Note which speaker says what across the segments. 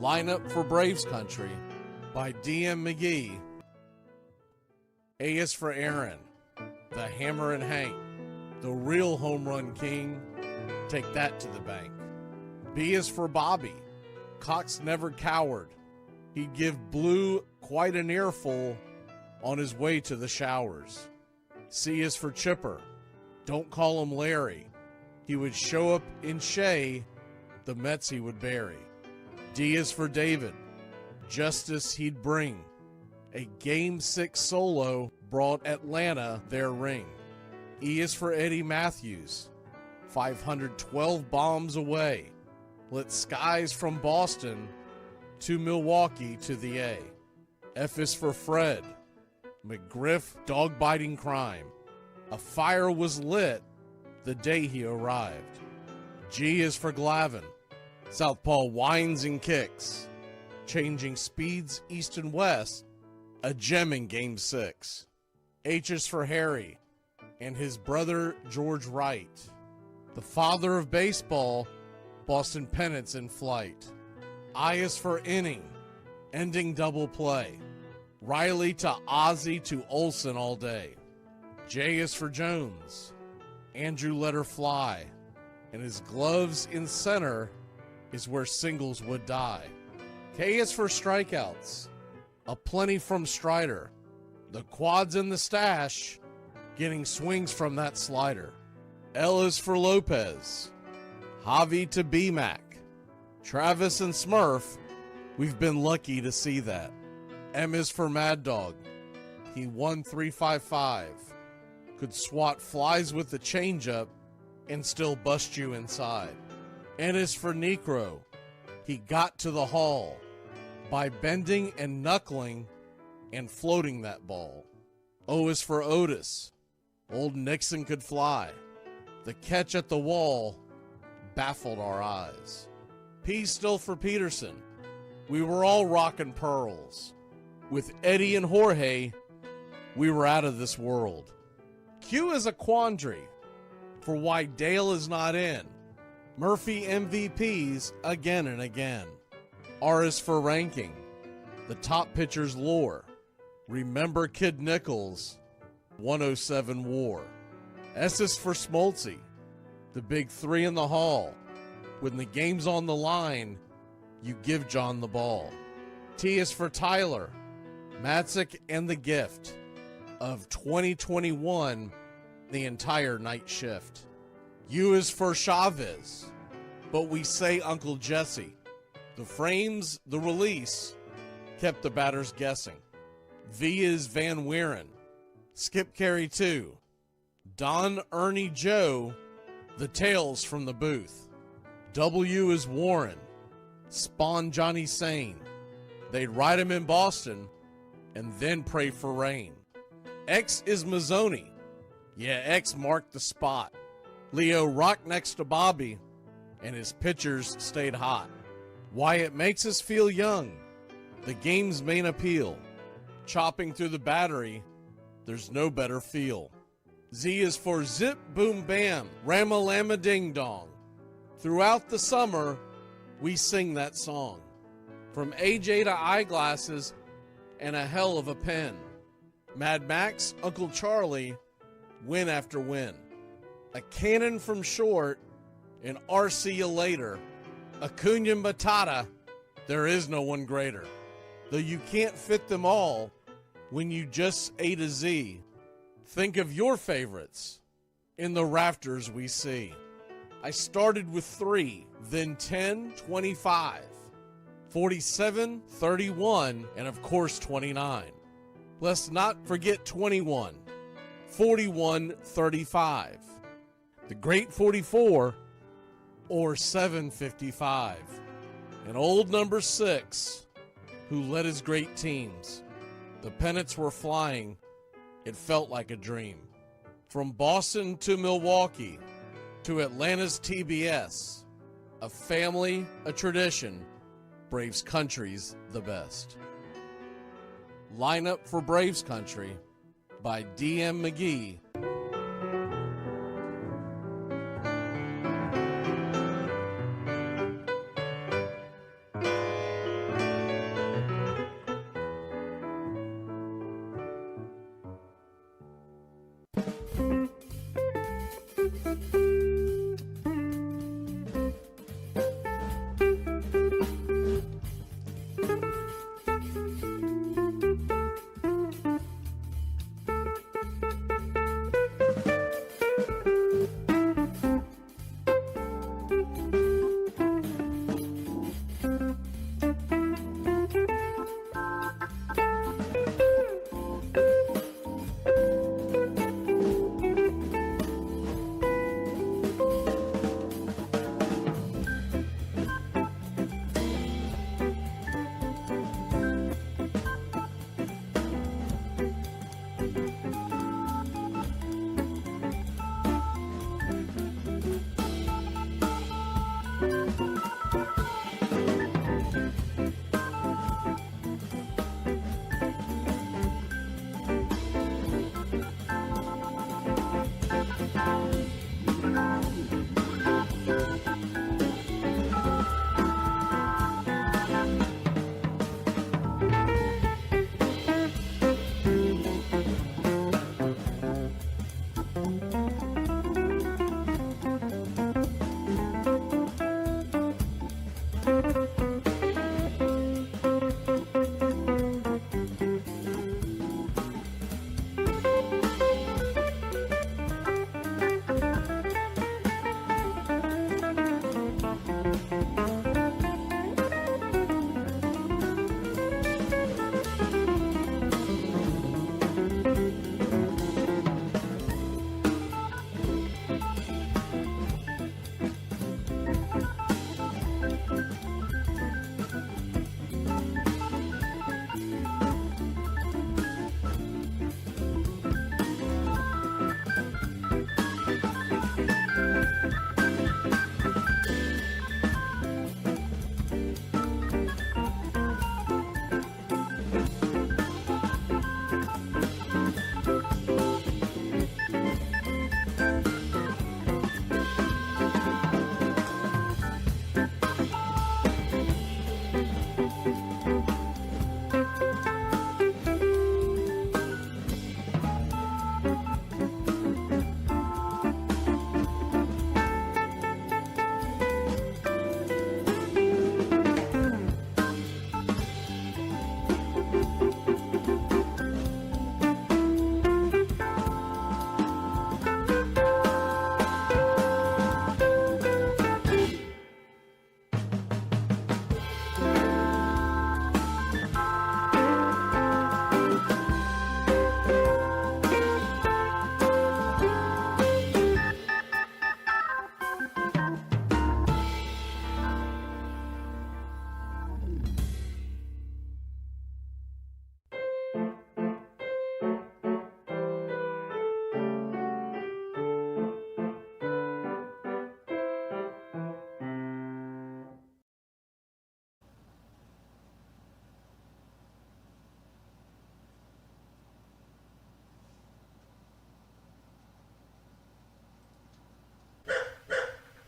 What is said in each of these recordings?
Speaker 1: Lineup for Braves Country by D.M. McGee. A is for Aaron, the Hammer and Hank, the real home run king. Take that to the bank. B is for Bobby. Cox never cowered. He'd give Blue quite an earful on his way to the showers. C is for Chipper. Don't call him Larry. He would show up in Shea, the Mets he would bury. D is for David. Justice he'd bring. A Game 6 solo brought Atlanta their ring. E is for Eddie Matthews. 512 bombs away. Lit skies from Boston to Milwaukee to the A. F is for Fred. McGriff dog-biting crime. A fire was lit the day he arrived. G is for Glavine. Southpaw winds and kicks. Changing speeds east and west. A gem in Game 6. H is for Harry and his brother George Wright. The father of baseball, Boston pennants in flight. I is for inning, ending double play. Riley to Ozzie to Olsen all day. J is for Jones. Andrew let her fly. And his gloves in center is where singles would die. K is for strikeouts. A plenty from Strider. The quads in the stash, getting swings from that slider. L is for Lopez. Javi to B-Mac. Travis and Smurf, we've been lucky to see that. M is for Mad Dog. He won 355. Could swat flies with the changeup and still bust you inside. N is for Necro. He got to the hall by bending and knuckling and floating that ball. O is for Otis. Old Nixon could fly. The catch at the wall baffled our eyes. P still for Peterson. We were all rockin' pearls. With Eddie and Jorge, we were out of this world. Q is a quandary for why Dale is not in. Murphy MVPs again and again. R is for ranking. The top pitchers lore. Remember Kid Nichols, 107 WAR. S is for Smoltzy. The big three in the hall. When the game's on the line, you give John the ball. T is for Tyler. Matzik and the gift of 2021, the entire night shift. U is for Chavez, but we say Uncle Jesse. The frames, the release, kept the batters guessing. V is Van Weeren. Skip Carey 2. Don Ernie Joe, the tales from the booth. W is Warren. Spawn Johnny Sane. They'd ride him in Boston and then pray for rain. X is Mazzoni. Yeah, X marked the spot. Leo rocked next to Bobby, and his pitchers stayed hot. Why it makes us feel young. The game's main appeal. Chopping through the battery, there's no better feel. Z is for Zip Boom Bam, Rama-Lama Ding Dong. Throughout the summer, we sing that song. From AJ to Eyeglasses and a hell of a pen. Mad Max, Uncle Charlie, win after win. A cannon from short, and RC you later. Acuna Matata, there is no one greater. Though you can't fit them all when you just A to Z. Think of your favorites in the rafters we see. I started with 3, then 10, 25, 47, 31, and of course 29. Let's not forget 21, 41, 35, the great 44, or 755, and old number 6, who led his great teams. The pennants were flying. It felt like a dream. From Boston to Milwaukee to Atlanta's TBS, a family, a tradition, Braves Country's the best. Lineup for Braves Country by D.M. McGee.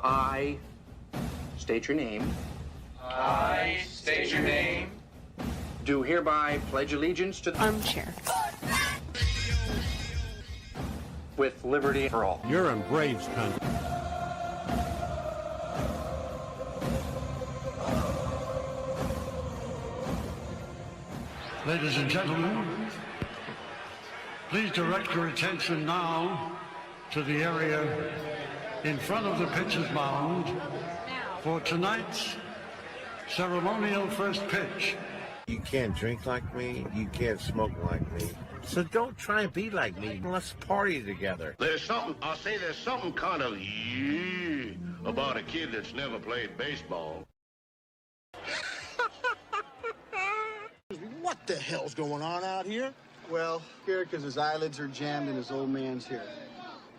Speaker 2: I state your name.
Speaker 3: I state your name.
Speaker 2: Do hereby pledge allegiance to the
Speaker 4: armchair
Speaker 2: with liberty for all.
Speaker 5: You're in Braves country.
Speaker 6: Ladies and gentlemen, please direct your attention now to the area in front of the pitcher's mound for tonight's ceremonial first pitch.
Speaker 5: You can't drink like me. You can't smoke like me. So don't try and be like me. Let's party together.
Speaker 7: There's something kind of about a kid that's never played baseball.
Speaker 8: What the hell's going on out here? Well, scared because his eyelids are jammed and his old man's here.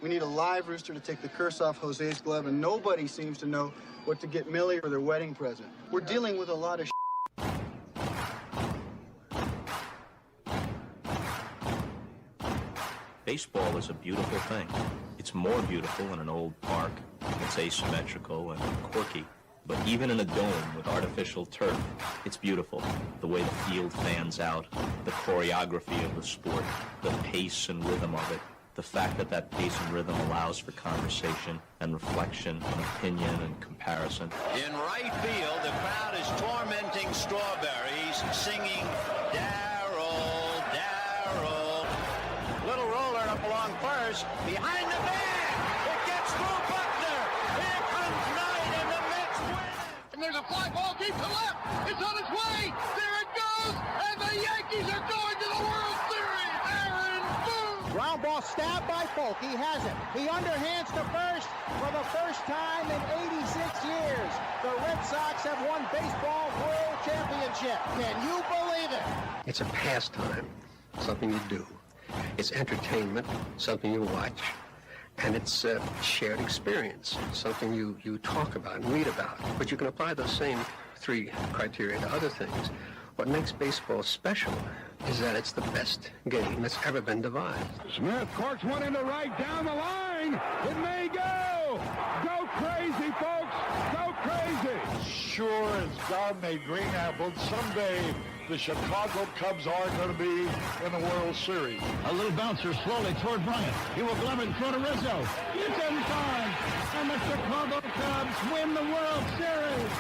Speaker 8: We need a live rooster to take the curse off Jose's glove, and nobody seems to know what to get Millie for their wedding present. We're dealing with a lot of
Speaker 9: Baseball is a beautiful thing. It's more beautiful in an old park. It's asymmetrical and quirky. But even in a dome with artificial turf, it's beautiful. The way the field fans out, the choreography of the sport, the pace and rhythm of it, the fact that that pace and rhythm allows for conversation and reflection and opinion and comparison.
Speaker 10: In right field, the crowd is tormenting Strawberries, singing Darryl, Darryl. Little roller up along first, behind the bag. It gets through Buckner. Here comes Knight, and the Mets win. And there's a fly ball deep to left. It's on its way. There it goes, and the Yankees are going to the World Series. Aaron Boone.
Speaker 11: Ground ball stabbed by Folk. He has it. He underhands to first for the first time in 86 years. The Red Sox have won baseball world championship. Can you believe it?
Speaker 12: It's a pastime, something you do. It's entertainment, something you watch. And it's a shared experience, something you talk about and read about. But you can apply those same three criteria to other things. What makes baseball special is that it's the best game that's ever been devised.
Speaker 13: Smith corks one into right down the line. It may go. Go crazy, folks. Go crazy.
Speaker 14: Sure as God made green apples, someday the Chicago Cubs are going to be in the World Series.
Speaker 13: A little bouncer slowly toward Bryant. He will glove it in front of Rizzo. It's in time. And the Chicago Cubs win the World Series.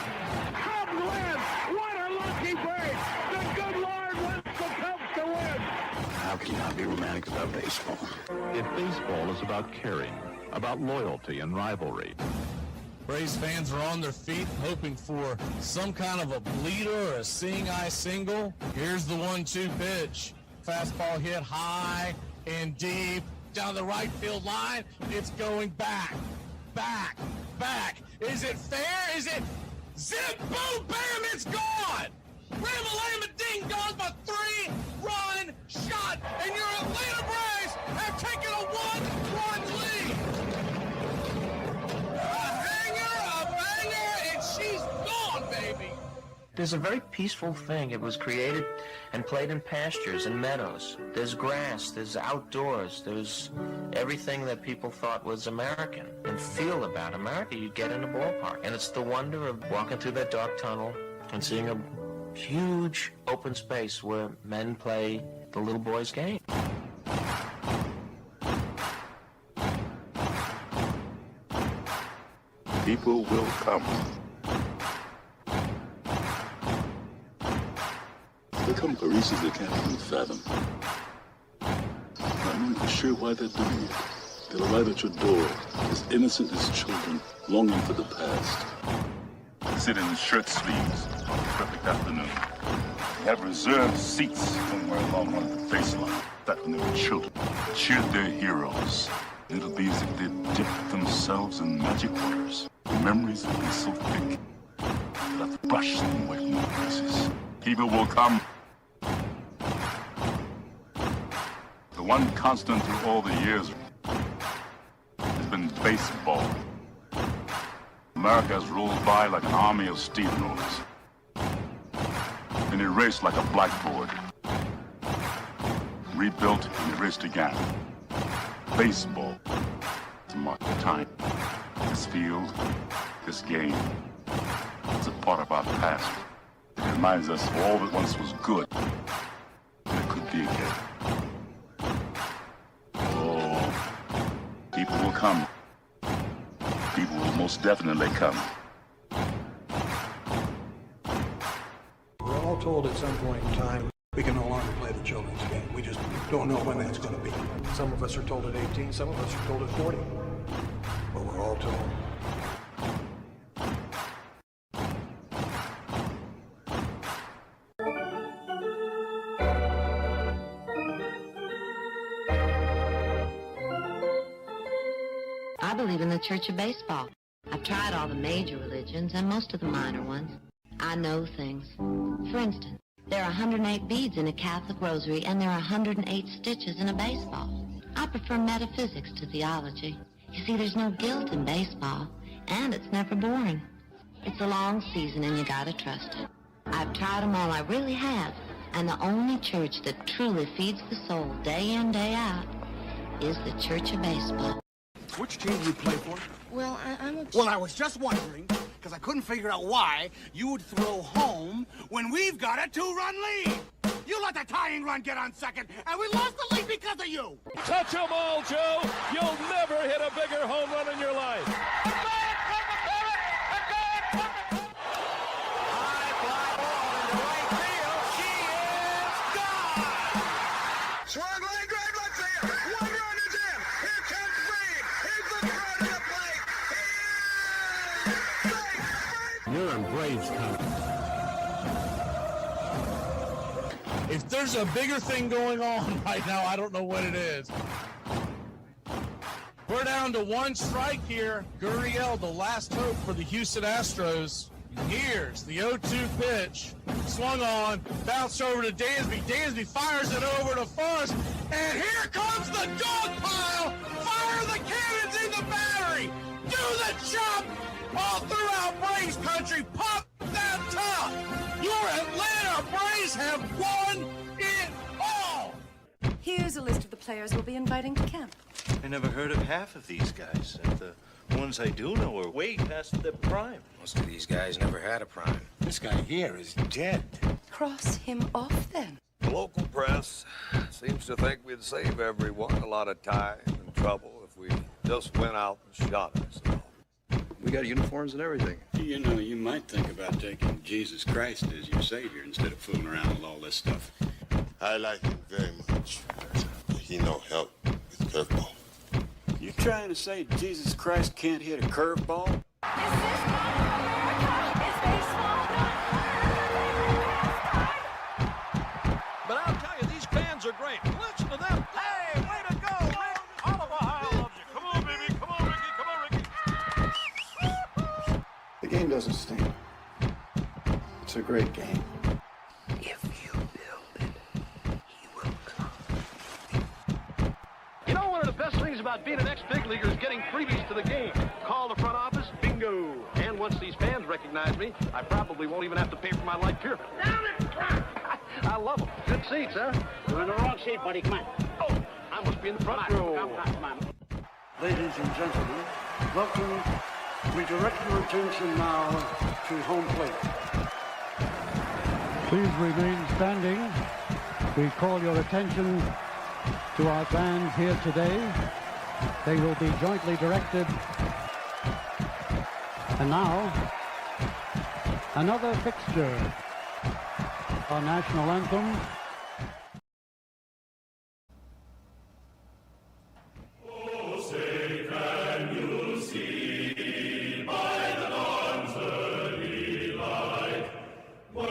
Speaker 13: Cubs win. What a lucky break. The good Lord wants the Cubs to win.
Speaker 15: How can you not be romantic about baseball?
Speaker 16: If baseball is about caring, about loyalty and rivalry.
Speaker 1: Braves fans are on their feet hoping for some kind of a bleeder or a seeing eye single. Here's the 1-2 pitch. Fastball hit high and deep down the right field line. It's going back, back, back. Is it fair? Is it Zip, boom, bam, it's gone! Ram-a-lam-a-ding dong, a 3-run shot, and your Atlanta Braves have taken a 1-run lead! A banger, and she's gone, baby!
Speaker 4: There's a very peaceful thing. It was created and played in pastures and meadows. There's grass, there's outdoors, there's everything that people thought was American and feel about America you get in a ballpark. And it's the wonder of walking through that dark tunnel and seeing a huge open space where men play the little boy's game.
Speaker 15: People will come. They come for reasons they can't even fathom. Not knowing for sure why they're doing it. They'll arrive at your door, as innocent as children, longing for the past. They sit in shirt sleeves on a perfect afternoon. They have reserved seats somewhere along one of the baseline. Back when they were children, cheered their heroes. It'll be as if they'd dipped themselves in magic waters. The memories will be so thick, they'll have to brush them away from their faces. People will come. The one constant through all the years has been baseball. America has rolled by like an army of steamrollers, and erased like a blackboard. Rebuilt and erased again. Baseball to mark the time. This field, this game, it's a part of our past. It reminds us of all that once was good, and it could be again. Oh, people will come. People will most definitely come.
Speaker 17: We're all told at some point in time we can no longer play the children's game. We just don't know when that's going to be. Some of us are told at 18, some of us are told at 40. But we're all told.
Speaker 18: I believe in the Church of Baseball. I've tried all the major religions and most of the minor ones. I know things. For instance, there are 108 beads in a Catholic rosary, and there are 108 stitches in a baseball. I prefer metaphysics to theology. You see, there's no guilt in baseball, and it's never boring. It's a long season, and you gotta trust it. I've tried them all, I really have. And the only church that truly feeds the soul day in, day out is the Church of Baseball.
Speaker 19: Which team do you play for?
Speaker 18: Well,
Speaker 19: Well, I was just wondering, because I couldn't figure out why you would throw home when we've got a 2-run lead. You let the tying run get on second, and we lost the lead because of you.
Speaker 20: Touch 'em all, Joe. You'll never hit a bigger home run in your life.
Speaker 17: You're in Braves country.
Speaker 1: If there's a bigger thing going on right now, I don't know what it is. We're down to one strike here. Gurriel, the last hope for the Houston Astros. Here's the 0-2 pitch. Swung on, bounced over to Dansby. Dansby fires it over to Fuss. And here comes the dog pile. Fire the cannons in the battery. Do the chop. All throughout Braves country, pop that top! Your Atlanta Braves have won it all!
Speaker 21: Here's a list of the players we'll be inviting to camp.
Speaker 22: I never heard of half of these guys. And the ones I do know are way past their prime.
Speaker 23: Most of these guys never had a prime.
Speaker 19: This guy here is dead.
Speaker 21: Cross him off, then.
Speaker 24: The local press seems to think we'd save everyone a lot of time and trouble if we just went out and shot ourselves.
Speaker 25: We got uniforms and everything.
Speaker 26: You know, you might think about taking Jesus Christ as your savior instead of fooling around with all this stuff.
Speaker 27: I like him very much. He no help with curveball.
Speaker 26: You trying to say Jesus Christ can't hit a curveball?
Speaker 20: But I'll tell you, these fans are great. Listen to them. Hey, way to go, Rick. All of Ohio loves you. Come on, baby. Come on, Ricky. Come on, Ricky.
Speaker 28: The game doesn't stink.
Speaker 17: It's a great game.
Speaker 13: You know, one of the best things about being an ex-big leaguer is getting freebies to the game. Call the front office, bingo. And once these fans recognize me, I probably won't even have to pay for my light beer. Down in front! I love them. Good seats, huh?
Speaker 2: You're in the wrong seat, buddy. Come on.
Speaker 13: Oh, I must be in the front row.
Speaker 2: Come on.
Speaker 3: Ladies and gentlemen, welcome. We direct your attention now to home plate.
Speaker 5: Please remain standing. We call your attention to our bands here today. They will be jointly directed. And now, another fixture. Our national anthem.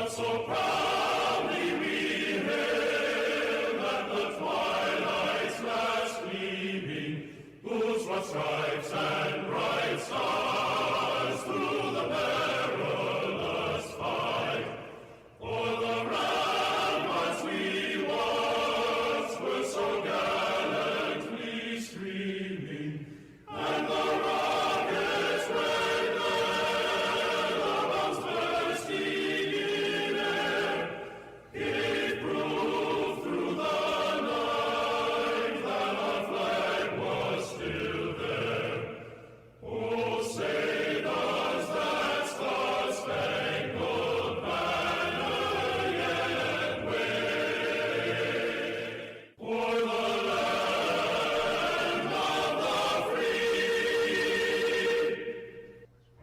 Speaker 6: So proudly we hail at the twilight's last gleaming, whose rough stripes and bright stars through the perilous fight. For the ramparts we once were so gallantly streaming, and the rockets red glare, the bombs bursting in air, gave proof through the night that our flag was still there. Oh, say does that star-spangled banner yet wave o'er the land of the free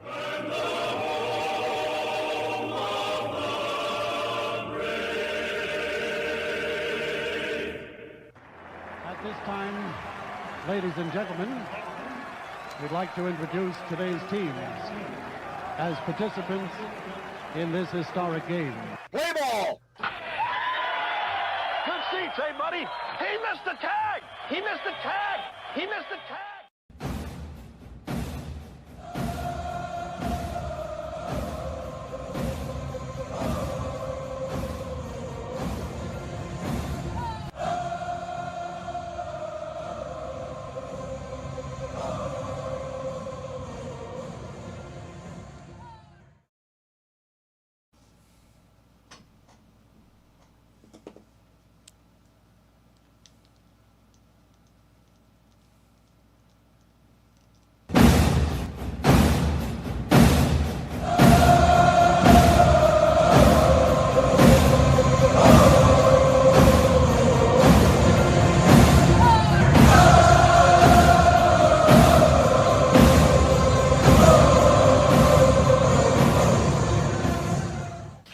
Speaker 6: and the home of the brave?
Speaker 5: At this time, ladies and gentlemen, we'd like to introduce today's teams as participants in this historic game.
Speaker 13: Play ball! Good seats, hey, buddy? He missed the tag! He missed the tag! He missed the tag!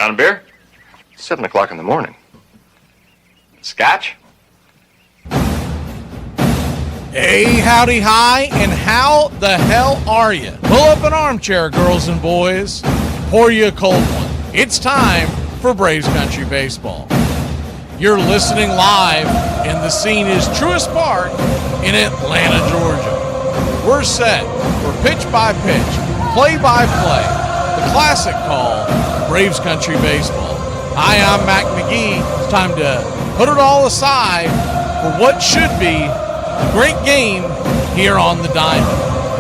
Speaker 7: On a beer? 7 o'clock in the morning. Scotch?
Speaker 1: Hey, howdy, hi, and how the hell are you? Pull up an armchair, girls and boys. Pour you a cold one. It's time for Braves Country Baseball. You're listening live, and the scene is Truist Park in Atlanta, Georgia. We're set for pitch-by-pitch, play-by-play, the classic call, Braves Country Baseball. Hi, I'm Mac McGee. It's time to put it all aside for what should be a great game here on the Diamond.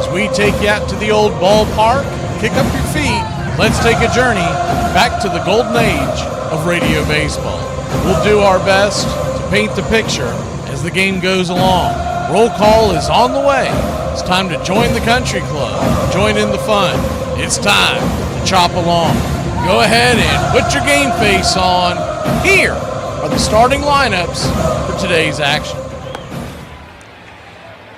Speaker 1: As we take you out to the old ballpark, kick up your feet, let's take a journey back to the golden age of radio baseball. We'll do our best to paint the picture as the game goes along. Roll call is on the way. It's time to join the country club, join in the fun. It's time to chop along. Go ahead and put your game face on. Here are the starting lineups for today's action.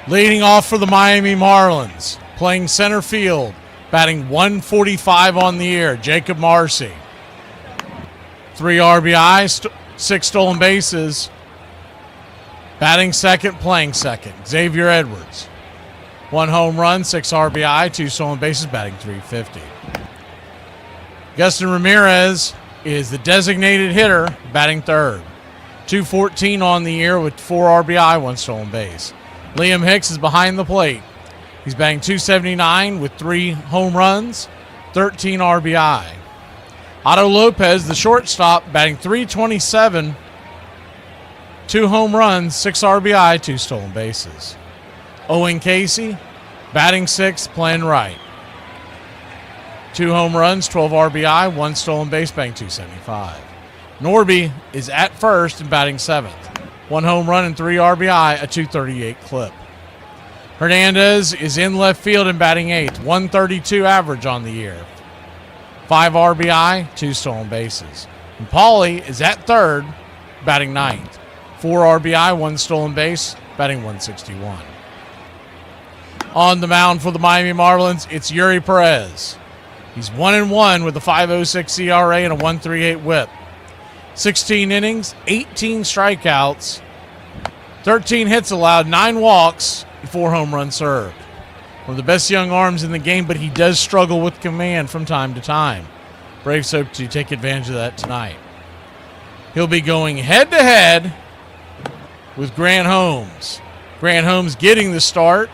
Speaker 1: Leading off for the Miami Marlins, playing center field, batting 145 on the year, Jacob Marcy. 3 RBI, 6 stolen bases. Batting second, playing second, Xavier Edwards. 1 home run, 6 RBI, 2 stolen bases, batting .350. Gustin Ramirez is the designated hitter, batting third. 214 on the year with 4 RBI, 1 stolen base. Liam Hicks is behind the plate. He's batting .279 with 3 home runs, 13 RBI. Otto Lopez, the shortstop, batting .327, 2 home runs, 6 RBI, 2 stolen bases. Owen Casey, batting 6th, playing right. 2 home runs, 12 RBI, 1 stolen base, batting .275. Norby is at first and batting 7th. 1 home run and 3 RBI, a .238 clip. Hernandez is in left field and batting 8th, 132 average on the year. 5 RBI, 2 stolen bases. And Paulie is at third, batting 9th. 4 RBI, 1 stolen base, batting .161. On the mound for the Miami Marlins, it's Yuri Perez. He's 1-1 with a .506 ERA and a .138 whip. 16 innings, 18 strikeouts, 13 hits allowed, 9 walks, 4 home runs served. One of the best young arms in the game, but he does struggle with command from time to time. Braves hope to take advantage of that tonight. He'll be going head-to-head with Grant Holmes. Grant Holmes getting the start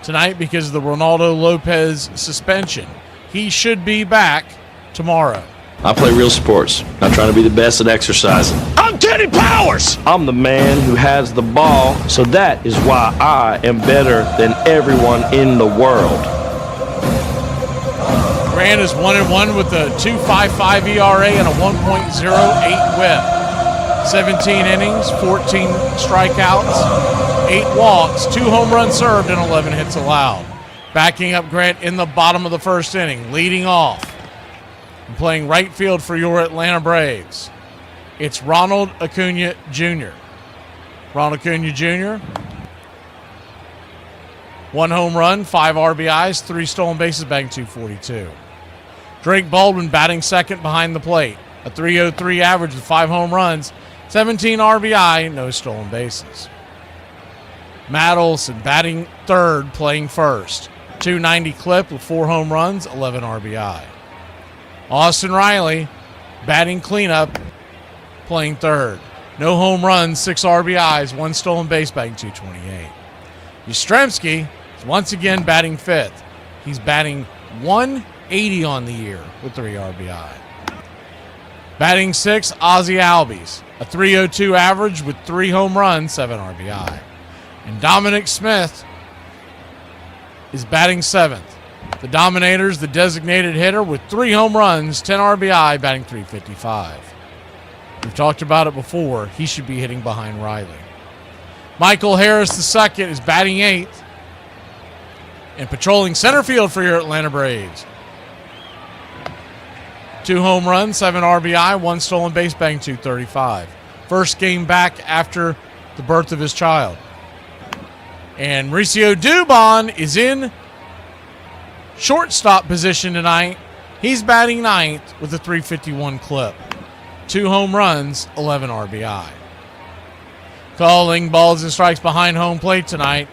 Speaker 1: tonight because of the Ronaldo Lopez suspension. He should be back tomorrow.
Speaker 8: I play real sports, not trying to be the best at exercising.
Speaker 20: I'm Teddy Powers!
Speaker 8: I'm the man who has the ball, so that is why I am better than everyone in the world.
Speaker 1: Grant is 1-1 with a .255 ERA and a 1.08 whip. 17 innings, 14 strikeouts, 8 walks, 2 home runs served, and 11 hits allowed. Backing up Grant in the bottom of the first inning, leading off and playing right field for your Atlanta Braves. It's Ronald Acuna Jr. Ronald Acuna Jr., 1 home run, 5 RBIs, 3 stolen bases, batting .242. Drake Baldwin batting second behind the plate. A .303 average with 5 home runs, 17 RBI, no stolen bases. Matt Olson batting third, playing first. .290 clip with 4 home runs, 11 RBI. Austin Riley batting cleanup, playing third. No home runs, 6 RBIs, 1 stolen base, batting .228. Yastrzemski is once again batting fifth. He's batting .180 on the year with 3 RBI. Batting sixth, Ozzie Albies, a .302 average with 3 home runs, 7 RBI. And Dominic Smith is batting seventh. The Dominators, the designated hitter with 3 home runs, 10 RBI, batting .355. We've talked about it before. He should be hitting behind Riley. Michael Harris II is batting 8th and patrolling center field for your Atlanta Braves. 2 home runs, 7 RBI, 1 stolen base, batting .235. First game back after the birth of his child. And Mauricio Dubon is in shortstop position tonight. He's batting 9th with a .351 clip. 2 home runs, 11 RBI. Calling balls and strikes behind home plate tonight,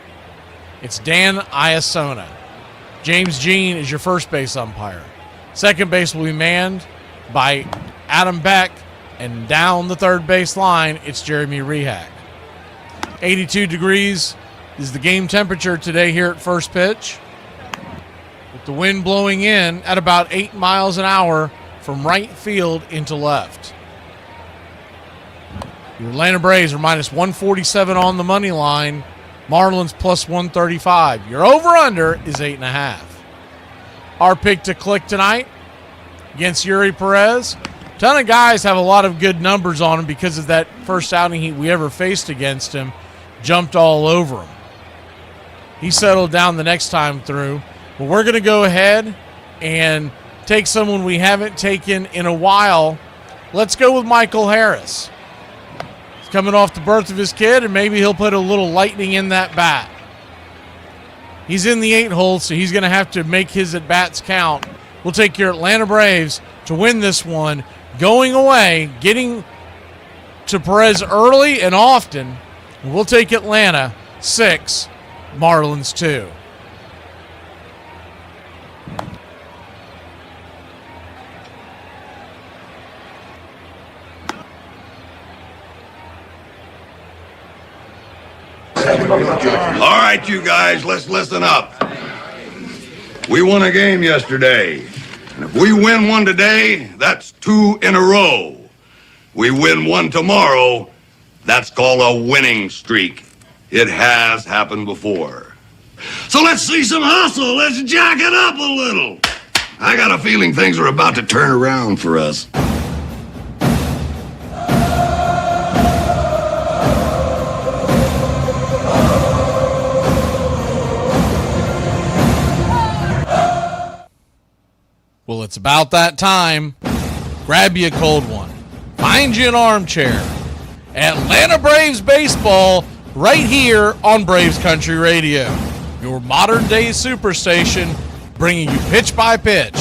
Speaker 1: it's Dan Iasona. James Jean is your first base umpire. Second base will be manned by Adam Beck, and down the third base line, it's Jeremy Rehak. 82 degrees is the game temperature today here at first pitch, with the wind blowing in at about 8 miles an hour from right field into left. Your Atlanta Braves are minus 147 on the money line. Marlins plus 135. Your over-under is 8.5. Our pick to click tonight against Yuri Perez. A ton of guys have a lot of good numbers on him because of that first outing we ever faced against him. Jumped all over him. He settled down the next time through. But we're going to go ahead and take someone we haven't taken in a while. Let's go with Michael Harris. He's coming off the birth of his kid, and maybe he'll put a little lightning in that bat. He's in the 8 hole, so he's going to have to make his at-bats count. We'll take your Atlanta Braves to win this one, going away, getting to Perez early and often. We'll take Atlanta 6, Marlins 2.
Speaker 9: All right, you guys, let's listen up. We won a game yesterday. And if we win one today, that's 2 in a row. We win one tomorrow, that's called a winning streak. It has happened before. So let's see some hustle. Let's jack it up a little. I got a feeling things are about to turn around for us.
Speaker 1: Well, it's about that time. Grab you a cold one. Find you an armchair. Atlanta Braves baseball right here on Braves Country Radio. Your modern-day Superstation, bringing you pitch-by-pitch,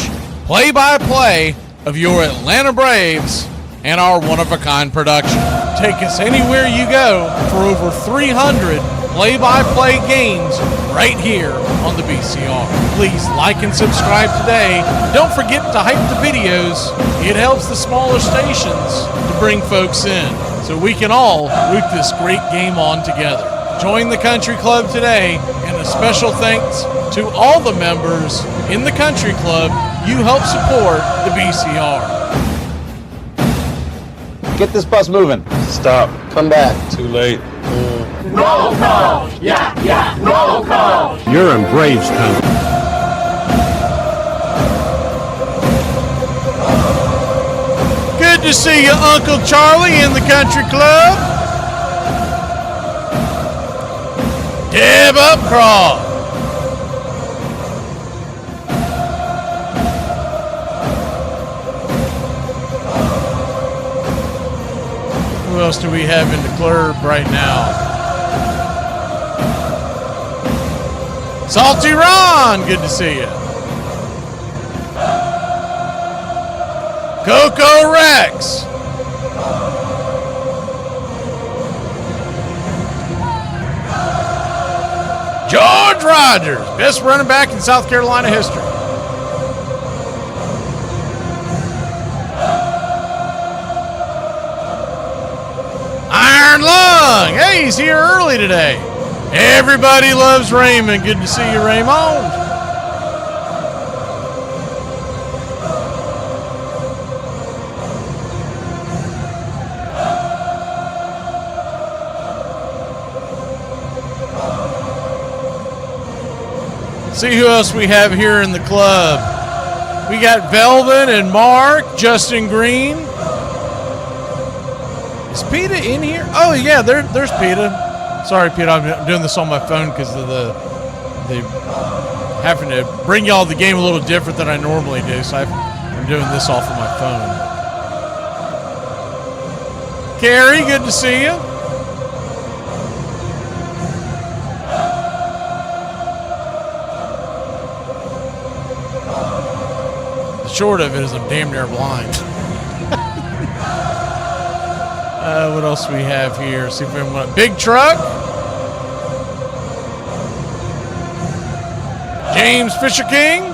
Speaker 1: play-by-play of your Atlanta Braves and our one-of-a-kind production. Take us anywhere you go for over 300 play-by-play games right here on the BCR. Please like and subscribe today. Don't forget to hype the videos. It helps the smaller stations to bring folks in so we can all root this great game on together. Join the country club today, and a special thanks to all the members in the country club. You help support the BCR.
Speaker 4: Get this bus moving.
Speaker 10: Stop.
Speaker 4: Come back.
Speaker 10: Too late.
Speaker 6: Roll call! Yeah, roll call!
Speaker 4: You're in Braves country.
Speaker 1: Good to see you, Uncle Charlie, in the country club. Deb Upcroft. Who else do we have in the club right now? Salty Ron, good to see you. Coco Rex. George Rogers, best running back in South Carolina history. Iron Lung, hey, he's here early today. Everybody loves Raymond. Good to see you, Raymond. See who else we have here in the club. We got Velvin and Mark, Justin Green. Is PETA in here? Oh, yeah, there's PETA. Sorry, Pete, I'm doing this on my phone because of the having to bring y'all the game a little different than I normally do, so I'm doing this off of my phone. Carrie, good to see you. The short of it is I'm damn near blind. What else we have here? See if we have a big truck. James Fisher King.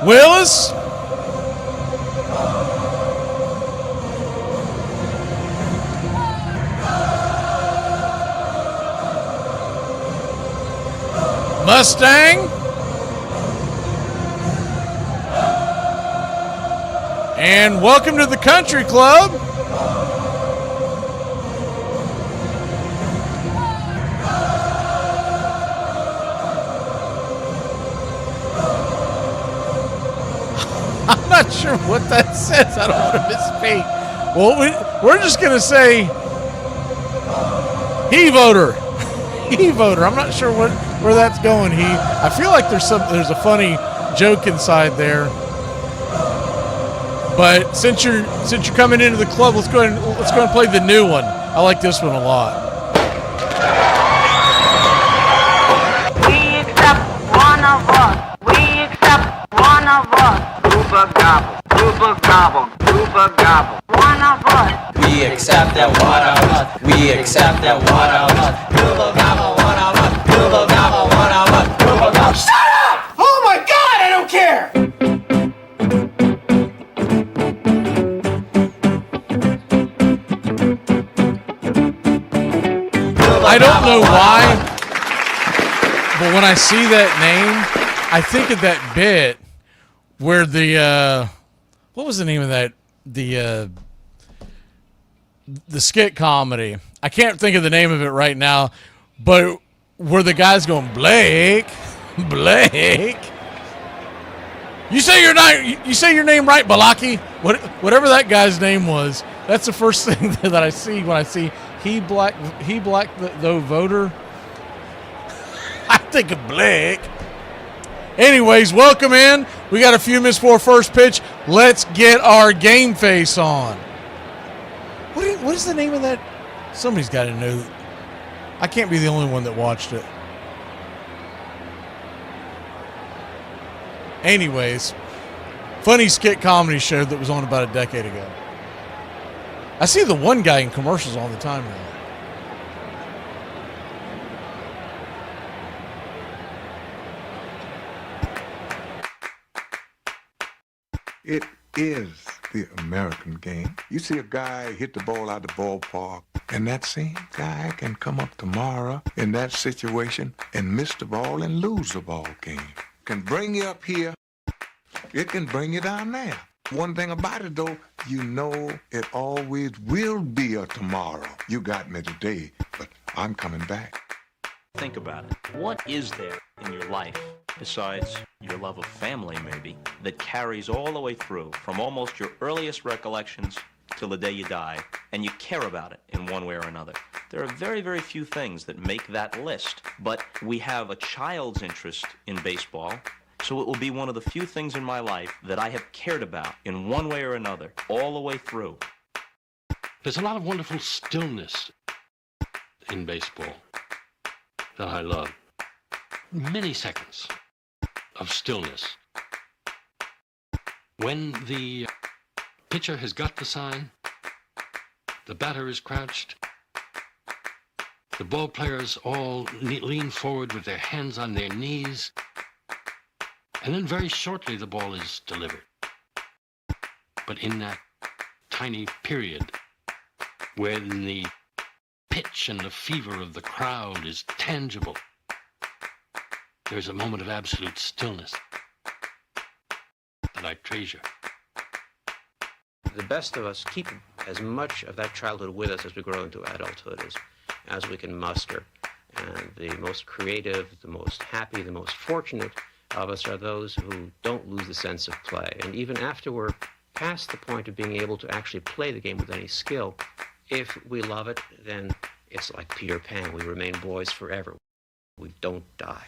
Speaker 1: Willis. Mustang. And welcome to the country club. I'm not sure what that says. I don't want to misspeak. Well, we're just going to say he voter. He voter. I'm not sure where that's going. I feel like there's a funny joke inside there. But since you're coming into the club, let's go ahead and play the new one. I like this one a lot.
Speaker 11: We accept one of us. We accept one of us. Gooba gobble, gooba gobble, gooba gobble. One of us.
Speaker 12: We accept that one of us. We accept that one of us. Gooba gobble, one of us. Gooba gobble, one of us. Gooba gobble.
Speaker 6: Shut up! Oh my God!
Speaker 1: I don't know why, but when I see that name, I think of that bit where the what was the name of that, the skit comedy? I can't think of the name of it right now, but where the guy's going, Blake. You say your name right, Balaki. Whatever that guy's name was. That's the first thing that I see when I see he black the voter. I think of Blake. Anyways, welcome in. We got a few minutes before first pitch. Let's get our game face on. What is the name of that? Somebody's got to know. I can't be the only one that watched it. Anyways, funny skit comedy show that was on about a decade ago. I see the one guy in commercials all the time now.
Speaker 10: It is the American game. You see a guy hit the ball out the ballpark, and that same guy can come up tomorrow in that situation and miss the ball and lose the ball game. Can bring you up here, it can bring you down there. One thing about it, though, you know it always will be a tomorrow. You got me today, but I'm coming back.
Speaker 14: Think about it. What is there in your life, besides your love of family maybe, that carries all the way through from almost your earliest recollections till the day you die, and you care about it in one way or another? There are very, very few things that make that list, but we have a child's interest in baseball, so it will be one of the few things in my life that I have cared about in one way or another all the way through.
Speaker 15: There's a lot of wonderful stillness in baseball that I love. Milliseconds of stillness. When the pitcher has got the sign, the batter is crouched, the ball players all lean forward with their hands on their knees, and then very shortly the ball is delivered. But in that tiny period when the pitch and the fever of the crowd is tangible, there's a moment of absolute stillness that I treasure.
Speaker 16: The best of us keep as much of that childhood with us as we grow into adulthood as we can muster. And the most creative, the most happy, the most fortunate of us are those who don't lose the sense of play. And even after we're past the point of being able to actually play the game with any skill, if we love it, then it's like Peter Pan. We remain boys forever. We don't die.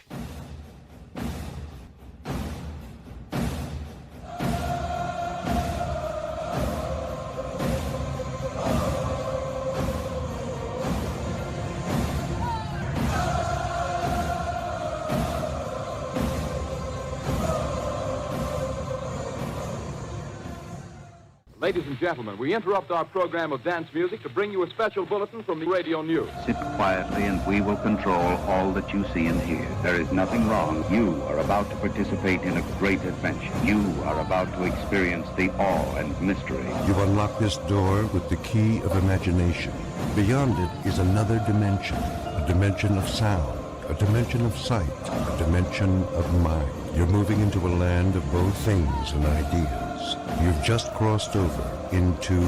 Speaker 18: Ladies and gentlemen, we interrupt our program of dance music to bring you a special bulletin from the radio news.
Speaker 22: Sit quietly and we will control all that you see and hear. There is nothing wrong. You are about to participate in a great adventure. You are about to experience the awe and mystery.
Speaker 23: You unlock this door with the key of imagination. Beyond it is another dimension, a dimension of sound, a dimension of sight, a dimension of mind. You're moving into a land of both things and ideas. You've just crossed over into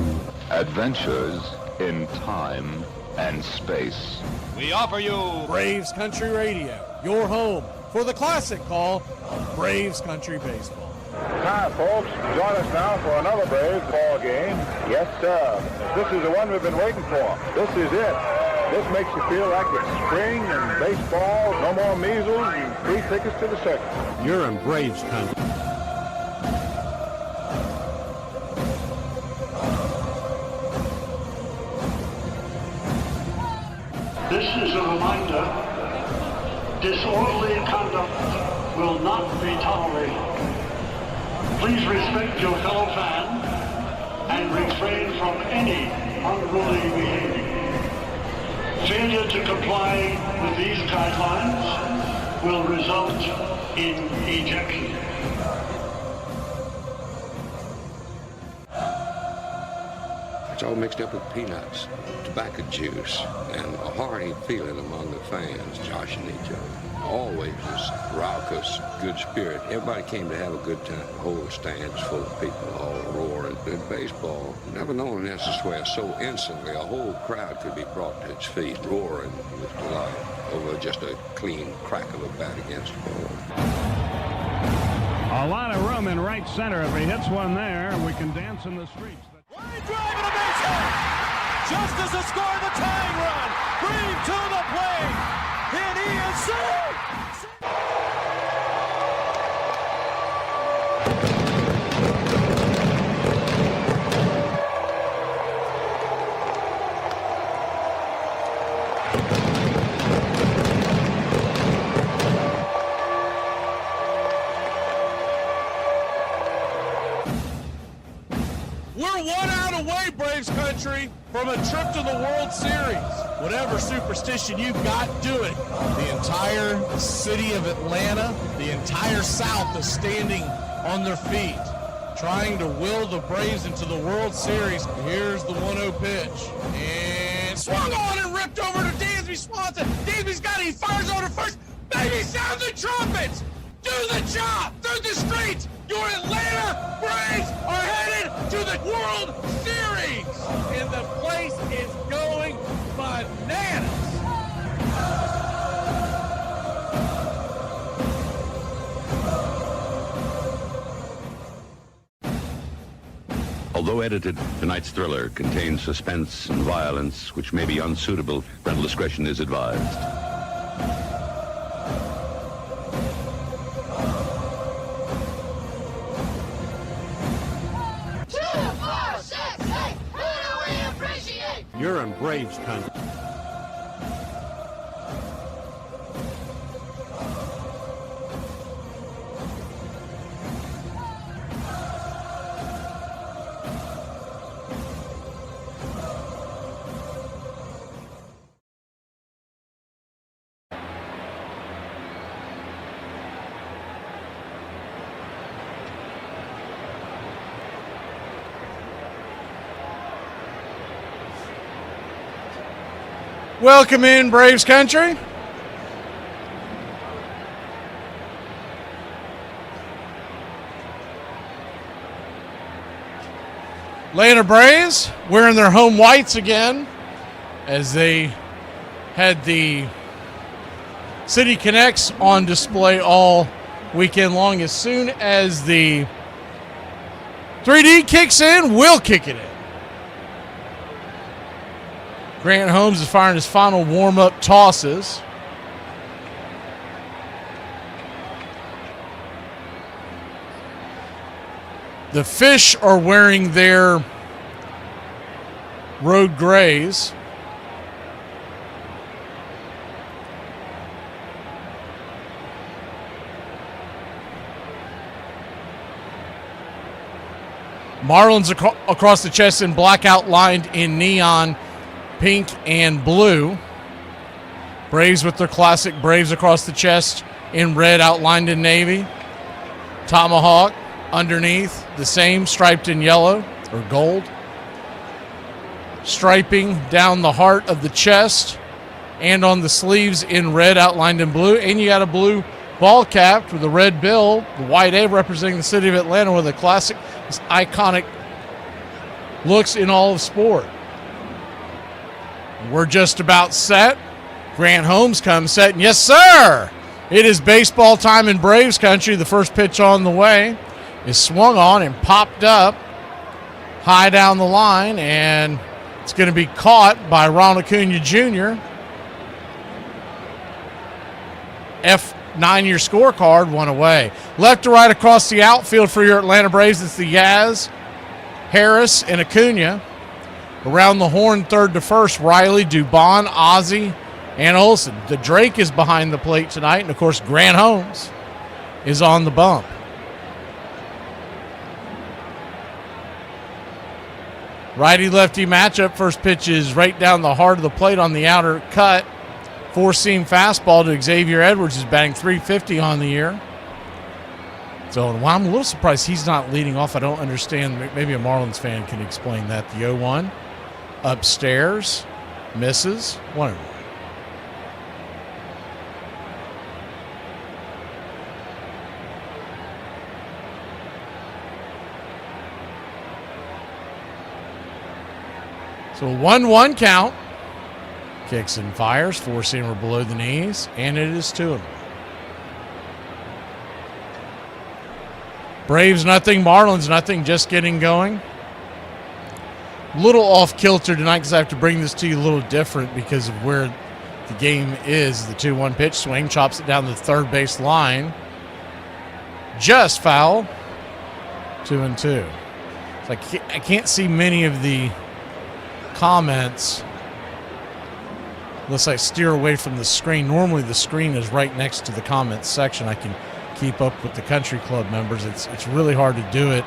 Speaker 22: adventures in time and space.
Speaker 1: We offer you Braves Country Radio, your home for the classic call of Braves Country Baseball.
Speaker 28: Hi, folks. Join us now for another Braves ball game. Yes, sir. This is the one we've been waiting for. This is it. This makes you feel like it's spring and baseball, no more measles, and free tickets to the circus.
Speaker 23: You're in Braves Country.
Speaker 29: This is a reminder, disorderly conduct will not be tolerated. Please respect your fellow fan and refrain from any unruly behavior. Failure to comply with these guidelines will result in ejection.
Speaker 2: It's all mixed up with peanuts, tobacco juice, and a hearty feeling among the fans joshing each other. Always this raucous, good spirit. Everybody came to have a good time. The whole stands full of people all roaring. In baseball, never known an instance where so instantly a whole crowd could be brought to its feet, roaring with delight over just a clean crack of a bat against the ball.
Speaker 13: A lot of room in right center. If he hits one there, we can dance in the streets.
Speaker 20: Line drive and a base hit. Justice has scored the tying run. Green to the plate. And he is saved.
Speaker 1: We're 1 out away, Braves country, from a trip to the World Series. Whatever superstition you've got, do it. The entire city of Atlanta, the entire South is standing on their feet, trying to will the Braves into the World Series. Here's the 1-0 pitch. And swung on and ripped over to Dansby Swanson. Dansby's got it. He fires over first. Baby, sound the trumpets. Do the job through the streets. Your Atlanta Braves are headed to the World Series. And the place is going bananas.
Speaker 22: Although edited, tonight's thriller contains suspense and violence which may be unsuitable. Parental discretion is advised.
Speaker 6: 2, 4, 6, 8. Who do we appreciate?
Speaker 23: You're in Braves country.
Speaker 1: Welcome in, Braves country. Atlanta Braves wearing their home whites again as they had the City Connects on display all weekend long. As soon as the 3D kicks in, we'll kick it in. Grant Holmes is firing his final warm-up tosses. The Fish are wearing their road grays. Marlins across the chest in black outlined in neon pink and blue. Braves with their classic Braves across the chest in red outlined in navy. Tomahawk underneath, the same striped in yellow or gold. Striping down the heart of the chest and on the sleeves in red outlined in blue. And you got a blue ball cap with a red bill, the white A representing the city of Atlanta with a classic, iconic looks in all of sport. We're just about set. Grant Holmes comes set, and yes, sir! It is baseball time in Braves country. The first pitch on the way is swung on and popped up high down the line, and it's going to be caught by Ronald Acuna Jr. F9 your scorecard, one away. Left to right across the outfield for your Atlanta Braves, it's the Yaz, Harris, and Acuna. Around the horn, third to first, Riley, Dubon, Ozzie, and Olsen. The Drake is behind the plate tonight, and of course, Grant Holmes is on the bump. Righty-lefty matchup. First pitch is right down the heart of the plate on the outer cut. Four-seam fastball to Xavier Edwards, who's batting .350 on the year. So I'm a little surprised he's not leading off. I don't understand. Maybe a Marlins fan can explain that. The 0-1. Upstairs. Misses. 1-1. So 1-1 count. Kicks and fires. Four-seamer below the knees. And it is 2-1. Braves nothing. Marlins nothing. Just getting going. Little off kilter tonight because I have to bring this to you a little different because of where the game is. The 2-1 pitch swing. Chops it down the third base line. Just foul. 2-2. It's like I can't see many of the comments unless I steer away from the screen. Normally the screen is right next to the comments section. I can keep up with the country club members. It's really hard to do it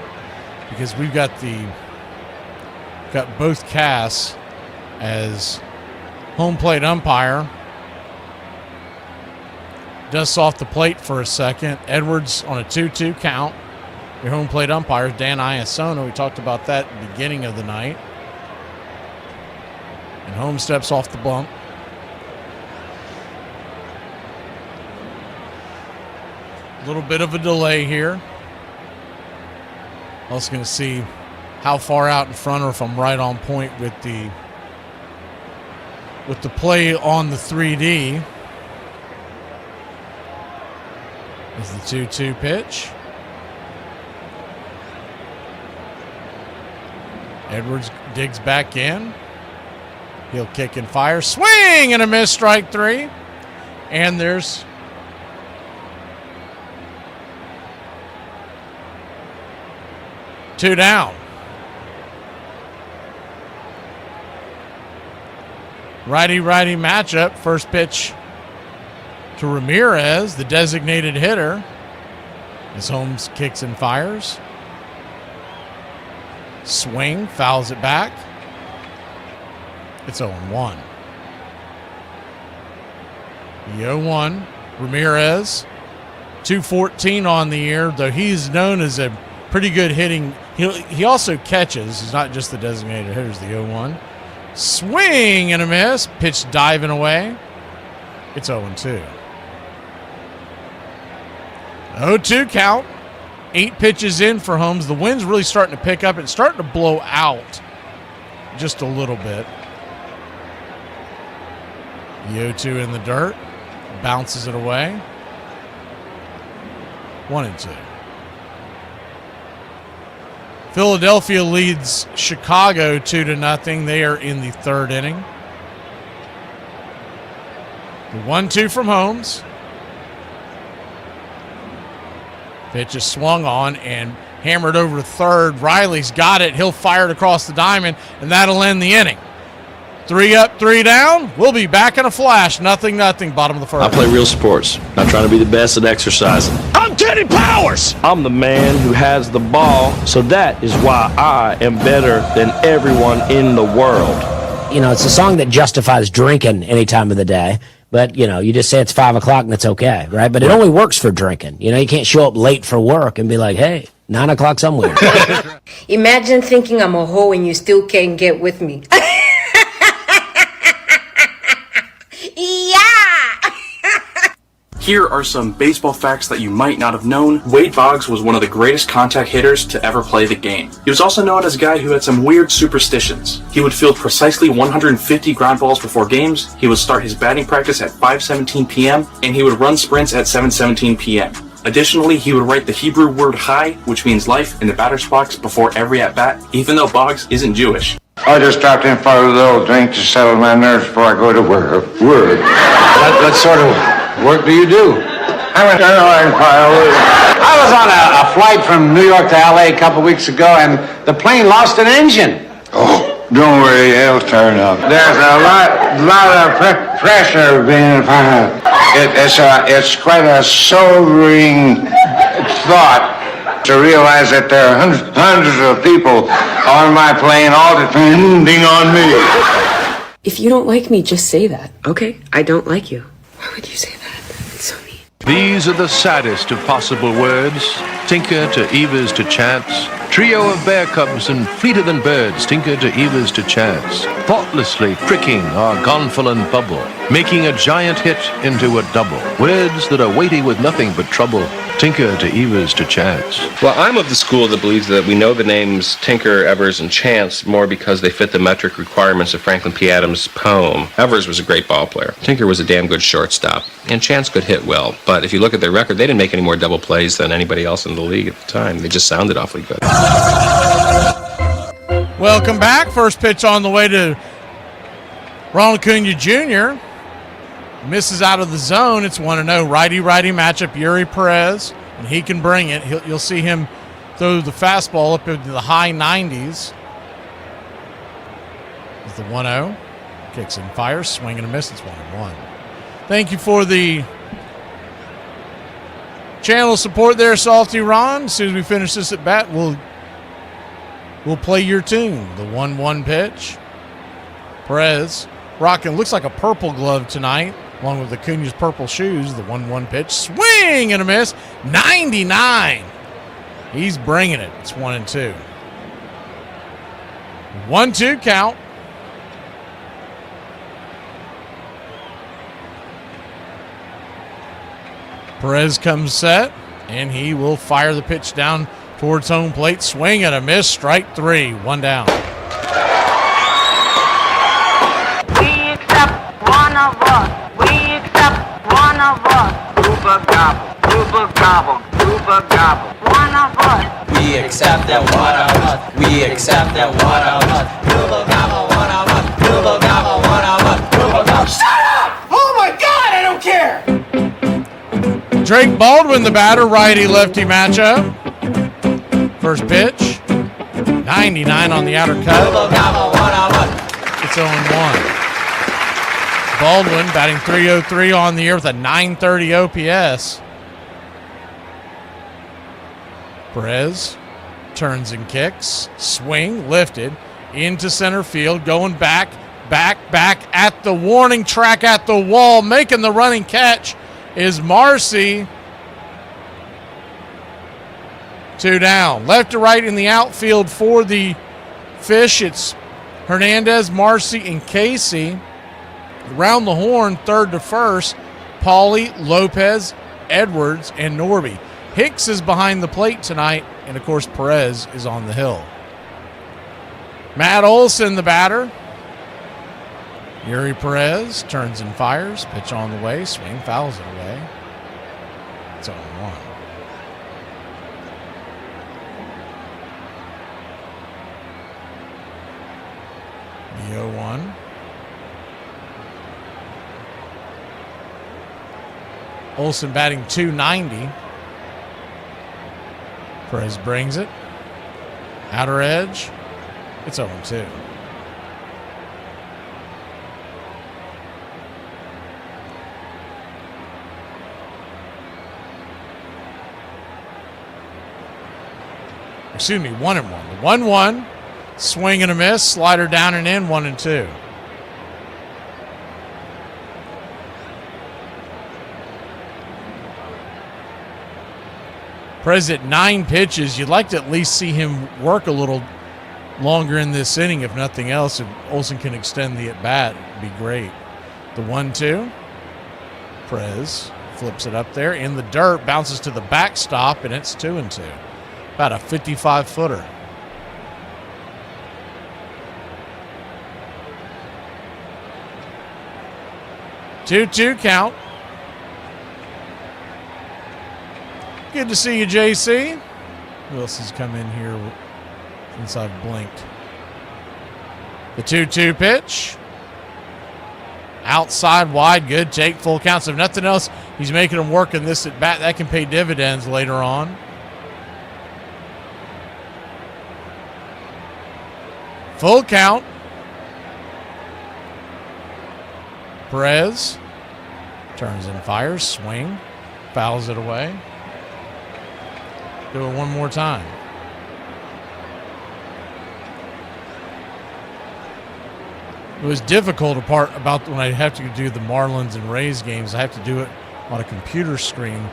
Speaker 1: because we've got both casts as home plate umpire. Dusts off the plate for a second. Edwards on a 2-2 count. Your home plate umpire, Dan Iasono. We talked about that at the beginning of the night. And home steps off the bump. A little bit of a delay here. Also going to see how far out in front or if I'm right on point with the play on the 3D. Is the 2-2 pitch. Edwards digs back in. He'll kick and fire. Swing and a miss, strike 3. And there's two down. Righty-righty matchup. First pitch to Ramirez, the designated hitter. As Holmes kicks and fires. Swing, fouls it back. It's 0-1. The 0-1. Ramirez, 214 on the year, though he's known as a pretty good hitting. He also catches. He's not just the designated hitter. The 0-1. Swing and a miss. Pitch diving away. It's 0-2. 0-2 count. 8 pitches in for Holmes. The wind's really starting to pick up. It's starting to blow out just a little bit. The 0-2 in the dirt. Bounces it away. 1-2. Philadelphia leads Chicago 2-0. They are in the third inning. The 1-2 from Holmes. Pitch is swung on and hammered over to third. Riley's got it. He'll fire it across the diamond, and that'll end the inning. 3 up, 3 down. We'll be back in a flash. 0-0, bottom of the first.
Speaker 8: I play real sports, not trying to be the best at exercising. I'm Teddy Powers! I'm the man who has the ball, so that is why I am better than everyone in the world.
Speaker 3: You know, it's a song that justifies drinking any time of the day. But, you know, you just say it's 5 o'clock and it's okay, right? But it only works for drinking. You know, you can't show up late for work and be like, hey, 9 o'clock somewhere.
Speaker 5: Imagine thinking I'm a hoe and you still can't get with me.
Speaker 17: Here are some baseball facts that you might not have known. Wade Boggs was one of the greatest contact hitters to ever play the game. He was also known as a guy who had some weird superstitions. He would field precisely 150 ground balls before games, he would start his batting practice at 5:17 p.m., and he would run sprints at 7:17 p.m. Additionally, he would write the Hebrew word Chai, which means life, in the batter's box before every at-bat, even though Boggs isn't Jewish.
Speaker 19: I just stopped in for a little drink to settle my nerves before I go to work. What sort of work do you do? I'm an airline pilot. I was on a flight from New York to L.A. a couple weeks ago, and the plane lost an engine. Oh, don't worry, it'll turn up. There's a lot of pressure being applied. It's quite a sobering thought to realize that there are hundreds of people on my plane all depending on me.
Speaker 5: If you don't like me, just say that. Okay, I don't like you. Why would you say that? It's so mean.
Speaker 21: These are the saddest of possible words. Tinker to Evers to Chance.
Speaker 4: Trio of bear cubs and fleeter than birds tinker to Evers to chance, thoughtlessly pricking our gonfalon bubble, making a giant hit into a double. Words that are weighty with nothing but trouble, tinker to Evers to chance.
Speaker 7: Well, I'm of the school that believes that we know the names Tinker, Evers, and Chance more because they fit the metric requirements of Franklin P. Adams' poem. Evers was a great ball player. Tinker was a damn good shortstop. And Chance could hit well. But if you look at their record, they didn't make any more double plays than anybody else in the league at the time. They just sounded awfully good.
Speaker 1: Welcome back. First pitch on the way to Ronald Acuna Jr. Misses out of the zone. It's 1-0. Righty-righty matchup. Yuri Perez, and he can bring it. You'll see him throw the fastball up into the high 90s. With the 1-0. Kicks and fires. Swing and a miss. It's 1-1. Thank you for the channel support there, Salty Ron. As soon as we finish this at bat, we'll play your tune. The 1-1 pitch. Perez rocking, looks like a purple glove tonight, along with Acuna's purple shoes. The 1-1 pitch. Swing and a miss. 99. He's bringing it. It's 1-2. 1-2 count. Perez comes set, and he will fire the pitch down towards home plate. Swing and a miss. Strike 3. 1 down.
Speaker 6: We accept one of us. We accept one of us. Uber gobble, Uber gobble, Uber gobble. One of us.
Speaker 12: We accept that one of us. We accept that one of us. Uber gobble, one of us. Uber gobble, one of us. Uber gobble. Shut up! Oh my God, I don't care!
Speaker 1: Drake Baldwin, the batter, righty-lefty matchup. First pitch, 99 on the outer cut. It's 0-1. Baldwin batting .303 on the year with a .930 OPS. Perez turns and kicks. Swing, lifted, into center field, going back at the warning track at the wall, making the running catch is Marcy. 2 down. Left to right in the outfield for the Fish. It's Hernandez, Marcy, and Casey. Around the horn, third to first, Pauly, Lopez, Edwards, and Norby. Hicks is behind the plate tonight, and of course Perez is on the hill. Matt Olson, the batter. Yuri Perez turns and fires. Pitch on the way. Swing, fouls it away. It's 0-1. The 0-1. Olson batting .290. Perez brings it. Outer edge. It's 0-2. Excuse me, 1-1. The 1-1. Swing and a miss. Slider down and in. 1-2. Perez at 9 pitches. You'd like to at least see him work a little longer in this inning, if nothing else. If Olson can extend the at-bat, it'd be great. The 1-2. Perez flips it up there in the dirt, bounces to the backstop, and it's 2-2. About a 55-footer. Two count. Good to see you, JC. Who else has come in here since I've blinked? The 2-2 pitch. Outside wide, good. Take full count. So if nothing else, he's making them work in this at bat. That can pay dividends later on. Full count. Perez turns and fires. Swing. Fouls it away. Do it one more time. It was difficult about when I have to do the Marlins and Rays games. I have to do it on a computer screen.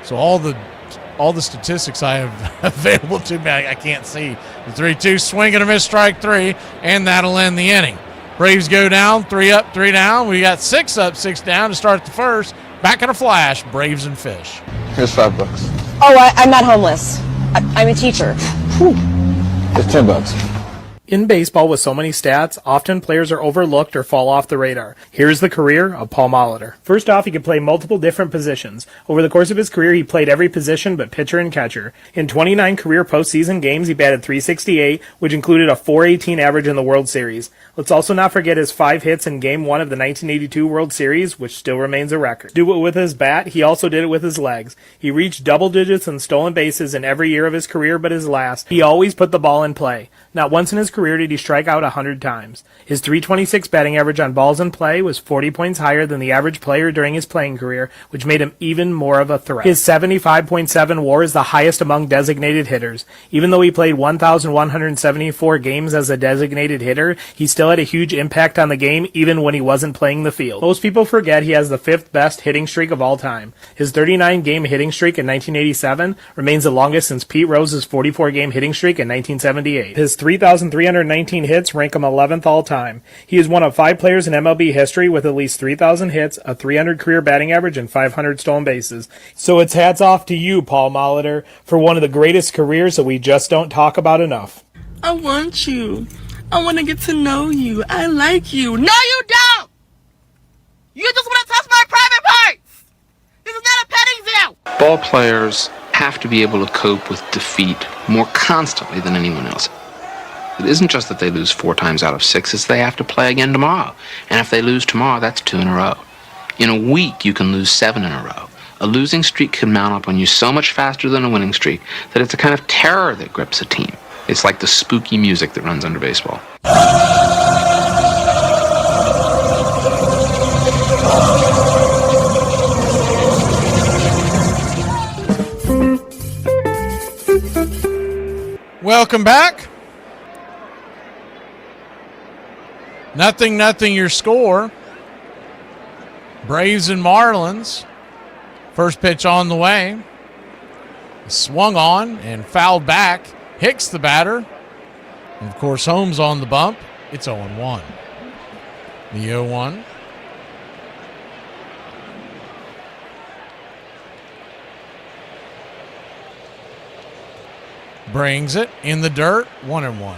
Speaker 1: So all the all the statistics I have available to me, I can't see. The 3-2 swing and a miss, strike 3, and that'll end the inning. Braves go down, 3 up, 3 down. We got 6 up, 6 down to start the first. Back in a flash, Braves and Fish.
Speaker 9: Here's $5.
Speaker 10: Oh, I'm not homeless. I'm a teacher.
Speaker 9: It's $10.
Speaker 11: In baseball, with so many stats, often players are overlooked or fall off the radar. Here's the career of Paul Molitor. First off, he could play multiple different positions. Over the course of his career, he played every position but pitcher and catcher. In 29 career postseason games, he batted .368, which included a .418 average in the World Series. Let's also not forget his 5 hits in Game 1 of the 1982 World Series, which still remains a record. Do it with his bat, he also did it with his legs. He reached double digits in stolen bases in every year of his career but his last. He always put the ball in play. Not once in his career did he strike out 100 times. His .326 batting average on balls in play was 40 points higher than the average player during his playing career, which made him even more of a threat. His 75.7 WAR is the highest among designated hitters. Even though he played 1,174 games as a designated hitter, he still had a huge impact on the game even when he wasn't playing the field. Most people forget he has the 5th best hitting streak of all time. His 39-game hitting streak in 1987 remains the longest since Pete Rose's 44-game hitting streak in 1978. His 3,319 hits rank him 11th all time. He is one of 5 players in MLB history with at least 3,000 hits, a .300 career batting average, and 500 stolen bases. So it's hats off to you, Paul Molitor, for one of the greatest careers that we just don't talk about enough.
Speaker 14: I want you. I want to get to know you. I like you. No, you don't! You just want to touch my private parts! This is not a petting zoo!
Speaker 21: Ball players have to be able to cope with defeat more constantly than anyone else. It isn't just that they lose 4 times out of 6, it's they have to play again tomorrow. And if they lose tomorrow, that's 2 in a row. In a week, you can lose 7 in a row. A losing streak can mount up on you so much faster than a winning streak that it's a kind of terror that grips a team. It's like the spooky music that runs under baseball.
Speaker 1: Welcome back. 0-0 your score. Braves and Marlins. First pitch on the way. Swung on and fouled back. Hicks the batter. And of course, Holmes on the bump. It's 0-1. The 0-1. Brings it in the dirt. 1-1.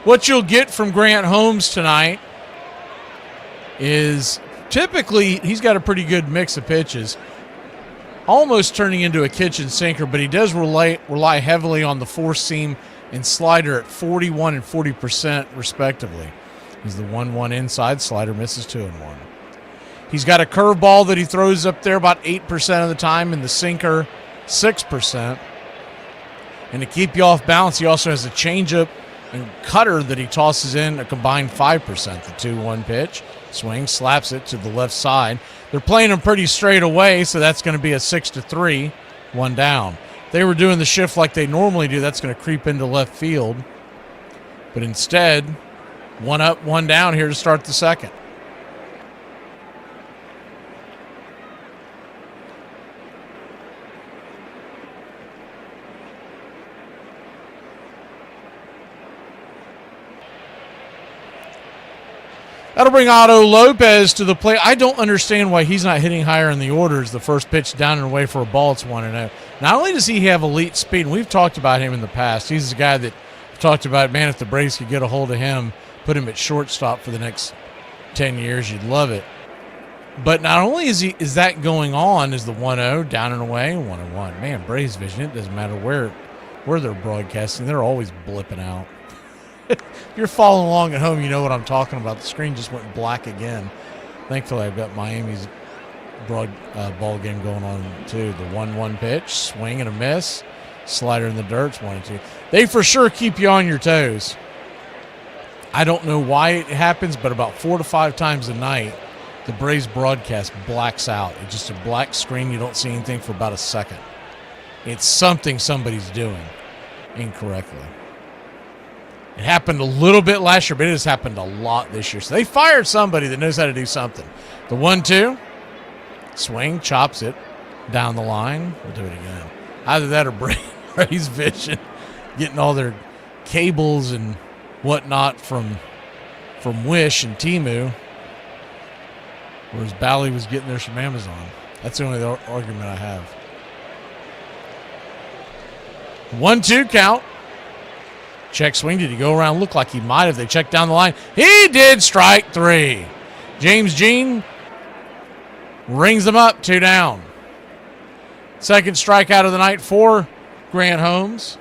Speaker 1: What you'll get from Grant Holmes tonight is typically he's got a pretty good mix of pitches, almost turning into a kitchen sinker, but he does rely heavily on the four-seam and slider at 41 and 40% respectively. He's the 1-1 inside, slider misses 2-1. He's got a curveball that he throws up there about 8% of the time, and the sinker 6%. And to keep you off balance, he also has a changeup and cutter that he tosses in a combined 5%. The 2-1 pitch, swing, slaps it to the left side. They're playing him pretty straight away, so that's going to be a 6-3, 1 down. They were doing the shift like they normally do. That's going to creep into left field. But instead, 1 up, 1 down here to start the second. That'll bring Otto Lopez to the plate. I don't understand why he's not hitting higher in the orders. The first pitch down and away for a ball, it's 1-0. Not only does he have elite speed, and we've talked about him in the past. He's the guy that we've talked about, man, if the Braves could get a hold of him, put him at shortstop for the next 10 years, you'd love it. But not only is that going on, is the 1-0, down and away, 1-1. Man, Braves vision, it doesn't matter where they're broadcasting. They're always blipping out. If you're following along at home, you know what I'm talking about. The screen just went black again. Thankfully, I've got Miami's ball game going on, too. The 1-1 pitch, swing and a miss. Slider in the dirt, 1-2. They for sure keep you on your toes. I don't know why it happens, but about 4 to 5 times a night, the Braves broadcast blacks out. It's just a black screen. You don't see anything for about a second. It's something somebody's doing incorrectly. It happened a little bit last year, but it has happened a lot this year. So they fired somebody that knows how to do something. The 1-2, swing, chops it. down the line. We'll do it again. Either that or Braves Vision getting all their cables and whatnot from Wish and Temu, whereas Bally was getting theirs from Amazon. That's the only argument I have. 1-2 count. Check swing. Did he go around? Looked like he might have. They checked down the line. He did. Strike 3. James Jean rings them up. 2 down. Second strikeout of the night for Grant Holmes.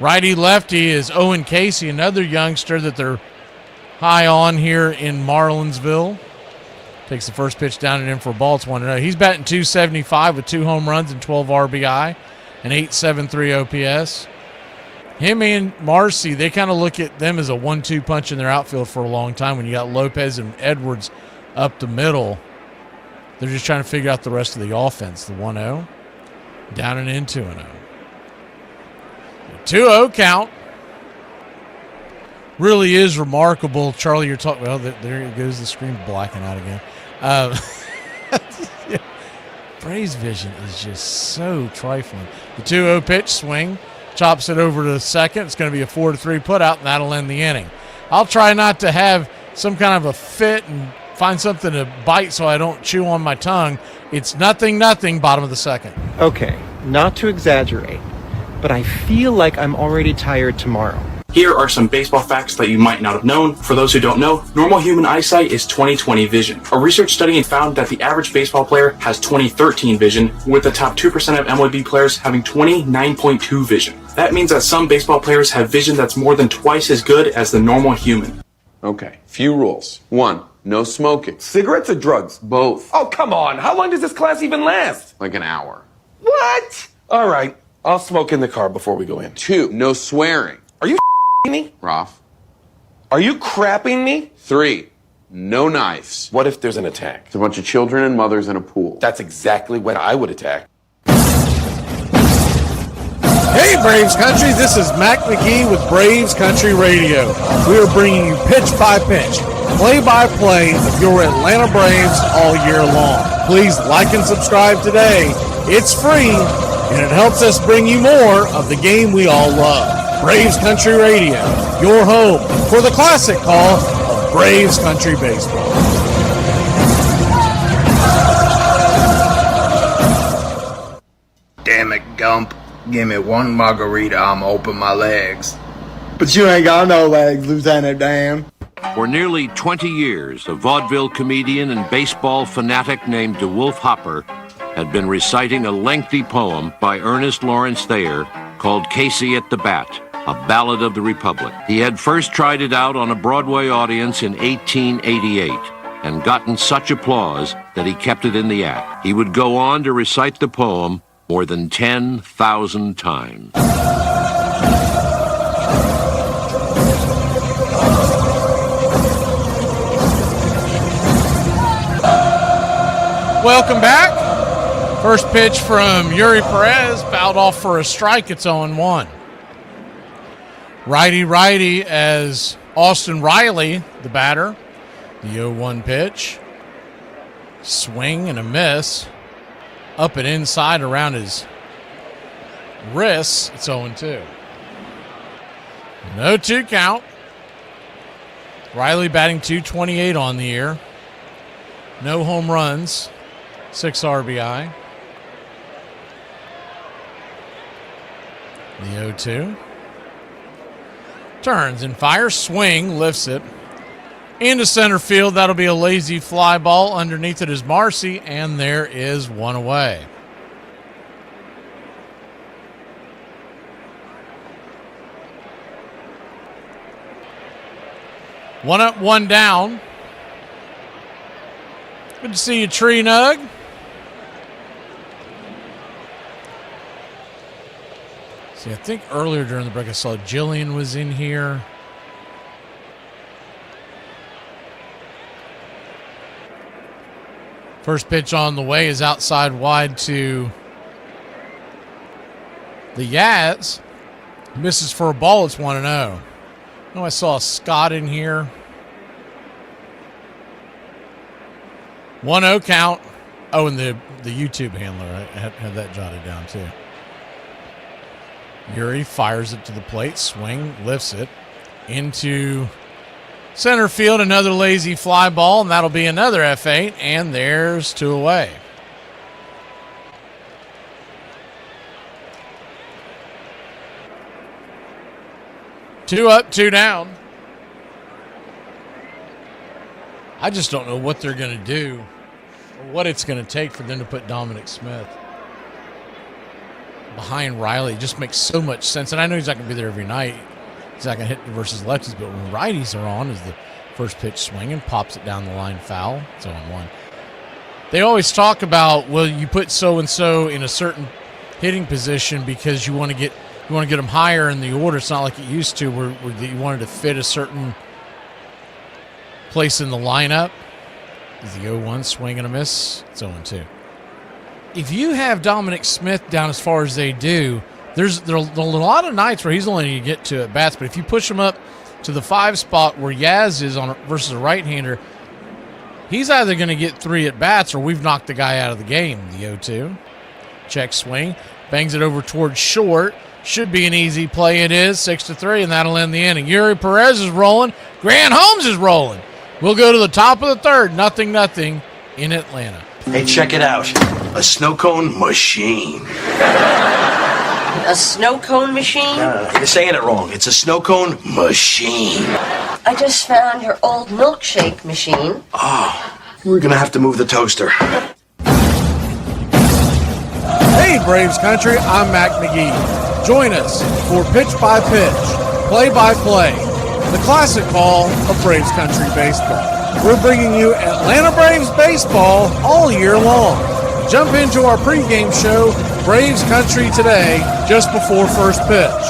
Speaker 1: Righty-lefty is Owen Casey, another youngster that they're high on here in Marlinsville. Takes the first pitch down and in for a ball. It's 1-0. He's batting .275 with 2 home runs and 12 RBI and .873 OPS. Him and Marcy, they kind of look at them as a 1-2 punch in their outfield for a long time. When you got Lopez and Edwards up the middle, they're just trying to figure out the rest of the offense. The 1-0, down and in 2-0. 2-0 count. Really is remarkable. Charlie, you're talking, well, there goes the screen blacking out again. Yeah. Braves Vision is just so trifling. The 2-0 pitch, swing, chops it over to second. It's going to be a 4-3 put out, and that'll end the inning. I'll try not to have some kind of a fit and find something to bite so I don't chew on my tongue. It's 0-0, bottom of the second.
Speaker 15: Okay, not to exaggerate, but I feel like I'm already tired tomorrow.
Speaker 17: Here are some baseball facts that you might not have known. For those who don't know, normal human eyesight is 20/20 vision. A research study found that the average baseball player has 20/13 vision, with the top 2% of MLB players having 29.2 vision. That means that some baseball players have vision that's more than twice as good as the normal human.
Speaker 16: Okay, few rules. 1, no smoking. Cigarettes or drugs? Both.
Speaker 18: Oh, come on. How long does this class even last?
Speaker 16: Like an hour.
Speaker 18: What? All right, I'll smoke in the car before we go in.
Speaker 16: 2, no swearing.
Speaker 18: Are you me?
Speaker 16: Ralph.
Speaker 18: Are you crapping me?
Speaker 16: 3, no knives.
Speaker 18: What if there's an attack?
Speaker 16: It's a bunch of children and mothers in a pool.
Speaker 18: That's exactly when I would attack.
Speaker 1: Hey, Braves Country, this is Mac McGee with Braves Country Radio. We are bringing you pitch by pitch, play-by-play of your Atlanta Braves all year long. Please like and subscribe today. It's free, and it helps us bring you more of the game we all love. Braves Country Radio, your home for the classic call of Braves Country Baseball.
Speaker 24: Damn it, Gump. Give me one margarita, I'ma open my legs.
Speaker 25: But you ain't got no legs, Lieutenant Dan.
Speaker 4: For nearly 20 years, a vaudeville comedian and baseball fanatic named DeWolf Hopper had been reciting a lengthy poem by Ernest Lawrence Thayer called Casey at the Bat, a ballad of the Republic. He had first tried it out on a Broadway audience in 1888 and gotten such applause that he kept it in the act. He would go on to recite the poem more than 10,000 times.
Speaker 1: Welcome back. First pitch from Yuri Perez, fouled off for a strike. It's 0-1. Righty as Austin Riley, the batter. The 0-1 pitch. Swing and a miss. Up and inside around his wrists. It's 0-2. 0-2 count. Riley batting .228 on the year. No home runs. 6 RBI. The 0-2. Turns and fires. Swing. Lifts it. Into center field. That'll be a lazy fly ball. Underneath it is Marcy. And there is one away. One up, one down. Good to see you, Tree Nug. See, I think earlier during the break I saw Jillian was in here. First pitch on the way is outside wide to the Yaz. Misses for a ball. It's 1-0. Oh, I saw Scott in here. 1-0 count. Oh, and the YouTube handler. I had that jotted down too. Yuri fires it to the plate. Swing, lifts it into center field. Another lazy fly ball, and that'll be another F8. And there's 2 away. Two up, 2 down. I just don't know what they're going to do or what it's going to take for them to put Dominic Smith behind Riley. It just makes so much sense. And I know he's not going to be there every night. He's not going to hit versus lefties, but when righties are on, is the first pitch swinging, pops it down the line, foul. It's 0-1. They always talk about, well, you put so-and-so in a certain hitting position because you want to get them higher in the order. It's not like it used to where you wanted to fit a certain place in the lineup. Is the 0-1 swing and a miss? It's 0-2. If you have Dominic Smith down as far as they do, there are a lot of nights where he's only going to get to at bats, but if you push him up to the 5 spot where Yaz is on versus a right-hander, he's either going to get 3 at bats or we've knocked the guy out of the game. The 0-2. Check swing. Bangs it over towards short. Should be an easy play. It is 6-3, and that'll end the inning. Yuri Perez is rolling. Grant Holmes is rolling. We'll go to the top of the third. 0-0 in Atlanta.
Speaker 8: Hey, check it out. A snow cone machine.
Speaker 2: A snow cone machine?
Speaker 8: You're saying it wrong. It's a snow cone machine.
Speaker 2: I just found your old milkshake machine.
Speaker 8: Oh, we're going to have to move the toaster.
Speaker 1: Hey, Braves Country, I'm Mac McGee. Join us for Pitch by Pitch, Play by Play, the classic call of Braves Country baseball. We're bringing you Atlanta Braves baseball all year long. Jump into our pregame show, Braves Country Today, just before first pitch.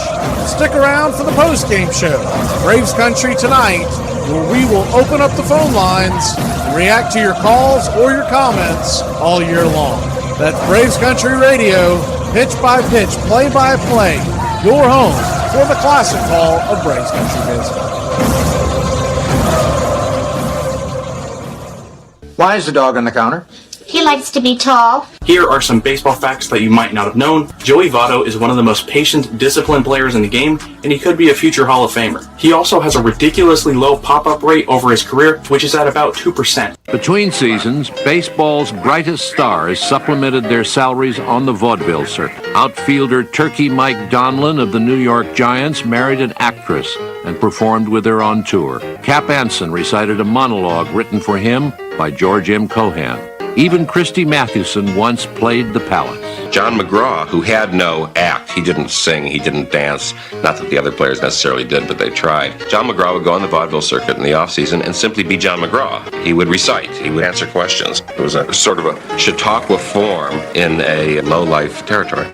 Speaker 1: Stick around for the postgame show, Braves Country Tonight, where we will open up the phone lines and react to your calls or your comments all year long. That's Braves Country Radio, pitch by pitch, play by play, your home for the classic call of Braves Country baseball.
Speaker 13: Why is the dog on the counter?
Speaker 20: He likes to be tall.
Speaker 17: Here are some baseball facts that you might not have known. Joey Votto is one of the most patient, disciplined players in the game, and he could be a future Hall of Famer. He also has a ridiculously low pop-up rate over his career, which is at about 2%.
Speaker 4: Between seasons, baseball's brightest stars supplemented their salaries on the vaudeville circuit. Outfielder Turkey Mike Donlin of the New York Giants married an actress and performed with her on tour. Cap Anson recited a monologue written for him by George M. Cohan. Even Christy Mathewson once played the Palace.
Speaker 7: John McGraw, who had no act, he didn't sing, he didn't dance, not that the other players necessarily did, but they tried. John McGraw would go on the vaudeville circuit in the off-season and simply be John McGraw. He would recite, he would answer questions. It was a sort of a Chautauqua form in a low-life territory.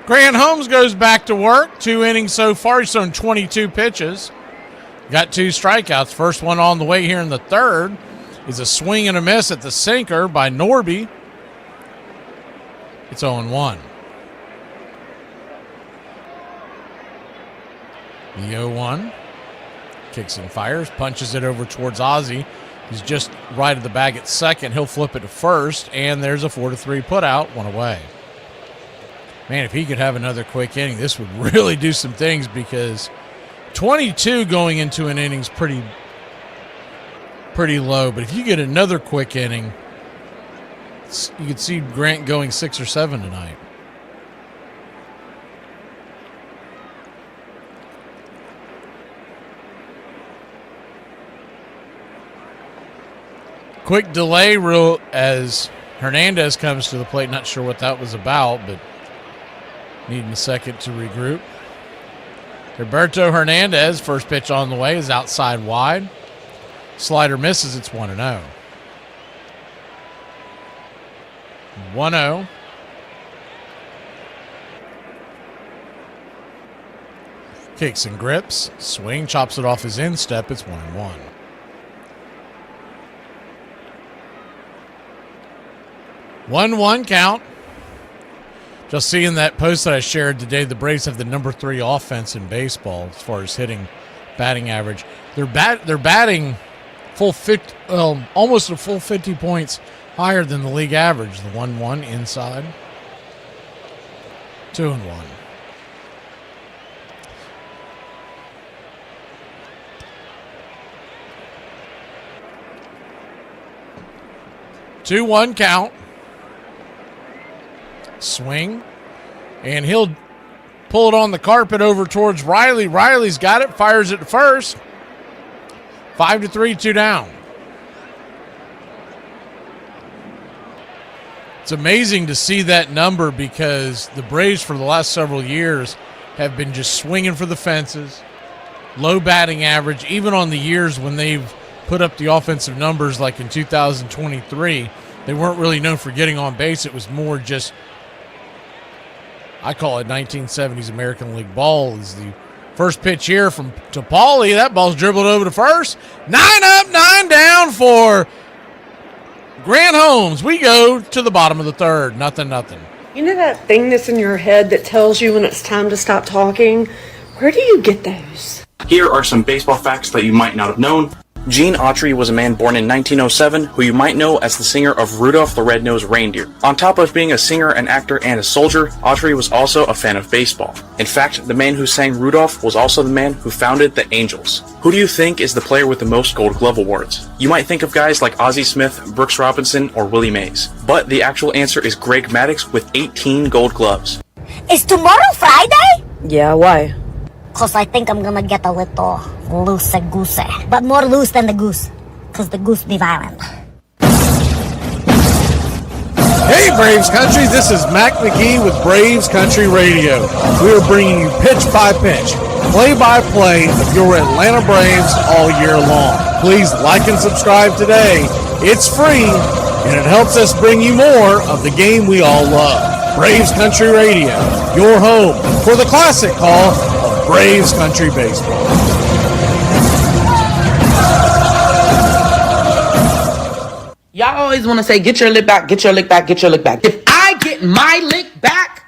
Speaker 1: Grant Holmes goes back to work. 2 innings so far. He's thrown 22 pitches. Got 2 strikeouts. First one on the way here in the third is a swing and a miss at the sinker by Norby. It's 0-1. The 0-1. Kicks and fires. Punches it over towards Ozzie. He's just right of the bag at second. He'll flip it to first. And there's a 4-3 put out. 1 away. Man, if he could have another quick inning, this would really do some things because 22 going into an inning's pretty low. But if you get another quick inning, you could see Grant going 6 or 7 tonight. Quick delay rule as Hernandez comes to the plate. Not sure what that was about, but needing a second to regroup. Roberto Hernandez, first pitch on the way, is outside wide. Slider misses. It's 1-0. 1-0. Kicks and grips. Swing, chops it off his instep. It's 1-1. 1-1 count. Just seeing that post that I shared today, the Braves have the number 3 offense in baseball as far as batting average. They're batting full 50, almost a full 50 points higher than the league average. The 1-1 inside. 2-1. Two one count. Swing. And he'll pull it on the carpet over towards Riley. Riley's got it. Fires it to first. 5-3, 2 down. It's amazing to see that number because the Braves for the last several years have been just swinging for the fences. Low batting average, even on the years when they've put up the offensive numbers like in 2023. They weren't really known for getting on base. It was more just, I call it 1970s American League ball. Is the first pitch here to Paulie. That ball's dribbled over to first. 9 up, 9 down for Grant Holmes. We go to the bottom of the third. Nothing.
Speaker 3: You know that thing that's in your head that tells you when it's time to stop talking? Where do you get those?
Speaker 17: Here are some baseball facts that you might not have known. Gene Autry was a man born in 1907 who you might know as the singer of Rudolph the Red-Nosed Reindeer. On top of being a singer, an actor, and a soldier, Autry was also a fan of baseball. In fact, the man who sang Rudolph was also the man who founded the Angels. Who do you think is the player with the most Gold Glove awards? You might think of guys like Ozzie Smith, Brooks Robinson, or Willie Mays. But the actual answer is Greg Maddux with 18 Gold Gloves.
Speaker 20: Is tomorrow Friday?
Speaker 3: Yeah, why?
Speaker 20: Cause I think I'm gonna get a little loosey-goosey. But more loose than the goose. Cause the goose be violent.
Speaker 1: Hey, Braves Country, this is Mac McGee with Braves Country Radio. We are bringing you pitch by pitch, play-by-play of your Atlanta Braves all year long. Please like and subscribe today. It's free, and it helps us bring you more of the game we all love. Braves Country Radio, your home for the classic call of Braves Country Baseball.
Speaker 12: Y'all always want to say, get your lick back, get your lick back, get your lick back. If I get my lick back,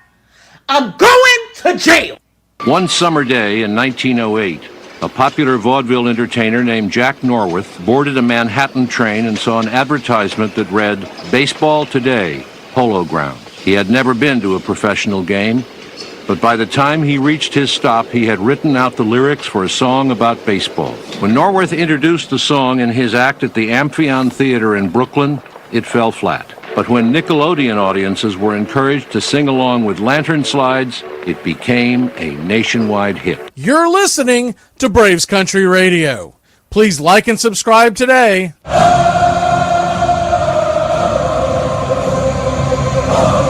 Speaker 12: I'm going to jail.
Speaker 4: One summer day in 1908, a popular vaudeville entertainer named Jack Norworth boarded a Manhattan train and saw an advertisement that read, "Baseball Today, Polo Grounds." He had never been to a professional game, but by the time he reached his stop, he had written out the lyrics for a song about baseball. When Norworth introduced the song in his act at the Amphion Theater in Brooklyn, it fell flat. But when Nickelodeon audiences were encouraged to sing along with lantern slides, it became a nationwide hit.
Speaker 1: You're listening to Braves Country Radio. Please like and subscribe today.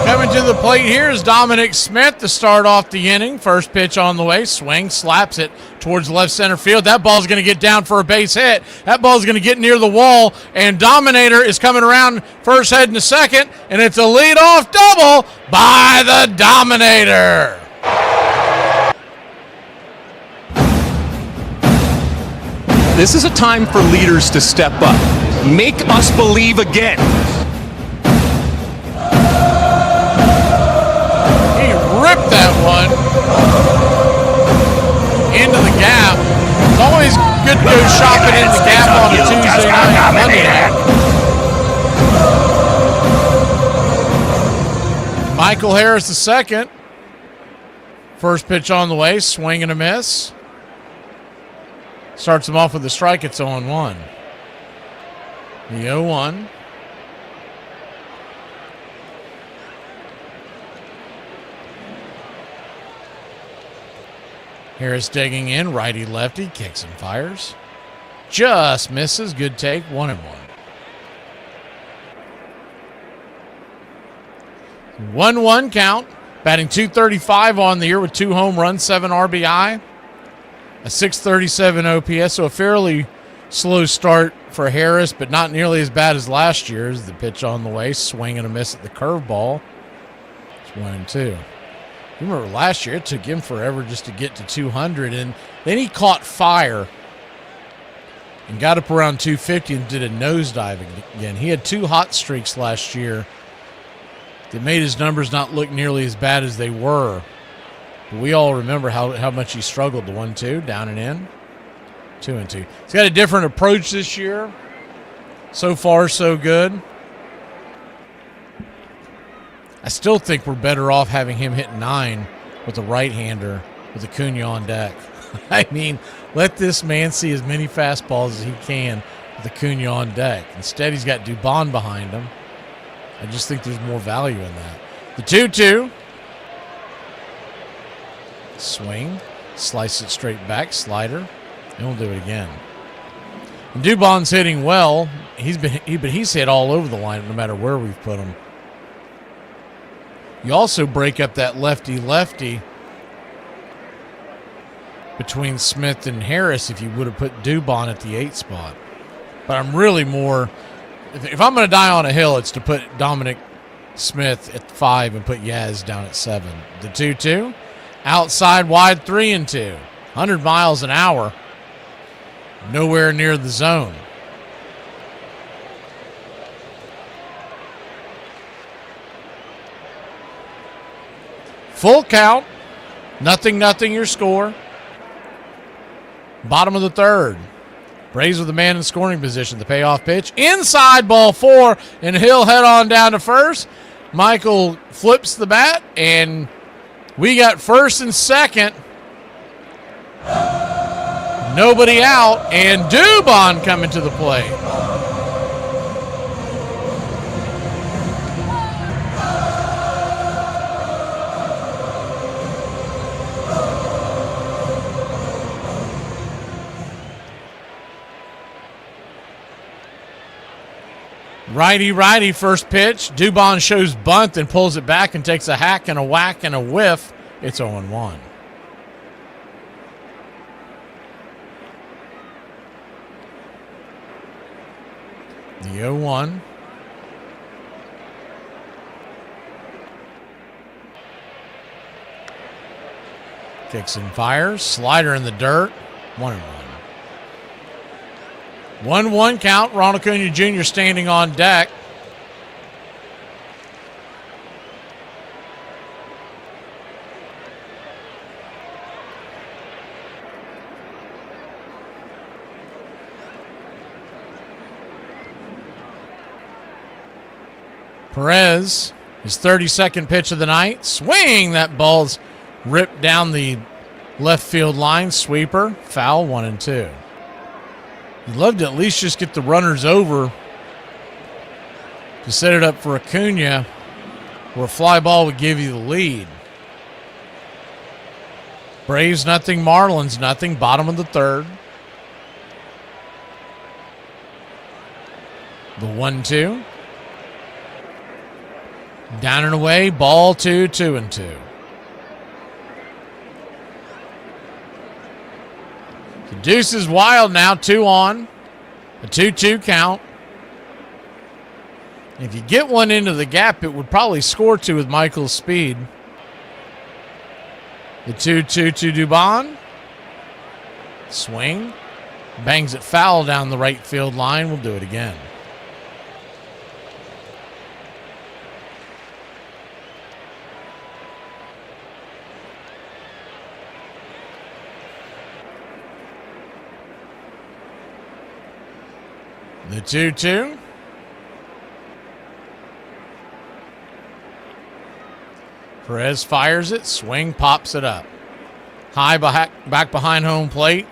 Speaker 1: Coming to the plate here is Dominic Smith to start off the inning. First pitch on the way. Swing, slaps it towards left center field. That ball's going to get down for a base hit. That ball's going to get near the wall, and Dominator is coming around first, heading to second, and it's a leadoff double by the Dominator.
Speaker 5: This is a time for leaders to step up. Make us believe again.
Speaker 1: Ripped that one into the gap. It's always good to go shopping in the gap on a Tuesday night, Monday night. Michael Harris the second. First pitch on the way, swing and a miss. Starts him off with a strike. It's 0-1. The 0-1. Harris digging in, righty-lefty, kicks and fires. Just misses, good take, 1-1. 1-1 count, batting .235 on the year with 2 home runs, 7 RBI, a .637 OPS, so a fairly slow start for Harris, but not nearly as bad as last year's. The pitch on the way, swing and a miss at the curveball. It's 1-2. You remember last year, it took him forever just to get to 200, and then he caught fire and got up around 250 and did a nosedive again. He had 2 hot streaks last year that made his numbers not look nearly as bad as they were. But we all remember how much he struggled. The 1-2, down and in, 2-2. He's got a different approach this year. So far, so good. I still think we're better off having him hit 9 with a right-hander with Acuna on deck. I mean, let this man see as many fastballs as he can with Acuna on deck. Instead, he's got Dubon behind him. I just think there's more value in that. The 2-2. Swing. Slice it straight back. Slider. And we'll do it again. And Dubon's hitting well. But he's hit all over the line no matter where we've put him. You also break up that lefty-lefty between Smith and Harris if you would have put Dubon at the 8 spot. But I'm really more, if I'm going to die on a hill, it's to put Dominic Smith at 5 and put Yaz down at 7. The 2-2, outside wide 3-2, 100 miles an hour, nowhere near the zone. Full count, 0-0 your score. Bottom of the 3rd. Braves with the man in scoring position. The payoff pitch. Inside, ball 4, and he'll head on down to first. Michael flips the bat, and we got first and second. Nobody out, and Dubon coming to the plate. Righty, first pitch. Dubon shows bunt and pulls it back and takes a hack and a whack and a whiff. It's 0-1. The 0-1. Kicks and fires. Slider in the dirt. 1-1. 1-1 count. Ronald Acuna Jr. standing on deck. Perez, his 32nd pitch of the night. Swing! That ball's ripped down the left field line. Sweeper. Foul. 1-2. You'd love to at least just get the runners over to set it up for Acuna, where a fly ball would give you the lead. Braves nothing, Marlins nothing. Bottom of the 3rd. The 1-2. Down and away. Ball 2, 2-2. The deuce is wild now, 2 on. A 2-2 count. If you get one into the gap, it would probably score 2 with Michael's speed. The 2-2 to Dubon. Swing. Bangs it foul down the right field line. We'll do it again. The 2-2. Perez fires it. Swing, pops it up. High back behind home plate.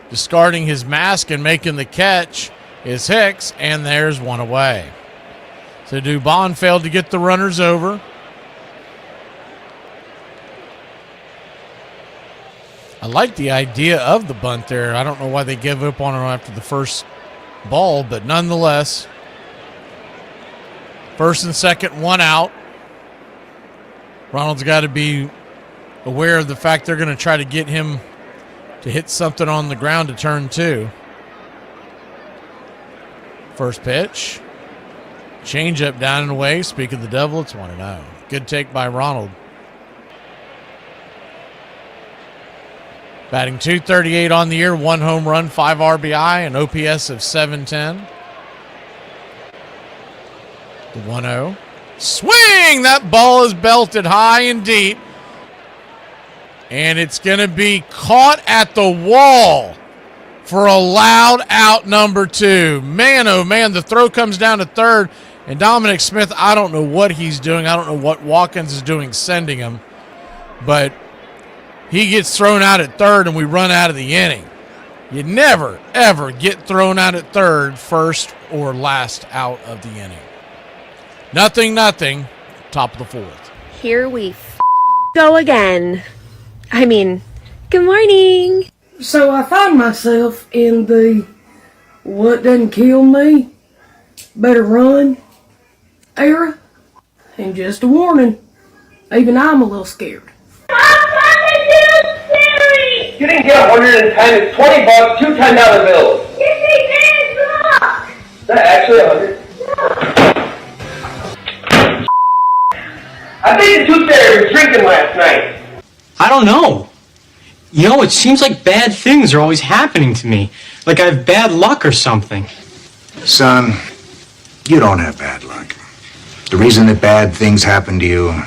Speaker 1: Discarding his mask and making the catch is Hicks, and there's one away. So Dubon failed to get the runners over. I like the idea of the bunt there. I don't know why they gave up on it after the first ball, but nonetheless, first and second, 1 out. Ronald's got to be aware of the fact they're going to try to get him to hit something on the ground to turn 2. First pitch. Change up down and away. Speak of the devil, it's 1-0. Good take by Ronald. Batting .238 on the year, 1 home run, 5 RBI, an OPS of 710. The 1-0. Swing! That ball is belted high and deep. And it's going to be caught at the wall for a loud out number 2. Man, oh man, the throw comes down to third. And Dominic Smith, I don't know what he's doing. I don't know what Watkins is doing sending him. But he gets thrown out at third and we run out of the inning. You never, ever get thrown out at third, first or last out of the inning. Nothing, top of the 4th.
Speaker 3: Here we go again. I mean, good morning.
Speaker 6: So I find myself in the what doesn't kill me, better run era. And just a warning, even I'm a little scared.
Speaker 12: You didn't get 110, it's $20, 2 $10 bills. Is that actually 100? I think the tooth fairy was drinking last night.
Speaker 15: I don't know. You know, it seems like bad things are always happening to me. Like I have bad luck or something.
Speaker 13: Son, you don't have bad luck. The reason that bad things happen to you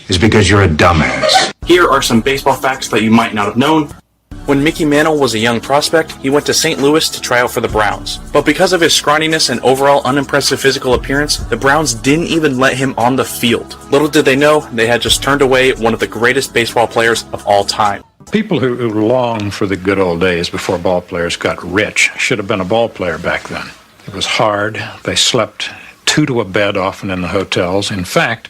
Speaker 13: is because you're a dumbass.
Speaker 17: Here are some baseball facts that you might not have known. When Mickey Mantle was a young prospect, he went to St. Louis to try out for the Browns. But because of his scrawniness and overall unimpressive physical appearance, the Browns didn't even let him on the field. Little did they know, they had just turned away one of the greatest baseball players of all time.
Speaker 10: People who long for the good old days before ball players got rich should have been a ball player back then. It was hard. They slept 2 to a bed often in the hotels. In fact,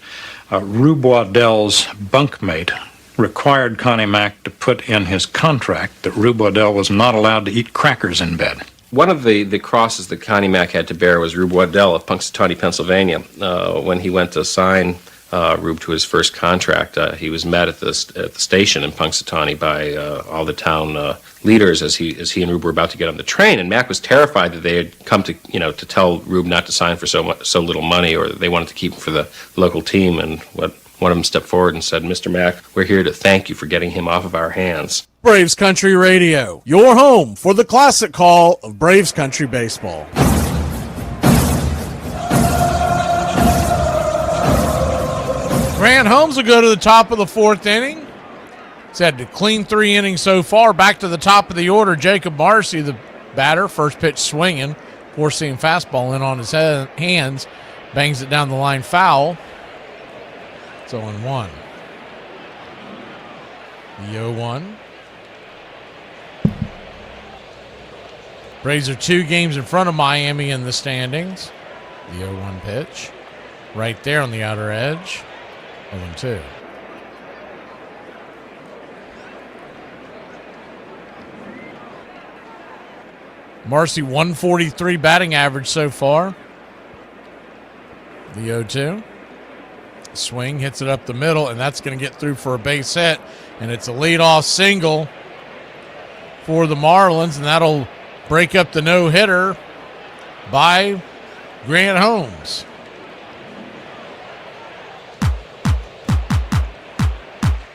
Speaker 10: Rube Waddell's bunkmate required Connie Mack to put in his contract that Rube Waddell was not allowed to eat crackers in bed.
Speaker 7: One of the crosses that Connie Mack had to bear was Rube Waddell of Punxsutawney, Pennsylvania. When he went to sign Rube to his first contract, he was met at the station in Punxsutawney by all the town leaders as he and Rube were about to get on the train. And Mack was terrified that they had come to tell Rube not to sign for so little money, or that they wanted to keep him for the local team. And one of them stepped forward and said, "Mr. Mack, we're here to thank you for getting him off of our hands."
Speaker 1: Braves Country Radio, your home for the classic call of Braves Country Baseball. Grant Holmes will go to the top of the 4th inning. He's had a clean 3 innings so far. Back to the top of the order, Jacob Marcy, the batter. First pitch swinging, four-seam fastball in on his hands. Bangs it down the line, foul. It's 0-1. The 0-1. Braves are 2 games in front of Miami in the standings. The 0-1 pitch. Right there on the outer edge. 0-2. Marcy, 143 batting average so far. The 0-2. Swing, hits it up the middle, and that's going to get through for a base hit. And it's a leadoff single for the Marlins, and that'll break up the no-hitter by Grant Holmes.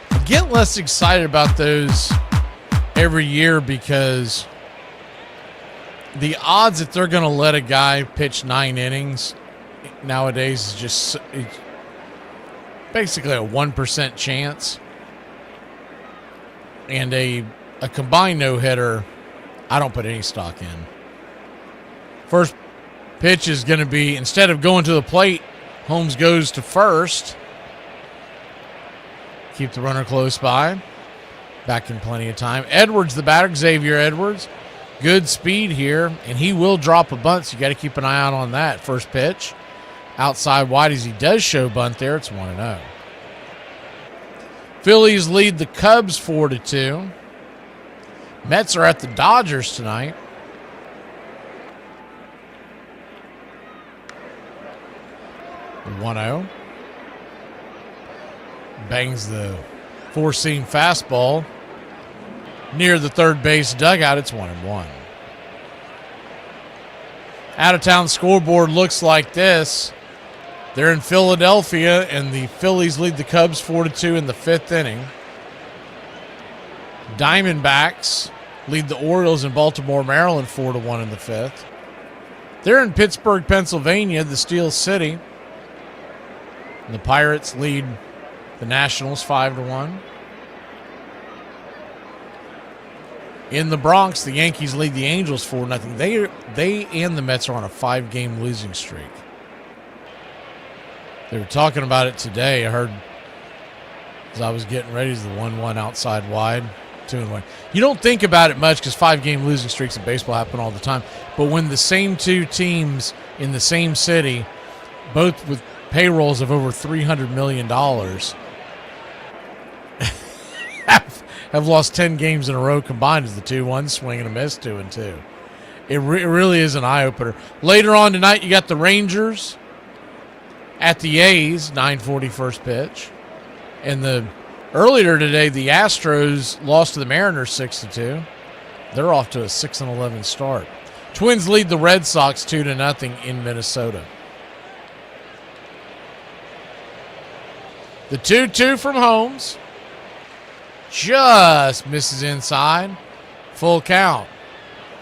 Speaker 1: I get less excited about those every year because the odds that they're going to let a guy pitch 9 innings nowadays is just basically a 1% chance. And a combined no-hitter, I don't put any stock in. First pitch is going to be, instead of going to the plate, Holmes goes to first. Keep the runner close by. Back in plenty of time. Edwards, the batter, Xavier Edwards. Good speed here, and he will drop a bunt, so you got to keep an eye out on that. First pitch. Outside wide as he does show bunt there. It's 1-0. Phillies lead the Cubs 4-2. Mets are at the Dodgers tonight. The 1-0. Bangs the four-seam fastball near the third base dugout. It's 1-1. Out-of-town scoreboard looks like this. They're in Philadelphia, and the Phillies lead the Cubs 4-2 in the 5th inning. Diamondbacks lead the Orioles in Baltimore, Maryland 4-1 in the 5th. They're in Pittsburgh, Pennsylvania, the Steel City. And the Pirates lead the Nationals 5-1. In the Bronx, the Yankees lead the Angels 4-0. They and the Mets are on a 5-game losing streak. They were talking about it today. I heard as I was getting ready, is the 1-1 outside wide, 2-1. You don't think about it much because 5-game losing streaks in baseball happen all the time. But when the same two teams in the same city, both with payrolls of over $300 million, have lost 10 games in a row combined as the 2-1 swing and a miss, 2-2. It really is an eye-opener. Later on tonight, you got the Rangers at the A's, 9:40 first pitch. And earlier today, the Astros lost to the Mariners 6-2. They're off to a 6-11 start. Twins lead the Red Sox 2-0 in Minnesota. The 2-2 from Holmes just misses inside. Full count.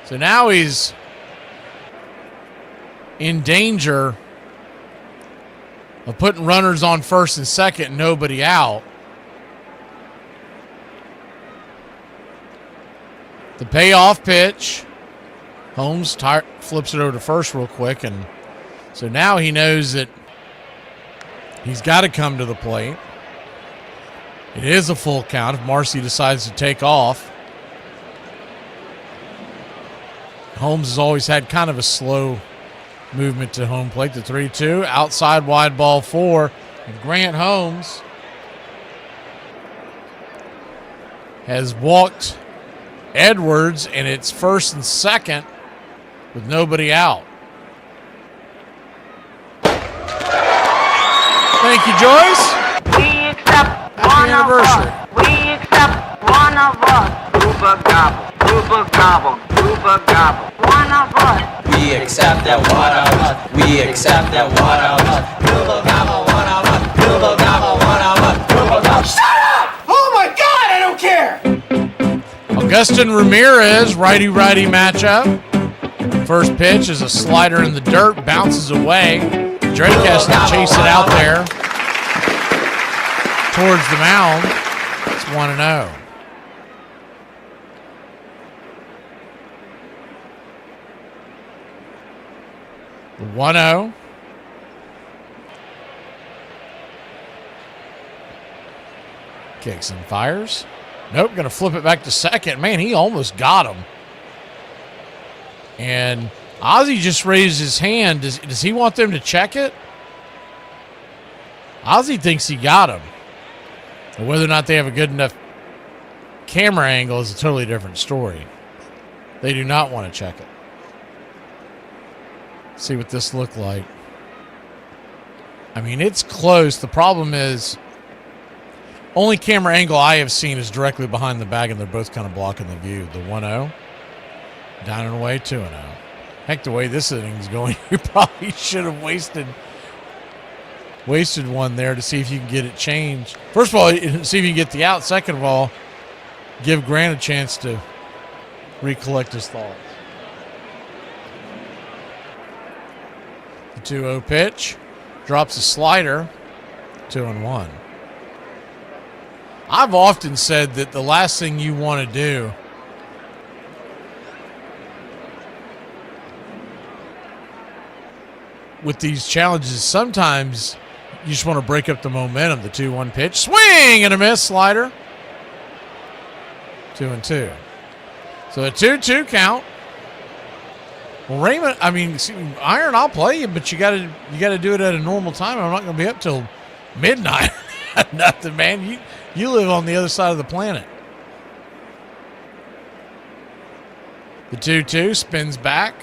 Speaker 1: So now he's in danger of putting runners on first and second and nobody out. The payoff pitch. Holmes flips it over to first real quick, and so now he knows that he's got to come to the plate. It is a full count if Marcy decides to take off. Holmes has always had kind of a slow movement to home plate. The 3-2, outside wide ball 4. And Grant Holmes has walked Edwards, and it's first and second with nobody out. Thank you, Joyce.
Speaker 12: We accept
Speaker 1: Happy anniversary.
Speaker 12: We accept one of us. Uber gobble, Uber gobble, Uber gobble. One of us.
Speaker 9: We accept that one of us. We accept that one of us. Uber gobble, one of us. Uber gobble, one of us. Uber gobble.
Speaker 12: Shut up! Oh my God, I don't care!
Speaker 1: Augustin Ramirez, righty-righty matchup. First pitch is a slider in the dirt, bounces away. Drake has to chase it out there towards the mound. It's 1-0. The 1-0. Kicks and fires. Nope, going to flip it back to second. Man, he almost got him. And Ozzie just raised his hand. Does he want them to check it? Ozzie thinks he got him. And whether or not they have a good enough camera angle is a totally different story. They do not want to check it. See what this looked like. I mean, it's close. The problem is, only camera angle I have seen is directly behind the bag, and they're both kind of blocking the view. The 1-0, down and away, 2-0. Heck, the way this inning's going, you probably should have wasted one there to see if you can get it changed. First of all, see if you can get the out. Second of all, give Grant a chance to recollect his thoughts. The 2-0 pitch drops a slider, 2-1. I've often said that the last thing you want to do with these challenges, sometimes you just want to break up the momentum. The 2-1 pitch, swing and a miss, slider, 2-2. So a 2-2 count. Well, Raymond, I mean, Iron, I'll play you, but you got to do it at a normal time. I'm not going to be up till midnight. Nothing, man. You live on the other side of the planet. The 2-2 spins back.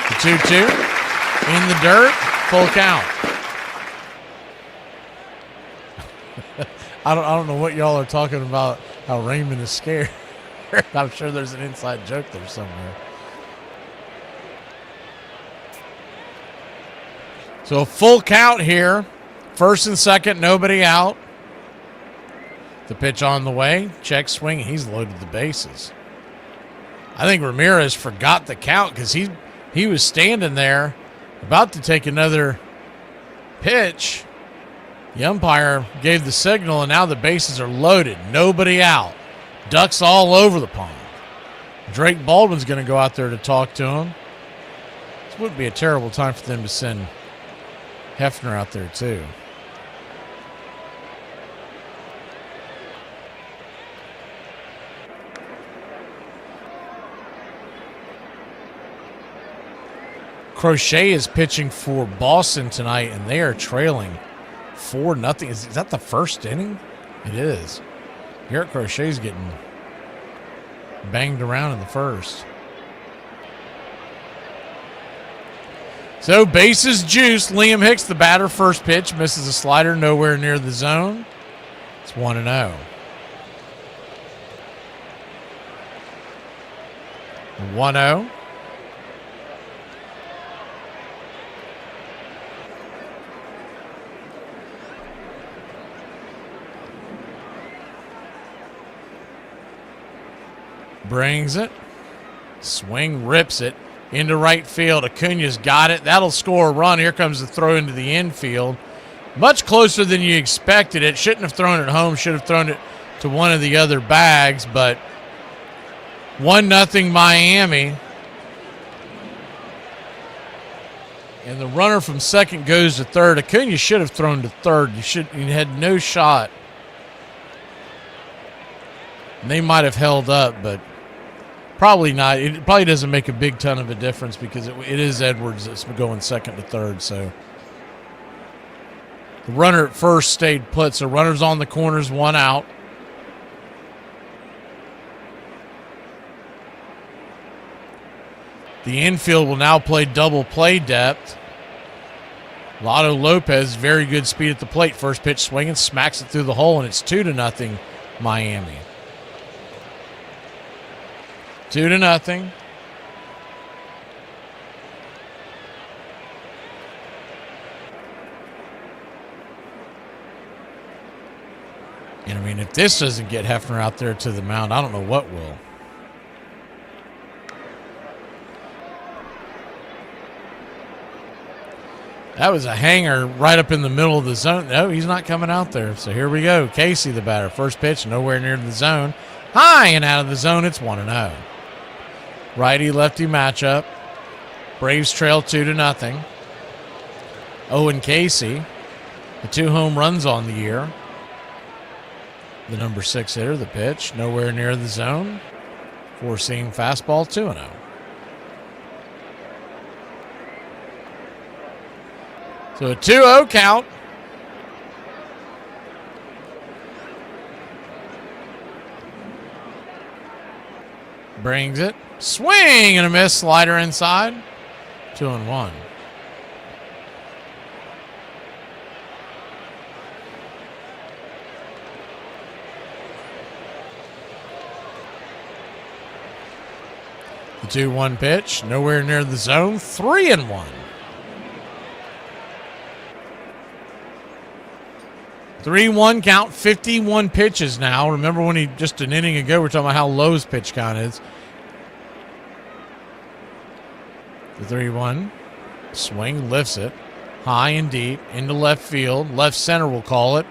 Speaker 1: The 2-2 in the dirt, full count. I don't know what y'all are talking about, how Raymond is scared. I'm sure there's an inside joke there somewhere. So a full count here. First and second, nobody out. The pitch on the way. Check swing. He's loaded the bases. I think Ramirez forgot the count because he was standing there about to take another pitch. The umpire gave the signal, and now the bases are loaded. Nobody out. Ducks all over the pond. Drake Baldwin's going to go out there to talk to him. This would be a terrible time for them to send Hefner out there, too. Crochet is pitching for Boston tonight, and they are trailing 4-0. Is that the first inning? It is. Garrett Crochet's getting banged around in the first. So bases juiced. Liam Hicks, the batter, first pitch, misses a slider, nowhere near the zone. It's 1-0. 1-0. Brings it. Swing, rips it into right field. Acuna's got it. That'll score a run. Here comes the throw into the infield. Much closer than you expected it. Shouldn't have thrown it home. Should have thrown it to one of the other bags, but 1-0 Miami. And the runner from second goes to third. Acuna should have thrown to third. He had no shot. And they might have held up, but probably not. It probably doesn't make a big ton of a difference because it is Edwards that's going second to third. So the runner at first stayed put. So runners on the corners, one out. The infield will now play double play depth. Lotto Lopez, very good speed at the plate. First pitch swinging, smacks it through the hole, and it's 2-0 Miami. 2-0. And I mean, if this doesn't get Hefner out there to the mound, I don't know what will. That was a hanger right up in the middle of the zone. No, he's not coming out there. So here we go. Casey, the batter. First pitch, nowhere near the zone. High and out of the zone. It's 1-0. Righty-lefty matchup. Braves trail 2-0. Owen Casey, the 2 home runs on the year. The number 6 hitter, the pitch, nowhere near the zone. Four-seam fastball, 2-0. So a 2-0 count. Brings it. Swing and a miss. Slider inside. 2-1. The 2-1 pitch. Nowhere near the zone. 3-1. 3-1 count, 51 pitches now. Remember when just an inning ago, we were talking about how low his pitch count is. The 3-1. Swing, lifts it. High and deep, into left field. Left center, we'll call it.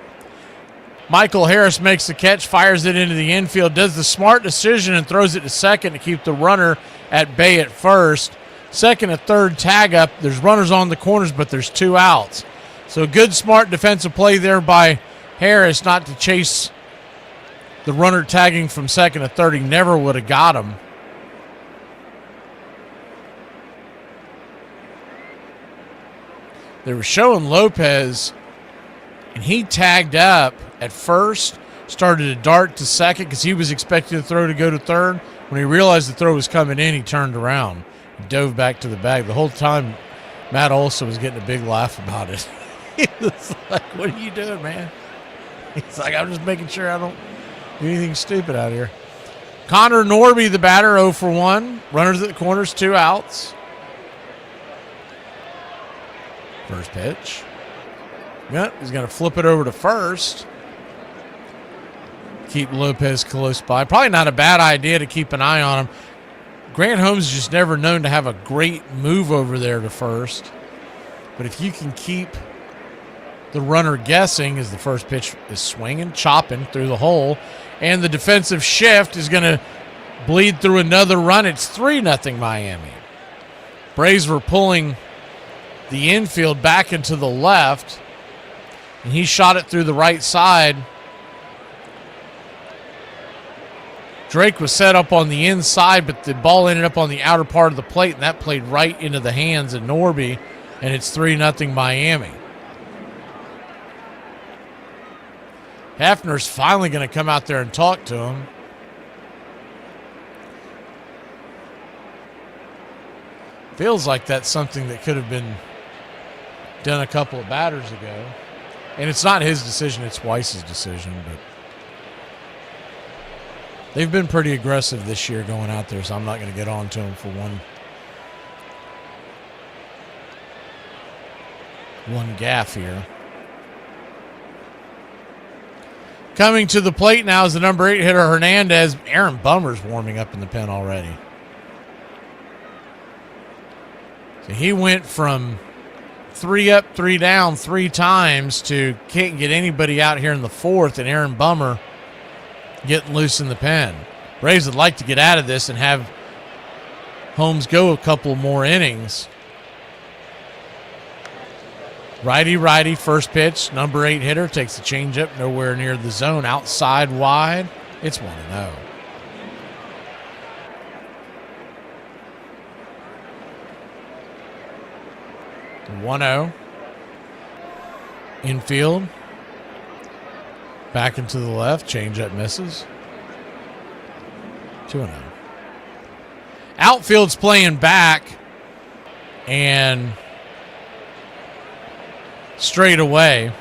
Speaker 1: Michael Harris makes the catch, fires it into the infield, does the smart decision and throws it to second to keep the runner at bay at first. Second and third tag up. There's runners on the corners, but there's 2 outs. So good, smart defensive play there by Harris not to chase the runner tagging from second to third. He never would have got him. They were showing Lopez, and he tagged up at first, started to dart to second because he was expecting the throw to go to third. When he realized the throw was coming in, he turned around and dove back to the bag. The whole time, Matt Olson was getting a big laugh about it. He was like, what are you doing, man? He's like, I'm just making sure I don't do anything stupid out here. Connor Norby, the batter, 0 for 1. Runners at the corners, 2 outs. First pitch. Yep, he's going to flip it over to first. Keep Lopez close by. Probably not a bad idea to keep an eye on him. Grant Holmes is just never known to have a great move over there to first. But if you can keep the runner guessing as the first pitch is swinging, chopping through the hole, and the defensive shift is going to bleed through another run, it's 3-0 Miami. Braves were pulling the infield back into the left, and he shot it through the right side. Drake was set up on the inside, but the ball ended up on the outer part of the plate, and that played right into the hands of Norby, and it's 3-0 Miami. Hefner's finally going to come out there and talk to him. Feels like that's something that could have been done a couple of batters ago. And it's not his decision, it's Weiss's decision, but they've been pretty aggressive this year going out there, so I'm not going to get on to them for one gaffe here. Coming to the plate now is the number 8 hitter, Hernandez. Aaron Bummer's warming up in the pen already. So he went from 3 up, 3 down 3 times to can't get anybody out here in the 4th, and Aaron Bummer getting loose in the pen. Braves would like to get out of this and have Holmes go a couple more innings. Righty, first pitch, number 8 hitter takes the changeup, nowhere near the zone, outside wide. It's 1-0. Infield. Back into the left, changeup misses. 2-0. Outfield's playing back, and straight away,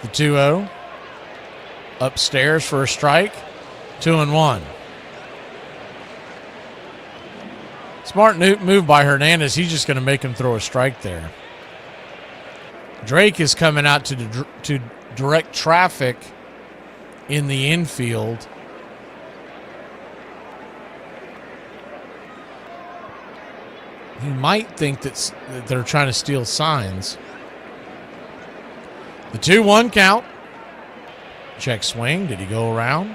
Speaker 1: the 2-0. Upstairs for a strike. 2-1. Smart move by Hernandez. He's just going to make him throw a strike there. Drake is coming out to direct traffic in the infield. He might think that they're trying to steal signs. The 2-1 count. Check swing. Did he go around?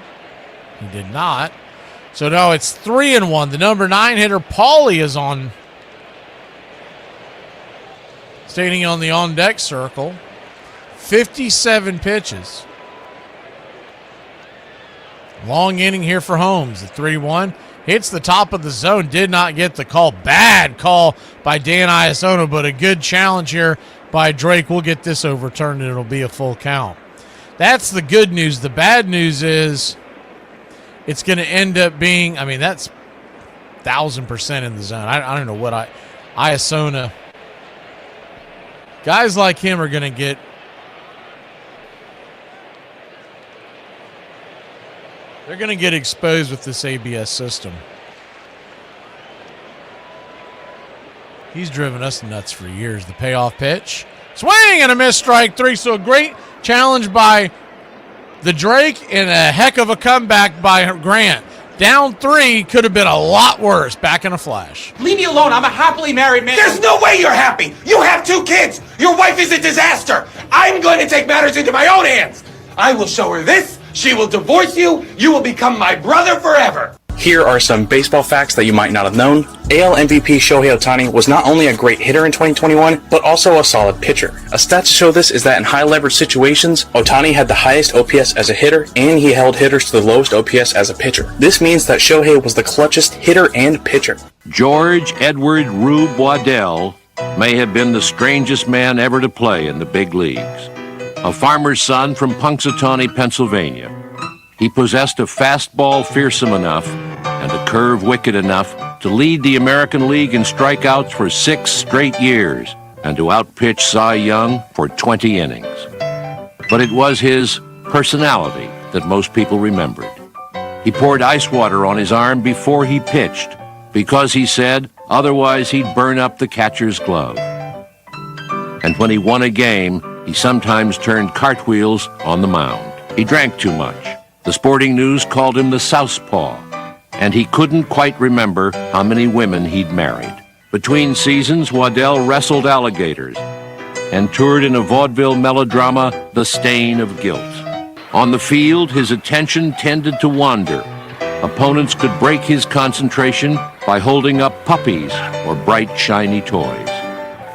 Speaker 1: He did not. So, no, it's 3-1. The number 9 hitter, Paulie, is on. Standing on the on-deck circle. 57 pitches. Long inning here for Holmes. The 3-1. Hits the top of the zone. Did not get the call. Bad call by Dan Iasono, but a good challenge here by Drake. We'll get this overturned, and it'll be a full count. That's the good news. The bad news is it's going to end up being, I mean, that's 1,000% in the zone. I don't know what Iasono. Guys like him are going to get. They're going to get exposed with this ABS system. He's driven us nuts for years. The payoff pitch. Swing and a miss, strike 3. So a great challenge by the Drake and a heck of a comeback by Grant. Down 3, could have been a lot worse. Back in a flash.
Speaker 12: Leave me alone. I'm a happily married man.
Speaker 18: There's no way you're happy. You have 2 kids. Your wife is a disaster. I'm going to take matters into my own hands. I will show her this. She will divorce you. You will become my brother forever.
Speaker 17: Here are some baseball facts that you might not have known. AL MVP Shohei Ohtani was not only a great hitter in 2021, but also a solid pitcher. A stat to show this is that in high leverage situations, Ohtani had the highest OPS as a hitter, and he held hitters to the lowest OPS as a pitcher. This means that Shohei was the clutchest hitter and pitcher.
Speaker 4: George Edward Rube Waddell may have been the strangest man ever to play in the big leagues. A farmer's son from Punxsutawney, Pennsylvania. He possessed a fastball fearsome enough and a curve wicked enough to lead the American League in strikeouts for 6 straight years and to outpitch Cy Young for 20 innings. But it was his personality that most people remembered. He poured ice water on his arm before he pitched because he said otherwise he'd burn up the catcher's glove. And when he won a game, he sometimes turned cartwheels on the mound. He drank too much. The Sporting News called him the Southpaw, and he couldn't quite remember how many women he'd married. Between seasons, Waddell wrestled alligators and toured in a vaudeville melodrama, The Stain of Guilt. On the field, his attention tended to wander. Opponents could break his concentration by holding up puppies or bright, shiny toys.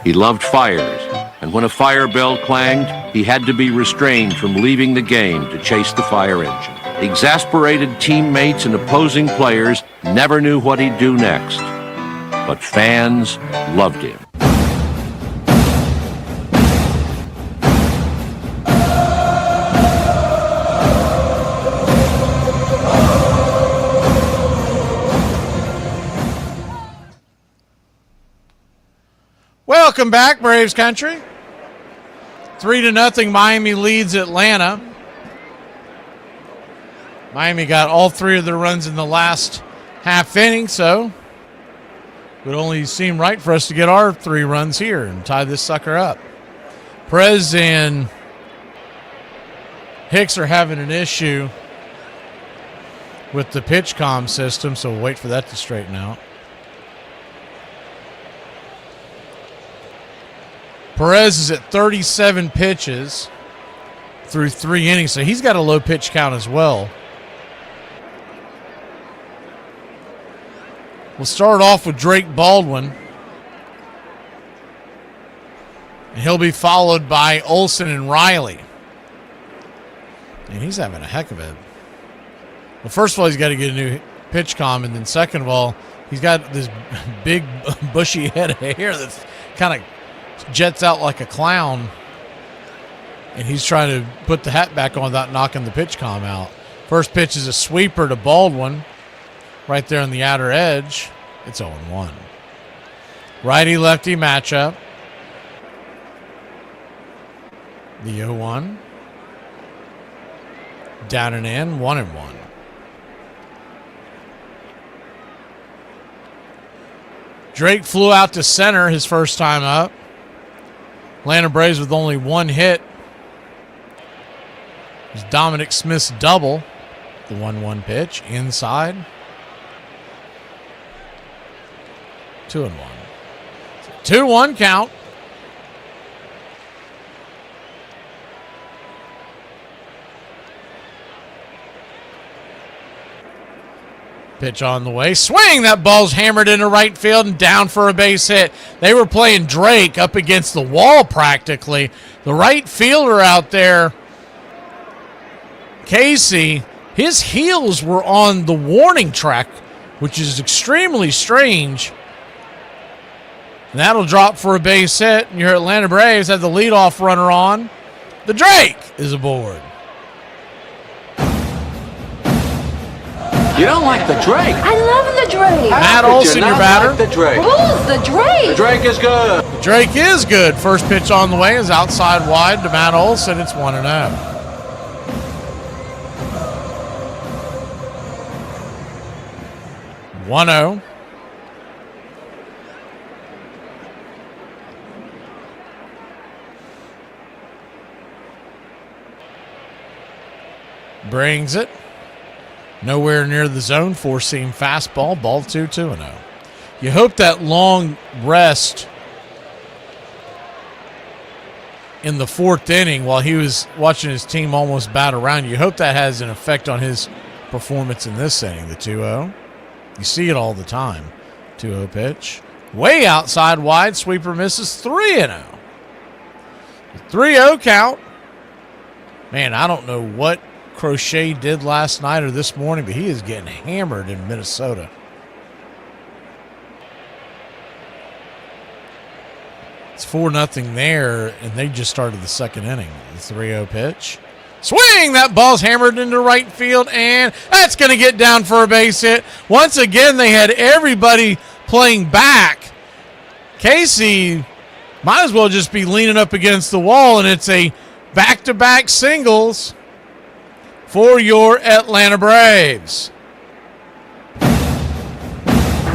Speaker 4: He loved fires, and when a fire bell clanged, he had to be restrained from leaving the game to chase the fire engine. Exasperated teammates and opposing players never knew what he'd do next, but fans loved him.
Speaker 1: Welcome back, Braves country. 3-0, Miami leads Atlanta. Miami got all three of their runs in the last half inning, so it would only seem right for us to get our 3 runs here and tie this sucker up. Perez and Hicks are having an issue with the pitch comm system, so we'll wait for that to straighten out. Perez is at 37 pitches through 3 innings, so he's got a low pitch count as well. We'll start off with Drake Baldwin, and he'll be followed by Olsen and Riley. And he's having a heck of it. Well, first of all, he's got to get a new pitch comm, and then second of all, he's got this big bushy head of hair that's kind of jets out like a clown, and he's trying to put the hat back on without knocking the pitch comm out. First pitch is a sweeper to Baldwin right there on the outer edge. It's 0-1. Righty-lefty matchup. The 0-1. Down and in, 1-1. Drake flew out to center his first time up. Atlanta Braves with only 1 hit. It was Dominic Smith's double. The 1-1 pitch inside. 2-1. 2-1 count. Pitch on the way. Swing! That ball's hammered into right field and down for a base hit. They were playing Drake up against the wall practically. The right fielder out there, Casey, his heels were on the warning track, which is extremely strange. And that'll drop for a base hit. And your Atlanta Braves have the leadoff runner on. The Drake is aboard.
Speaker 12: You don't like the Drake?
Speaker 2: I love the Drake.
Speaker 1: Matt Olson, your batter.
Speaker 12: Like the Drake?
Speaker 2: Who's the Drake?
Speaker 12: The Drake is good.
Speaker 1: The Drake is good. First pitch on the way is outside wide to Matt Olson. It's 1-0. One-0. Brings it. Nowhere near the zone. 4-seam fastball. Ball 2-0. You hope that long rest in the 4th inning while he was watching his team almost bat around, you hope that has an effect on his performance in this inning. The 2-0. You see it all the time. 2-0 pitch. Way outside wide. Sweeper misses. 3-0. 3-0 count. Man, I don't know what Crochet did last night or this morning, but he is getting hammered in Minnesota. It's 4-0 there, and they just started the 2nd inning. The 3-0 pitch. Swing! That ball's hammered into right field, and that's going to get down for a base hit. Once again, they had everybody playing back. Casey might as well just be leaning up against the wall, and it's a back-to-back singles for your Atlanta Braves.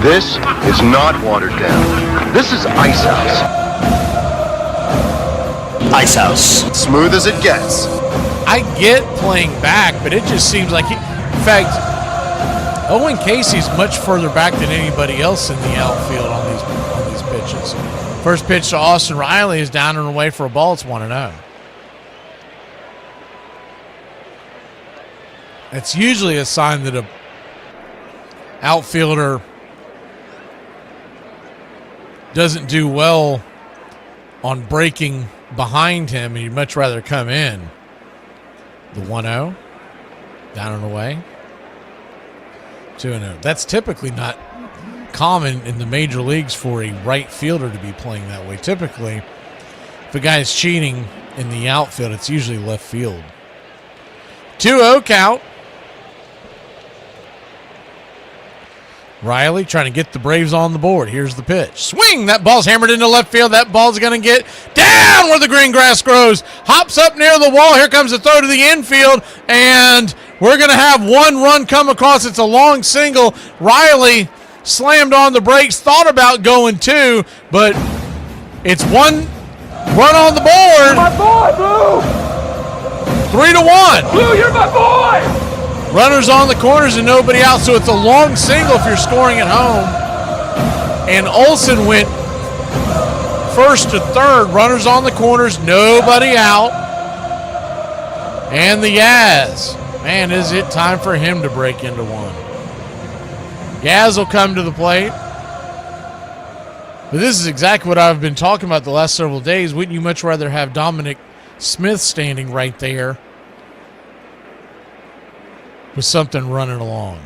Speaker 4: This is not watered down. This is Ice House.
Speaker 11: Ice House.
Speaker 4: Smooth as it gets.
Speaker 1: I get playing back, but it just seems like, in fact, Owen Casey's much further back than anybody else in the outfield on these pitches. First pitch to Austin Riley is down and away for a ball. It's 1-0. It's usually a sign that a outfielder doesn't do well on breaking behind him, and you'd much rather come in. The 1-0, down and away. 2-0. That's typically not common in the major leagues for a right fielder to be playing that way. Typically, if a guy is cheating in the outfield, it's usually left field. 2-0 count. Riley trying to get the Braves on the board. Here's the pitch. Swing! That ball's hammered into left field. That ball's going to get down where the green grass grows. Hops up near the wall. Here comes the throw to the infield. And we're going to have one run come across. It's a long single. Riley slammed on the brakes. Thought about going two. But it's one run on the board.
Speaker 12: My boy, Blue!
Speaker 1: 3-1.
Speaker 12: Blue, you're my boy!
Speaker 1: Runners on the corners and nobody out, so it's a long single if you're scoring at home. And Olsen went first to third. Runners on the corners, nobody out. And the Yaz. Man, is it time for him to break into one. Yaz will come to the plate. But this is exactly what I've been talking about the last several days. Wouldn't you much rather have Dominic Smith standing right there with something running along?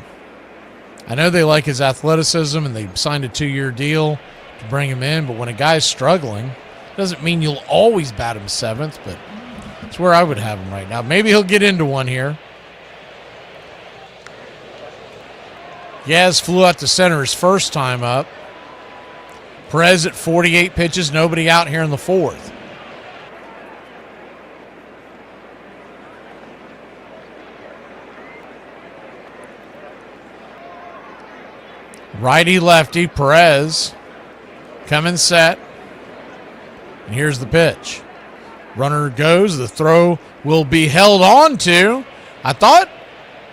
Speaker 1: I know they like his athleticism and they signed a 2-year deal to bring him in, but when a guy's struggling, doesn't mean you'll always bat him seventh, but it's where I would have him right now. Maybe he'll get into one here. Yaz flew out to center his first time up. Perez at 48 pitches, nobody out here in the fourth. Righty-lefty, Perez coming set. And here's the pitch. Runner goes. The throw will be held on to. I thought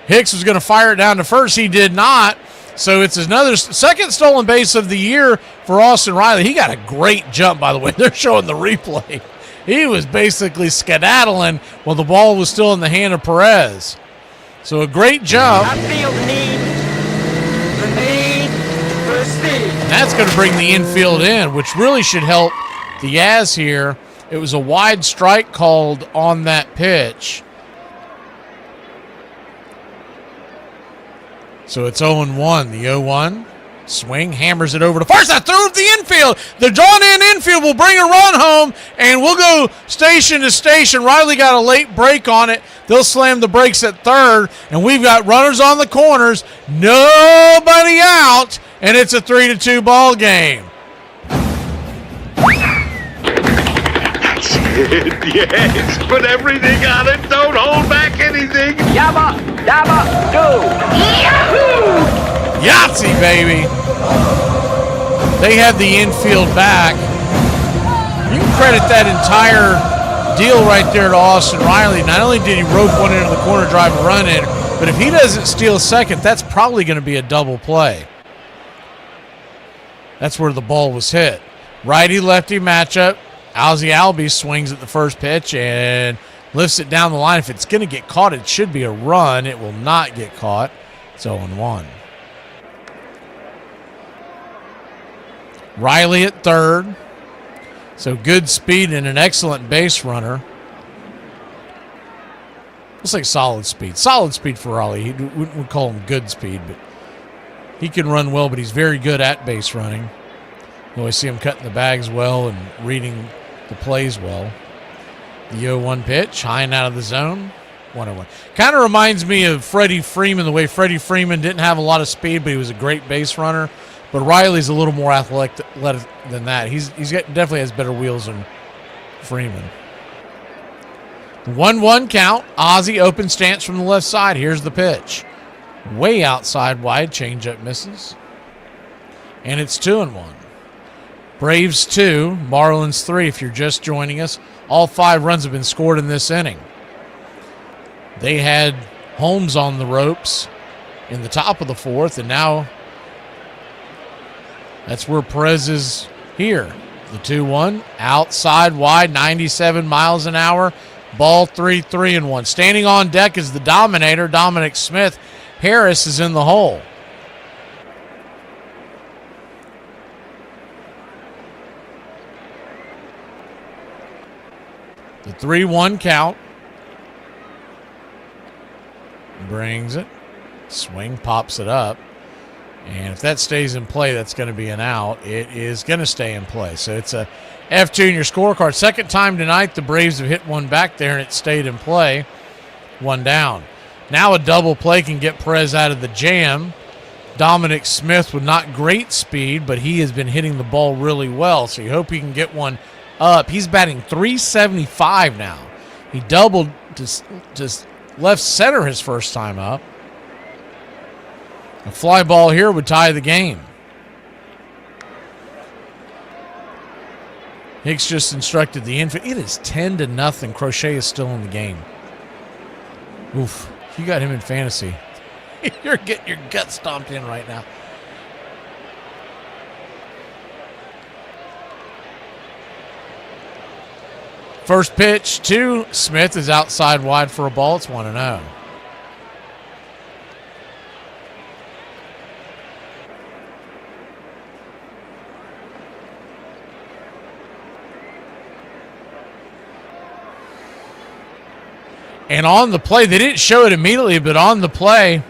Speaker 1: Hicks was going to fire it down to first. He did not. So it's another second stolen base of the year for Austin Riley. He got a great jump, by the way. They're showing the replay. He was basically skedaddling while the ball was still in the hand of Perez. So a great jump. And that's going to bring the infield in, which really should help the Yaz here. It was a wide strike called on that pitch. So it's 0-1. The 0-1 swing, hammers it over to first. That through the infield. The drawn-in infield will bring a run home, and we'll go station to station. Riley got a late break on it. They'll slam the brakes at third, and we've got runners on the corners. Nobody out, and it's a 3-2 ball game.
Speaker 12: Yes, put everything on it. Don't hold back anything. Yabba, dabba, do. Yahoo!
Speaker 1: Yahtzee, baby. They have the infield back. You can credit that entire deal right there to Austin Riley. Not only did he rope one into the corner, drive a run in, but if he doesn't steal second, that's probably going to be a double play. That's where the ball was hit. Righty-lefty matchup. Ozzie Albies swings at the first pitch and lifts it down the line. If it's going to get caught, it should be a run. It will not get caught. It's 0-1. Riley at third. So good speed and an excellent base runner. Looks like solid speed. Solid speed for Riley. He wouldn't call him good speed, but he can run well, but he's very good at base running. You always see him cutting the bags well and reading the plays well. The 0-1 pitch, high and out of the zone. 1-1. Kind of reminds me of Freddie Freeman, the way Freddie Freeman didn't have a lot of speed, but he was a great base runner. But Riley's a little more athletic than that. He's definitely has better wheels than Freeman. 1-1 count. Ozzie open stance from the left side. Here's the pitch. Way outside wide. Changeup misses. and it's 2-1. Braves 2, Marlins 3 if you're just joining us. All 5 runs have been scored in this inning. They had Holmes on the ropes in the top of the 4th, and now that's where Perez is here. The 2-1, outside wide, 97 miles an hour. Ball 3-1. Standing on deck is the Dominator, Dominic Smith. Harris is in the hole. The 3-1 count. Brings it. Swing, pops it up. And if that stays in play, that's going to be an out. It is going to stay in play. So it's a F2 in your scorecard. Second time tonight, the Braves have hit one back there, and it stayed in play. 1 down. Now a double play can get Perez out of the jam. Dominic Smith with not great speed, but he has been hitting the ball really well, so you hope he can get one up. He's batting .375 now. He doubled to left center his first time up. A fly ball here would tie the game. Hicks just instructed the infield. It is 10-0. Crochet is still in the game. Oof. If you got him in fantasy, you're getting your gut stomped in right now. First pitch to Smith is outside wide for a ball. It's 1-0. And on the play, they didn't show it immediately, but on the play,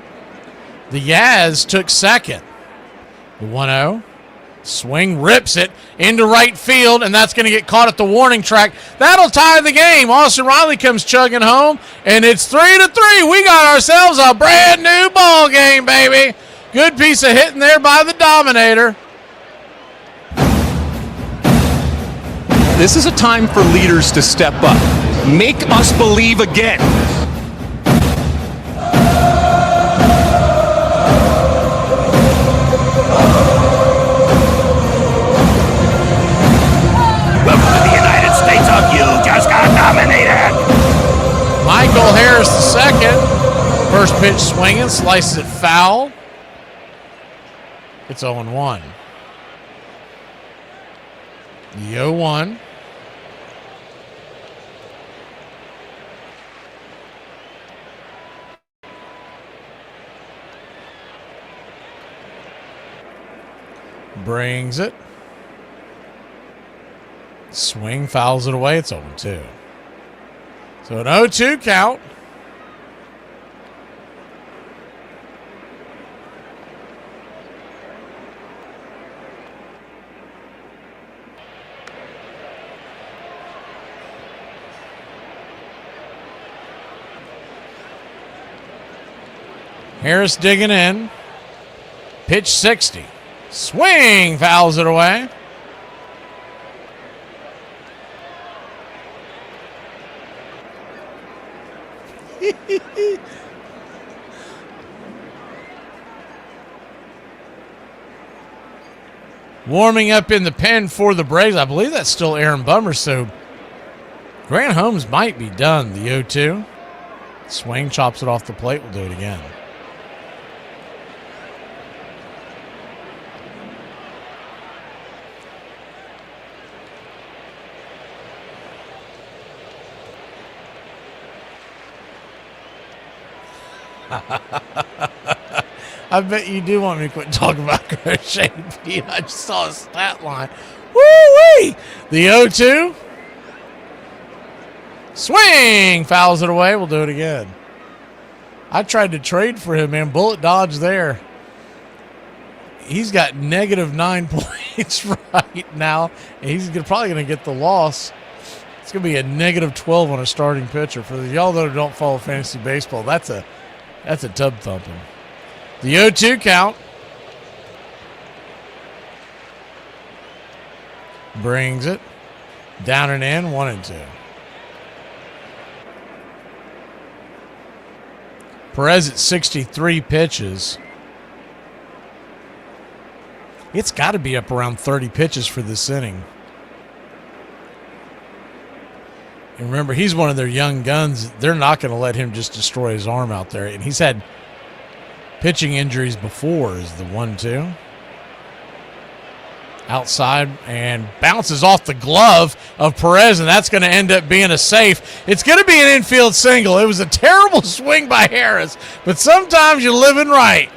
Speaker 1: the Yaz took second. The 1-0. Swing, rips it into right field, and that's going to get caught at the warning track. That'll tie the game. Austin Riley comes chugging home, and it's 3-3. We got ourselves a brand new ball game, baby. Good piece of hitting there by the Dominator.
Speaker 5: This is a time for leaders to step up. Make us believe again.
Speaker 12: Welcome to the United States of you just got dominated.
Speaker 1: Michael Harris the second. First pitch swinging, slices it foul. It's 0-1. The 0-1. Brings it. Swing, fouls it away. It's 0-2. So an 0-2 count. Harris digging in. Pitch 60. Swing, fouls it away. Warming up in the pen for the Braves. I believe that's still Aaron Bummer, so Grant Holmes might be done. The 0-2. Swing, chops it off the plate. We'll do it again. I bet you do want me to quit talking about Crochet, Pete. I just saw a stat line. Woo-wee! The 0-2. Swing! Fouls it away. We'll do it again. I tried to trade for him, man. Bullet dodge there. He's got -9 points right now, and he's probably going to get the loss. It's going to be a -12 on a starting pitcher. For y'all that don't follow fantasy baseball, that's a tub thumping. The 0-2 count. Brings it. Down and in, 1-2. Perez at 63 pitches. It's got to be up around 30 pitches for this inning. And remember, he's one of their young guns. They're not going to let him just destroy his arm out there. And he's had pitching injuries before, is the 1-2. Outside and bounces off the glove of Perez, and that's going to end up being a safe. It's going to be an infield single. It was a terrible swing by Harris, but sometimes you're living right.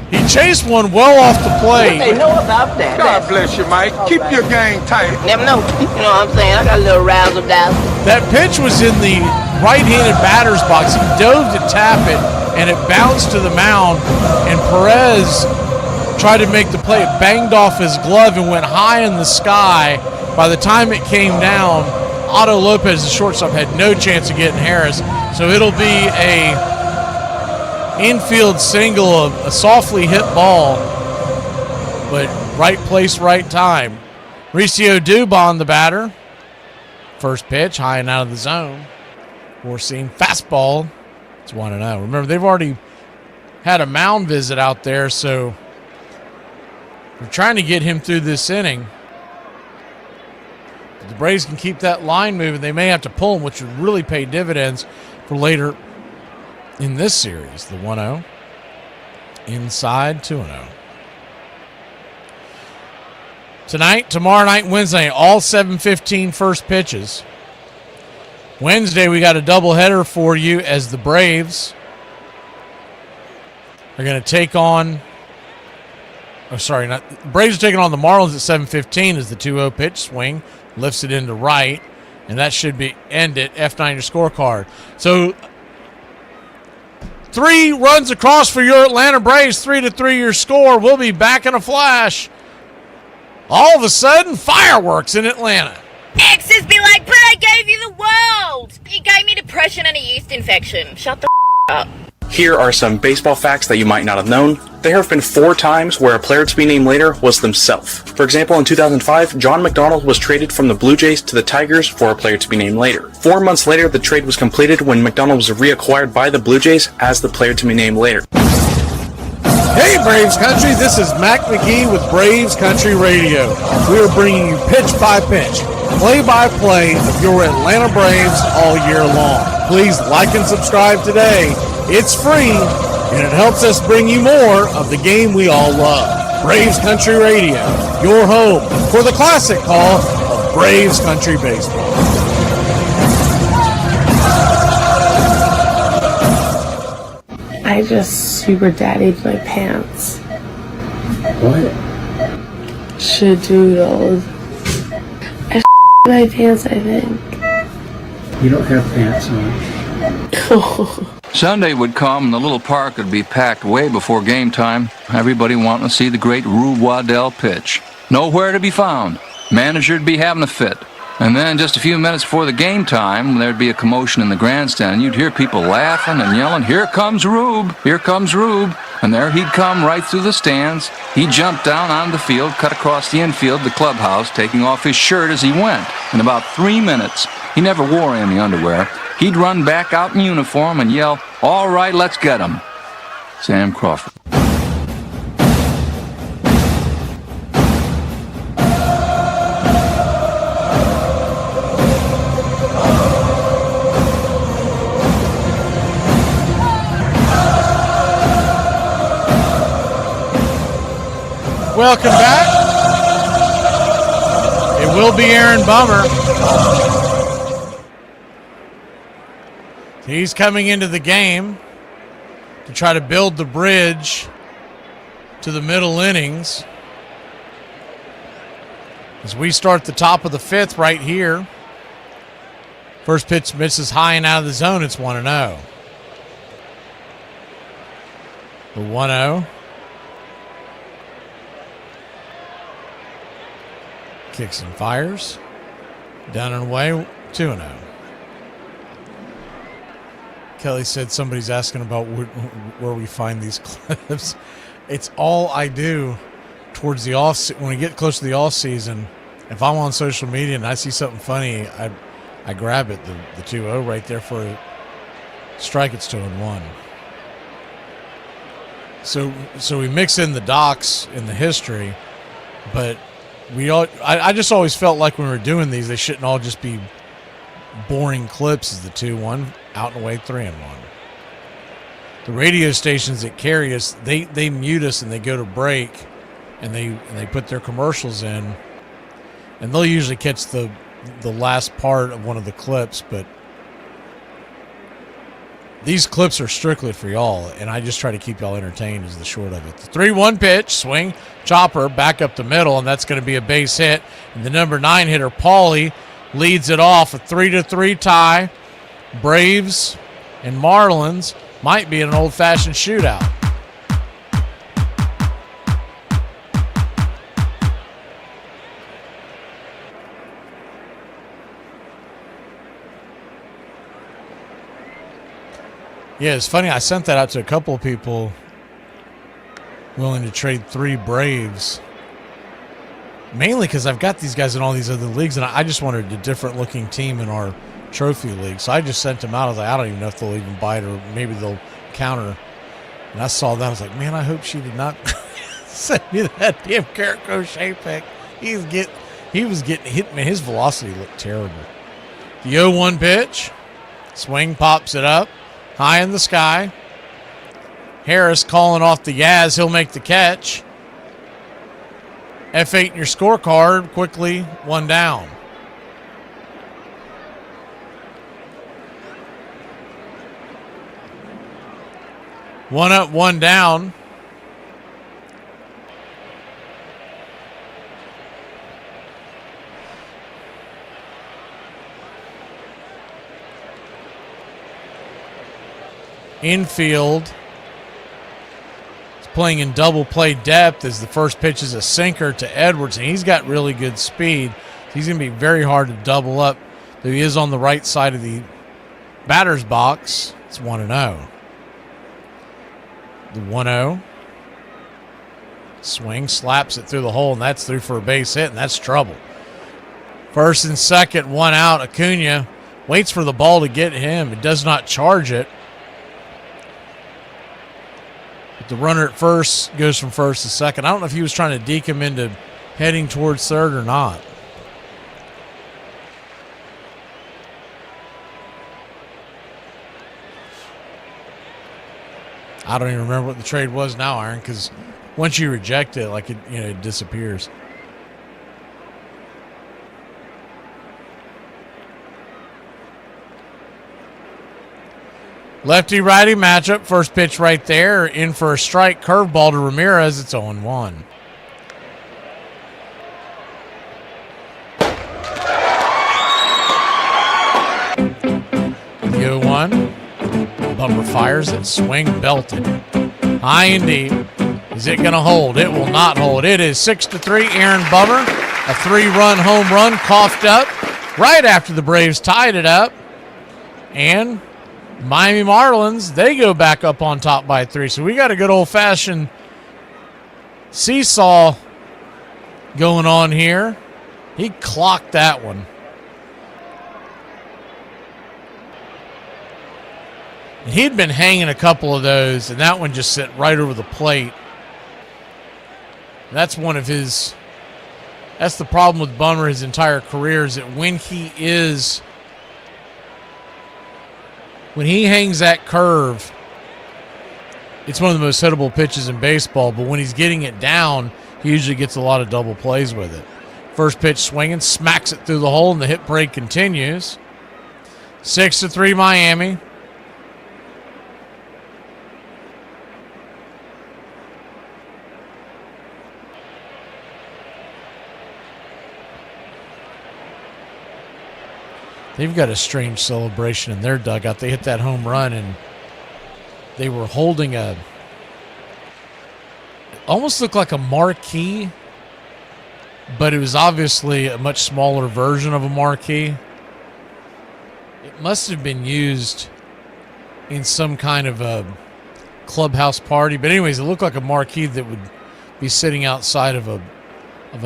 Speaker 1: He chased one well off the plate.
Speaker 12: What they know about that?
Speaker 24: God bless you, Mike. Keep your game tight.
Speaker 12: Never know. You know what I'm saying? I got a little razzle dazzle.
Speaker 1: That pitch was in the right-handed batter's box. He dove to tap it, and it bounced to the mound, and Perez tried to make the play. It banged off his glove and went high in the sky. By the time it came down, Otto Lopez, the shortstop, had no chance of getting Harris. So it'll be a infield single, a softly hit ball, but right place, right time. Mauricio Dubon, the batter. First pitch, high and out of the zone. We're seeing fastball. It's 1-0. Remember, they've already had a mound visit out there, so they're trying to get him through this inning. If the Braves can keep that line moving, they may have to pull him, which would really pay dividends for later in this series. The 1-0. Inside, 2-0. Tonight, tomorrow night, Wednesday, all 7:15 first pitches. Wednesday, we got a doubleheader for you as the Braves are going to take on... Braves are taking on the Marlins at 7:15 as the 2-0 pitch swing lifts it into right, and that should be end it. F9 your scorecard. So 3 runs across for your Atlanta Braves, 3-3 your score. We'll be back in a flash. All of a sudden, fireworks in Atlanta.
Speaker 11: Exes be like, but I gave you the world. You gave me depression and a yeast infection. Shut the up.
Speaker 17: Here are some baseball facts that you might not have known. There have been 4 times where a player to be named later was themselves. For example, in 2005, John McDonald was traded from the Blue Jays to the Tigers for a player to be named later. 4 months later, the trade was completed when McDonald was reacquired by the Blue Jays as the player to be named later.
Speaker 1: Hey Braves Country, this is Mac McGee with Braves Country Radio. We are bringing you pitch by pitch, play-by-play of your Atlanta Braves all year long. Please like and subscribe today. It's free, and it helps us bring you more of the game we all love. Braves Country Radio, your home for the classic call of Braves Country Baseball.
Speaker 6: I just super daddied my pants.
Speaker 14: What?
Speaker 6: Shadoodled. I my pants, I think.
Speaker 14: You don't have pants on.
Speaker 19: Sunday would come and the little park would be packed way before game time. Everybody wanting to see the great Rube Waddell pitch. Nowhere to be found. Manager'd be having a fit. And then just a few minutes before the game time, there'd be a commotion in the grandstand. You'd hear people laughing and yelling, "Here comes Rube! Here comes Rube!" And there he'd come right through the stands. He'd jump down onto the field, cut across the infield, the clubhouse, taking off his shirt as he went. In about 3 minutes, he never wore any underwear. He'd run back out in uniform and yell, "All right, let's get him." Sam Crawford.
Speaker 1: Welcome back. It will be Aaron Bummer. He's coming into the game to try to build the bridge to the middle innings as we start the top of the 5th right here. First pitch misses high and out of the zone. It's 1-0. The 1-0. Kicks and fires. Down and away, 2-0. Kelly said somebody's asking about where we find these clips. It's all I do towards the off. When we get close to the off season, if I'm on social media and I see something funny, I grab it. The 2-0 right there for a strike. It's 2-1. So we mix in the docs in the history, but I just always felt like when we were doing these, they shouldn't all just be boring clips as the 2-1, out and away, 3-1. The radio stations that carry us, they mute us and they go to break, and they put their commercials in, and they'll usually catch the last part of one of the clips, but these clips are strictly for y'all, and I just try to keep y'all entertained is the short of it. The 3-1 pitch, swing, chopper, back up the middle, and that's going to be a base hit. And the number 9 hitter, Paulie, leads it off. A 3-3 tie. Braves and Marlins might be an old-fashioned shootout. Yeah, it's funny. I sent that out to a couple of people willing to trade 3 Braves. Mainly because I've got these guys in all these other leagues, and I just wanted a different-looking team in our trophy league. So I just sent them out. I was like, I don't even know if they'll even bite or maybe they'll counter. And I saw that. I was like, man, I hope she did not send me that damn Garrett Crochet pick. He was getting hit. Man, his velocity looked terrible. The 0-1 pitch. Swing, pops it up. High in the sky. Harris calling off the Yaz. He'll make the catch. F8 in your scorecard. Quickly, 1 down. One up, 1 down. Infield is playing in double play depth as the first pitch is a sinker to Edwards, and he's got really good speed. He's going to be very hard to double up, though he is on the right side of the batter's box. It's 1-0. The 1-0. Swing, slaps it through the hole, and that's through for a base hit, and that's trouble. First and second, 1 out. Acuna waits for the ball to get him. It does not charge it. But the runner at first goes from first to second. I don't know if he was trying to deke him into heading towards third or not. I don't even remember what the trade was now, Aaron, because once you reject it, like it disappears. Lefty-righty matchup. First pitch right there. In for a strike. Curveball to Ramirez. It's 0-1. The 0-1. Bummer fires it. Swing belted. High and deep. Is it going to hold? It will not hold. It is 6-3. Aaron Bummer. A 3-run home run coughed up right after the Braves tied it up. And Miami Marlins, they go back up on top by 3. So we got a good old-fashioned seesaw going on here. He clocked that one. He'd been hanging a couple of those, and that one just sit right over the plate. That's one of his... That's the problem with Bummer his entire career, is that when he hangs that curve, it's one of the most hittable pitches in baseball, but when he's getting it down, he usually gets a lot of double plays with it. First pitch swinging, smacks it through the hole, and the hit parade continues. 6-3 Miami. They've got a strange celebration in their dugout. They hit that home run, and they were holding it almost looked like a marquee, but it was obviously a much smaller version of a marquee. It must have been used in some kind of a clubhouse party. But anyways, it looked like a marquee that would be sitting outside of a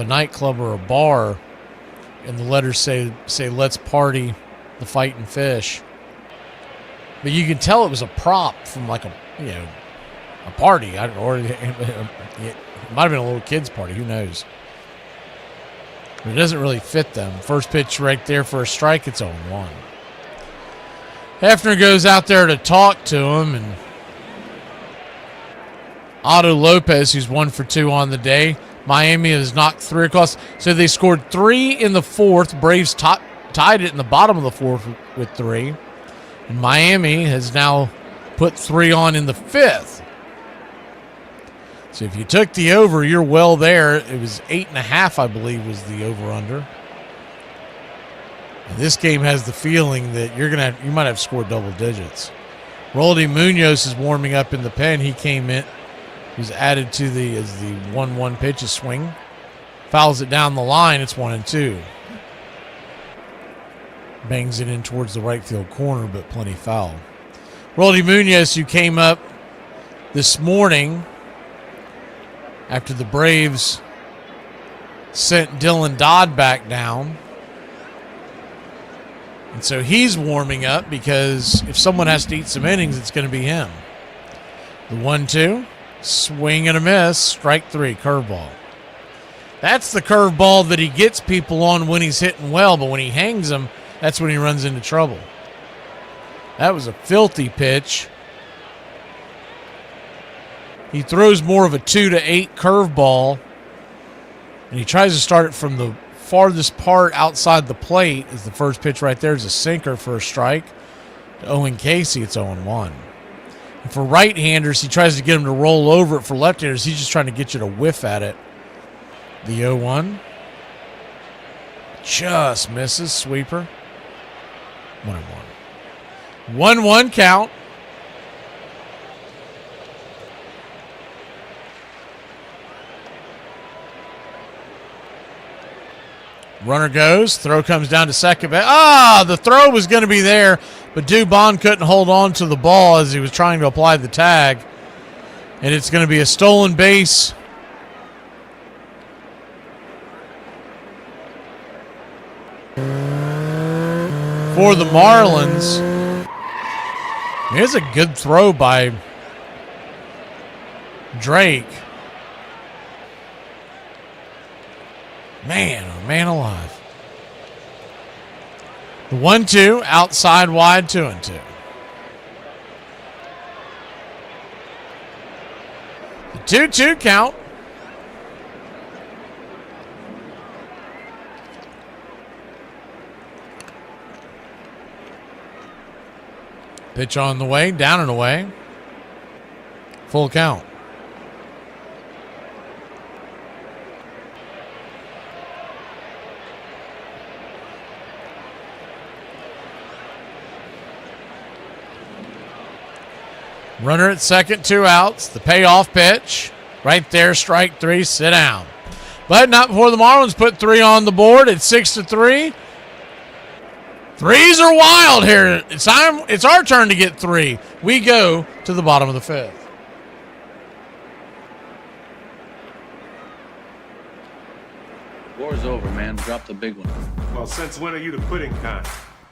Speaker 1: nightclub or a bar. And the letters say let's party the fighting fish. But you can tell it was a prop from like a a party. Or it might have been a little kid's party. Who knows? But it doesn't really fit them. First pitch right there for a strike. It's 0-1. Hefner goes out there to talk to him, and Otto Lopez, who's 1 for 2 on the day. Miami has knocked 3 across. So they scored 3 in the 4th. Braves tied it in the bottom of the 4th with 3. And Miami has now put 3 on in the 5th. So if you took the over, you're well there. It was 8.5, I believe, was the over-under. And this game has the feeling that you might have scored double digits. Roldy Munoz is warming up in the pen. He came in. He was added to the 1-1 pitch, a swing. Fouls it down the line. It's 1-2. Bangs it in towards the right field corner, but plenty foul. Roldy Munoz, who came up this morning after the Braves sent Dylan Dodd back down. And so he's warming up because if someone has to eat some innings, it's going to be him. The 1-2, swing and a miss, strike 3, curveball. That's the curveball that he gets people on when he's hitting well, but when he hangs them, that's when he runs into trouble. That was a filthy pitch. He throws more of a 2 to 8 curveball, and he tries to start it from the farthest part outside the plate. Is the first pitch right there is a sinker for a strike. To Owen Casey, it's 0-1. And for right-handers, he tries to get them to roll over it. For left-handers, he's just trying to get you to whiff at it. The 0-1 just misses. Sweeper. 1-1. 1-1 count. Runner goes. Throw comes down to second base. The throw was going to be there, but Dubon couldn't hold on to the ball as he was trying to apply the tag. And it's going to be a stolen base. For the Marlins. Here's a good throw by Drake. Man, oh man alive. The 1-2, outside wide, 2-2. The 2-2 count. Pitch on the way, down and away. Full count. Runner at second, 2 outs. The payoff pitch. Right there, strike 3, sit down. But not before the Marlins put 3 on the board. It's 6-3. Threes are wild here. It's our turn to get 3. We go to the bottom of the 5th.
Speaker 16: War's over, man. Drop the big one.
Speaker 18: Well, since when are you the pudding kind?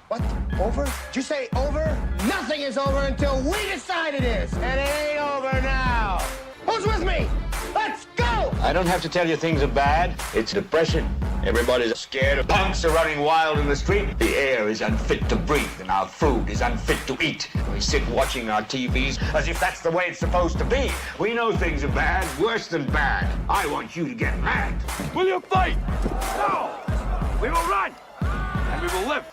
Speaker 12: What? Over? Did you say over? Nothing is over until we decide it is. And it ain't over now. Who's with me? Let's go!
Speaker 21: I don't have to tell you things are bad. It's depression. Everybody's scared. Punks are running wild in the street. The air is unfit to breathe, and our food is unfit to eat. We sit watching our TVs as if that's the way it's supposed to be. We know things are bad, worse than bad. I want you to get mad.
Speaker 18: Will you fight? No! We will run! And we will live!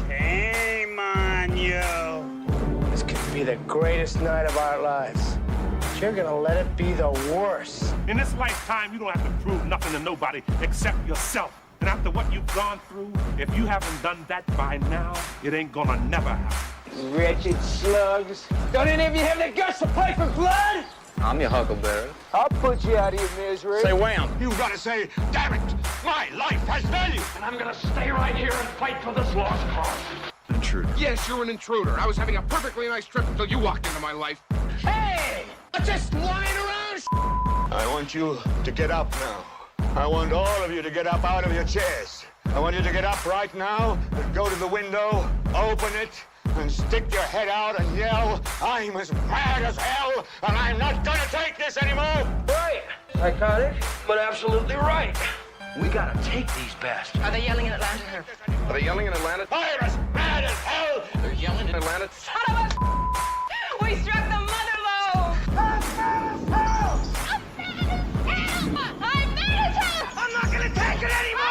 Speaker 12: Shame on you. This could be the greatest night of our lives. But you're gonna let it be the worst.
Speaker 18: In this lifetime, you don't have to prove nothing to nobody except yourself. And after what you've gone through, if you haven't done that by now, it ain't gonna never happen.
Speaker 12: Wretched slugs. Don't any of you have the guts to play for blood?
Speaker 16: I'm your huckleberry.
Speaker 12: I'll put you out of your misery.
Speaker 16: Say wham.
Speaker 18: You gotta say, damn it, my life has value. And I'm gonna stay right here and fight for this lost cause.
Speaker 16: Intruder.
Speaker 18: Yes, you're an intruder. I was having a perfectly nice trip until you walked into my life.
Speaker 12: Hey! I'm just lying around.
Speaker 21: I want you to get up now. I want all of you to get up out of your chairs. I want you to get up right now and go to the window, open it, and stick your head out and yell, I'm as mad as hell, and I'm not gonna take this anymore!
Speaker 8: Right. Iconic, but absolutely right. We gotta take these bastards.
Speaker 11: Are they yelling in Atlanta here?
Speaker 21: Are they yelling in Atlanta? I'm as mad as hell! They're yelling in Atlanta?
Speaker 11: Son of a we struck the mother lode!
Speaker 21: I'm mad as hell!
Speaker 11: I'm mad as hell!
Speaker 21: I'm not gonna take it anymore!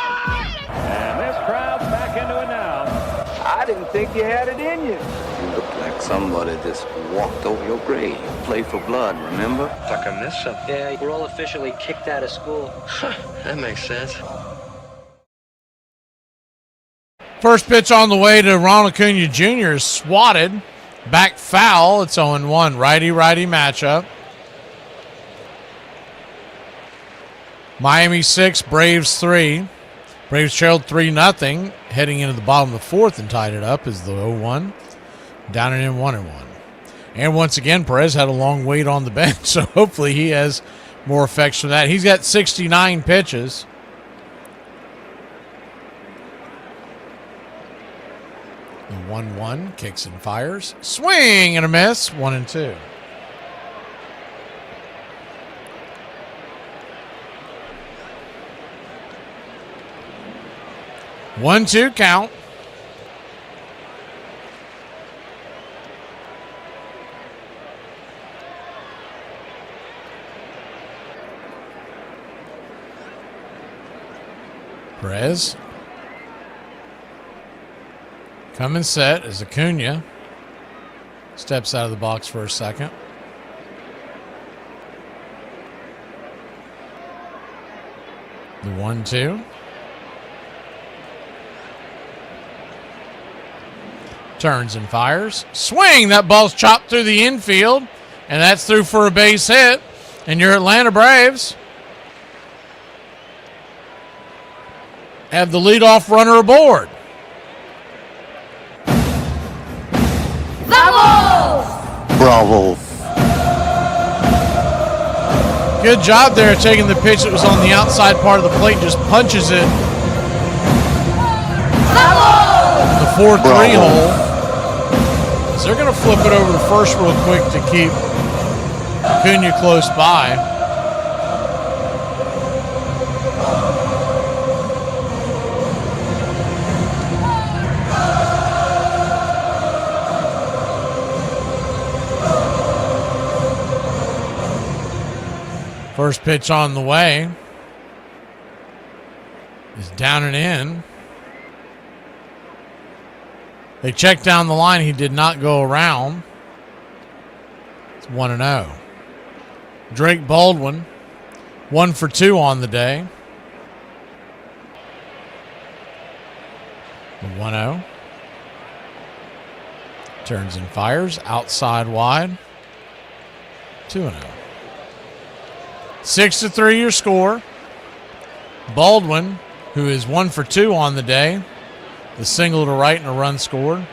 Speaker 20: And this crowd's back into it now.
Speaker 8: I didn't think you had it in you.
Speaker 22: You look like somebody just walked over your grave. Play for blood, remember?
Speaker 8: Like I missed something.
Speaker 9: Yeah, we're all officially kicked out of school.
Speaker 22: That makes sense.
Speaker 1: First pitch on the way to Ronald Acuna Jr. is swatted. Back foul. It's 0-1. Righty-righty matchup. Miami 6, Braves 3. Braves trailed 3-0 heading into the bottom of the fourth and tied it up as the 0-1. Down and in 1-1. And once again, Perez had a long wait on the bench, so hopefully he has more effects from that. He's got 69 pitches. The 1-1 kicks and fires. Swing and a miss. 1-2. One-two count. Perez. Come and set as Acuna steps out of the box for a second. The 1-2. Turns and fires. Swing! That ball's chopped through the infield, and that's through for a base hit. And your Atlanta Braves have the leadoff runner aboard.
Speaker 22: Bravo.
Speaker 1: Good job there taking the pitch that was on the outside part of the plate, just punches it in the 4-3 hole. So they're going to flip it over to first real quick to keep Acuna close by. First pitch on the way is down and in. They checked down the line. He did not go around. It's 1-0. Drake Baldwin, 1 for 2 on the day. The 1-0. Turns and fires. Outside wide. 2-0. 6-3 your score. Baldwin, who is 1 for 2 on the day. The single to right and a run scored.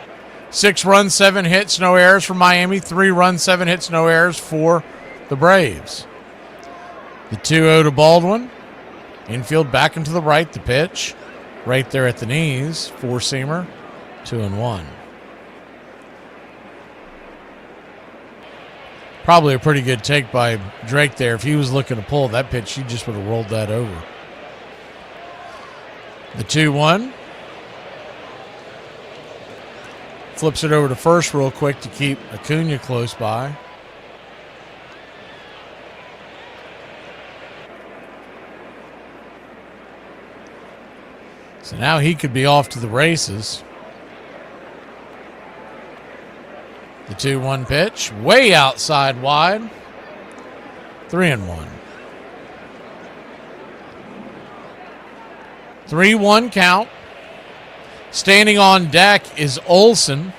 Speaker 1: 6 runs, 7 hits, no errors for Miami. 3 runs, 7 hits, no errors for the Braves. The 2-0 to Baldwin. Infield back into the right, the pitch. Right there at the knees. 4-seamer. 2-1. Probably a pretty good take by Drake there. If he was looking to pull that pitch, he just would have rolled that over. The 2-1. Flips it over to first real quick to keep Acuna close by. So now he could be off to the races. The 2-1 pitch, way outside wide. 3-1. 3-1 count. Standing on deck is Olsen.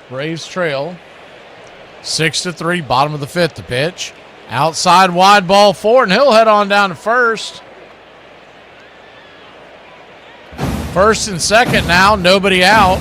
Speaker 1: Braves trail 6-3, bottom of the fifth. The pitch, outside wide, ball 4, and he'll head on down to first. First and second now, nobody out.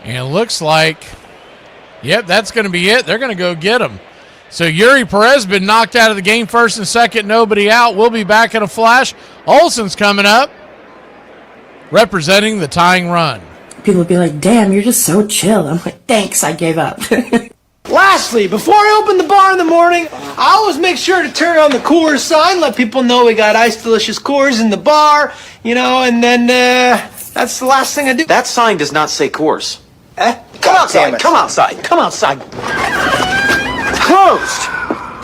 Speaker 1: And looks like, yep, that's going to be it. They're going to go get him. So Yuri Perez been knocked out of the game, first and second, nobody out. We'll be back in a flash. Olsen's coming up, representing the tying run.
Speaker 3: People would be like, damn, you're just so chill. I'm like, thanks, I gave up.
Speaker 13: Lastly, before I open the bar in the morning, I always make sure to turn on the Coors sign, let people know we got Ice Delicious Coors in the bar, and then that's the last thing I do.
Speaker 15: That sign does not say Coors.
Speaker 13: Come outside, come outside, come outside.
Speaker 15: It's closed.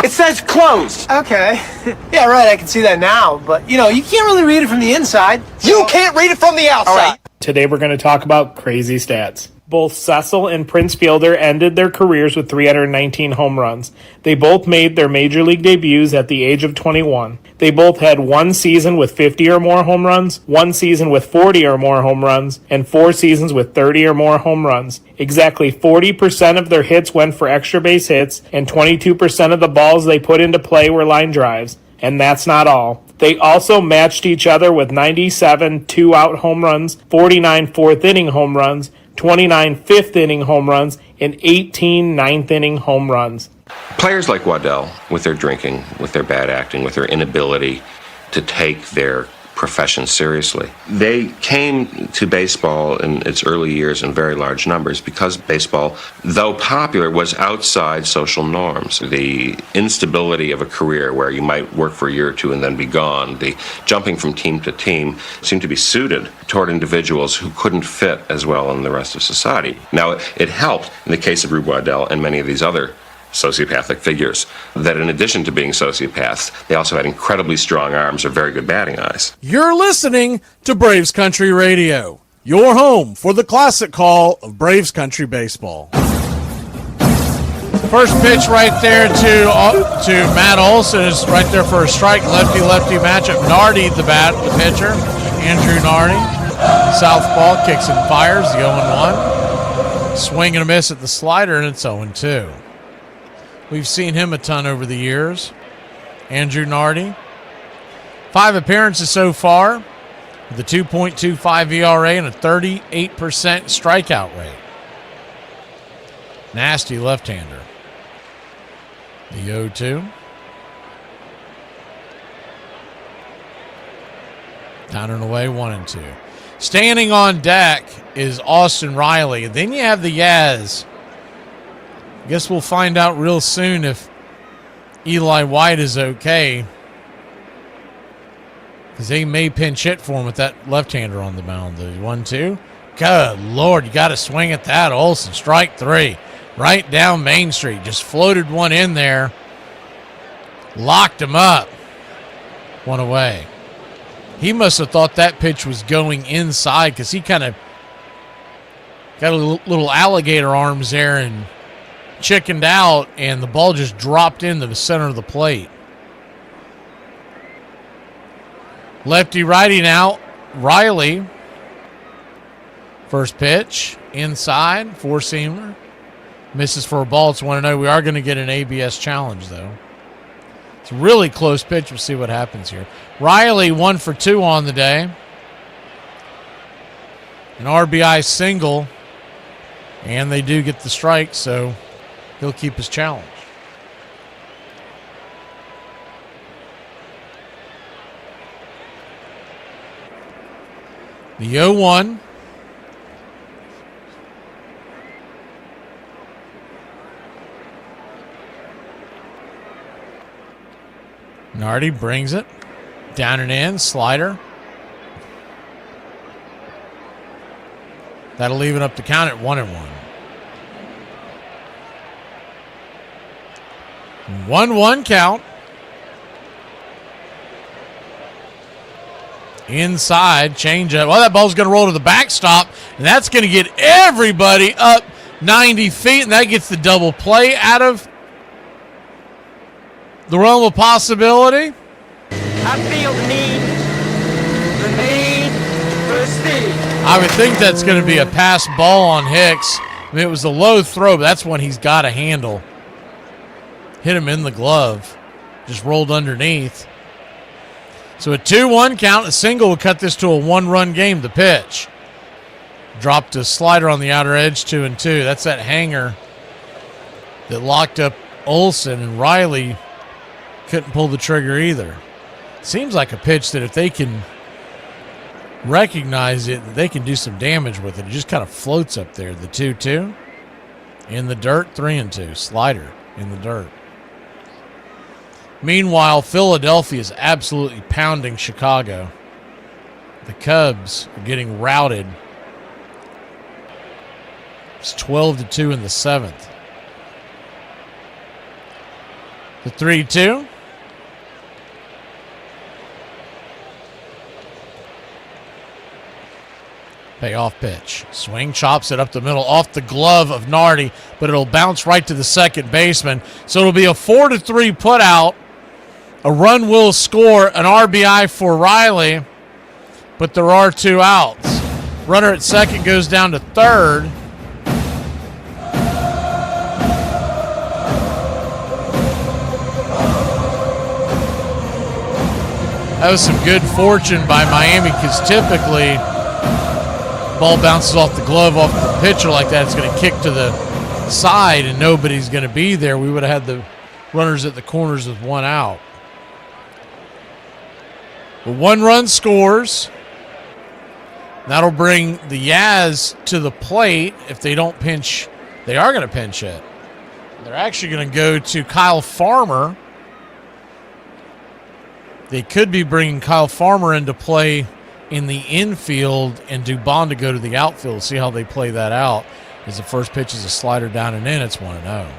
Speaker 15: It says closed.
Speaker 13: Okay. Yeah, right, I can see that now, but, you can't really read it from the inside.
Speaker 15: You can't read it from the outside.
Speaker 13: All right.
Speaker 23: Today we're going to talk about crazy stats. Both Cecil and Prince Fielder ended their careers with 319 home runs. They both made their major league debuts at the age of 21. They both had one season with 50 or more home runs, one season with 40 or more home runs, and 4 seasons with 30 or more home runs. Exactly 40% of their hits went for extra base hits, and 22% of the balls they put into play were line drives. And that's not all. They also matched each other with 97 two-out home runs, 49 fourth-inning home runs, 29 fifth-inning home runs, and 18 ninth-inning home runs.
Speaker 7: Players like Waddell, with their drinking, with their bad acting, with their inability to take their profession seriously, they came to baseball in its early years in very large numbers because baseball, though popular, was outside social norms. The instability of a career where you might work for a year or two and then be gone, the jumping from team to team, seemed to be suited toward individuals who couldn't fit as well in the rest of society. Now, it helped in the case of Rube Waddell and many of these other sociopathic figures, that in addition to being sociopaths, they also had incredibly strong arms or very good batting eyes.
Speaker 1: You're listening to Braves Country Radio, your home for the classic call of Braves Country baseball. First pitch right there to Matt Olson is right there for a strike. Lefty-lefty matchup. Nardi the pitcher. Andrew Nardi. Southpaw kicks and fires. The 0-1. Swing and a miss at the slider, and it's 0-2. We've seen him a ton over the years. Andrew Nardi. 5 appearances so far with a 2.25 ERA and a 38% strikeout rate. Nasty left-hander. The 0-2. Down and away, 1-2. Standing on deck is Austin Riley. Then you have the Yaz. I guess we'll find out real soon if Eli White is okay, because they may pinch hit for him with that left-hander on the mound. The 1-2. Good Lord, you got to swing at that. Olsen, strike 3. Right down Main Street. Just floated one in there. Locked him up. 1 away. He must have thought that pitch was going inside, because he kind of got a little alligator arms there and chickened out, and the ball just dropped into the center of the plate. Lefty righty now. Riley. First pitch. Inside. Four-seamer. Misses for a ball. It's 1-0. We are going to get an ABS challenge, though. It's a really close pitch. We'll see what happens here. Riley 1 for 2 on the day. An RBI single. And they do get the strike, so he'll keep his challenge. The 0-1. Nardi brings it. Down and in. Slider. That'll leave it up to count at 1-1. 1-1 count. Inside, changeup. Well, that ball's going to roll to the backstop, and that's going to get everybody up 90 feet, and that gets the double play out of the realm of possibility.
Speaker 12: I feel the need for speed.
Speaker 1: I would think that's going to be a pass ball on Hicks. I mean, it was a low throw, but that's one he's got to handle. Hit him in the glove. Just rolled underneath. So a 2-1 count. A single would cut this to a 1-run game. The pitch. Dropped a slider on the outer edge, 2-2. That's that hanger that locked up Olsen, and Riley couldn't pull the trigger either. Seems like a pitch that if they can recognize it, they can do some damage with it. It just kind of floats up there. The 2-2 in the dirt, 3-2. Slider in the dirt. Meanwhile, Philadelphia is absolutely pounding Chicago. The Cubs are getting routed. It's 12-2 in the 7th. The 3-2. Payoff pitch. Swing, chops it up the middle, off the glove of Nardi, but it'll bounce right to the second baseman. So it'll be a 4-3 put out. A run will score, an RBI for Riley, but there are 2 outs. Runner at second goes down to third. That was some good fortune by Miami, because typically ball bounces off the glove, off the pitcher like that, it's going to kick to the side and nobody's going to be there. We would have had the runners at the corners with 1 out. But 1 run scores. That'll bring the Yaz to the plate. If they don't pinch, they are going to pinch it. They're actually going to go to Kyle Farmer. They could be bringing Kyle Farmer into play in the infield and Dubon to go to the outfield. See how they play that out. As the first pitch is a slider down and in, it's 1-0.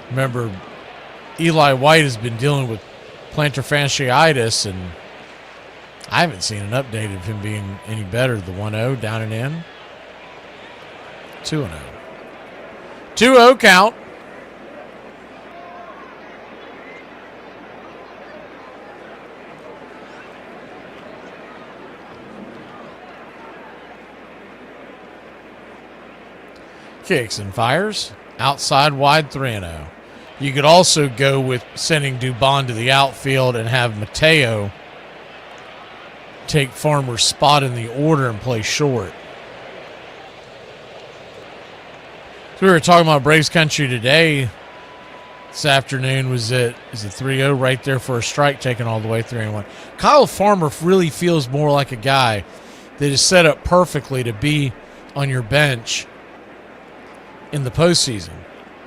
Speaker 1: Remember, Eli White has been dealing with plantar fasciitis, and I haven't seen an update of him being any better. The 1-0 down and in. 2-0. 2-0 count. Kicks and fires. Outside wide, 3-0. You could also go with sending Dubon to the outfield and have Mateo take Farmer's spot in the order and play short. So we were talking about Braves country today. This afternoon was it 3-0 right there for a strike, taken all the way 3-1. Kyle Farmer really feels more like a guy that is set up perfectly to be on your bench in the postseason,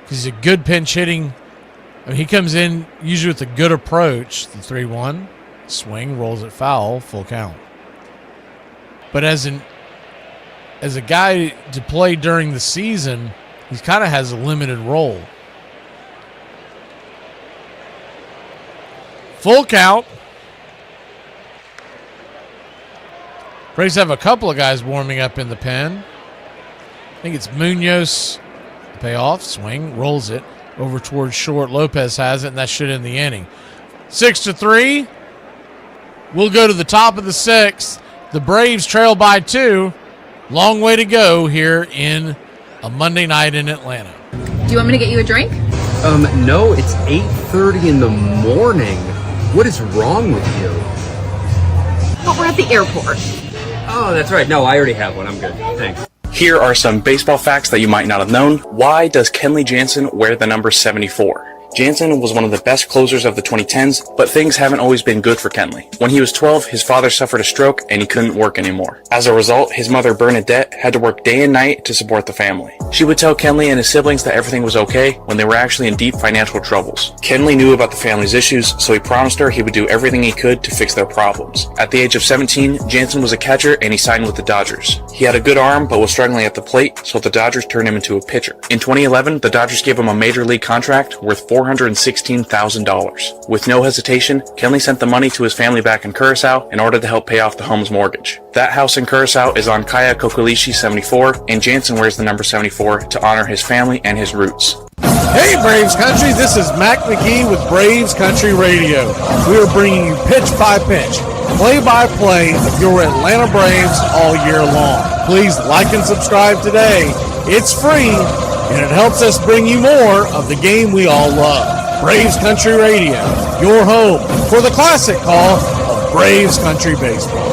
Speaker 1: because he's a good pinch hitting. I mean, he comes in usually with a good approach. The 3-1 swing, rolls it foul, full count. But as a guy to play during the season, he kind of has a limited role. Full count. Braves have a couple of guys warming up in the pen. I think it's Munoz. Payoff, swing, rolls it over towards short. Lopez has it, and that should end the inning. 6-3. We'll go to the top of the 6th. The Braves trail by 2. Long way to go here in a Monday night in Atlanta.
Speaker 2: Do you want me to get you a drink?
Speaker 4: No, it's 8:30 in the morning. What is wrong with you?
Speaker 2: But we're at the airport.
Speaker 4: Oh, that's right. No, I already have one. I'm good. Thanks.
Speaker 17: Here are some baseball facts that you might not have known. Why does Kenley Jansen wear the number 74? Jansen was one of the best closers of the 2010s, but things haven't always been good for Kenley. When he was 12, his father suffered a stroke and he couldn't work anymore. As a result, his mother Bernadette had to work day and night to support the family. She would tell Kenley and his siblings that everything was okay when they were actually in deep financial troubles. Kenley knew about the family's issues, so he promised her he would do everything he could to fix their problems. At the age of 17, Jansen was a catcher and he signed with the Dodgers. He had a good arm but was struggling at the plate, so the Dodgers turned him into a pitcher. In 2011, the Dodgers gave him a major league contract worth $416,000. With no hesitation, Kenley sent the money to his family back in Curacao in order to help pay off the home's mortgage. That house in Curacao is on Kaya Kokolishi 74, and Jansen wears the number 74 to honor his family and his roots.
Speaker 1: Hey Braves Country, this is Mac McGee with Braves Country Radio. We are bringing you pitch by pitch, play-by-play of your Atlanta Braves all year long. Please like and subscribe today. It's free, and it helps us bring you more of the game we all love. Braves Country Radio, your home for the classic call of Braves Country Baseball.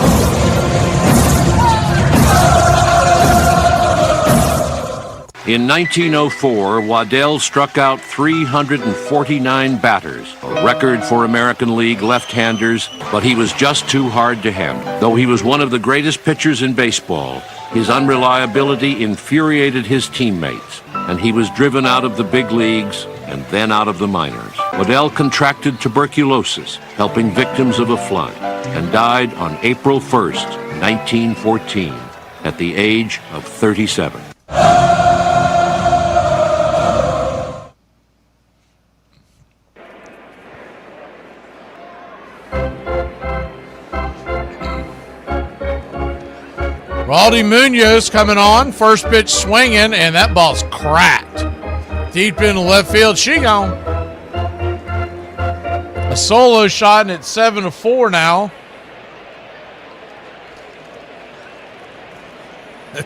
Speaker 5: In 1904, Waddell struck out 349 batters, a record for American League left-handers, but he was just too hard to handle. Though he was one of the greatest pitchers in baseball, his unreliability infuriated his teammates, and he was driven out of the big leagues and then out of the minors. Waddell contracted tuberculosis, helping victims of a flood, and died on April 1st, 1914, at the age of 37.
Speaker 1: Raldy Munoz coming on, first pitch swinging, and that ball's cracked. Deep in the left field, she gone. A solo shot, and it's 7-4 now.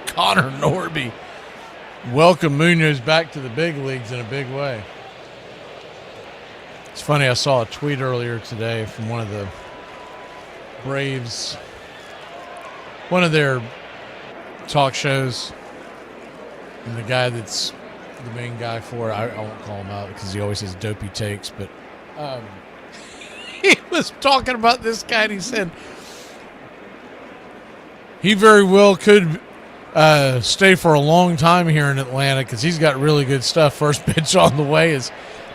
Speaker 1: Connor Norby welcomed Munoz back to the big leagues in a big way. It's funny, I saw a tweet earlier today from one of the Braves, one of their talk shows, and the guy that's the main guy for it, I won't call him out because he always has dopey takes, but he was talking about this guy, and he said he very well could stay for a long time here in Atlanta because he's got really good stuff. First pitch on the way is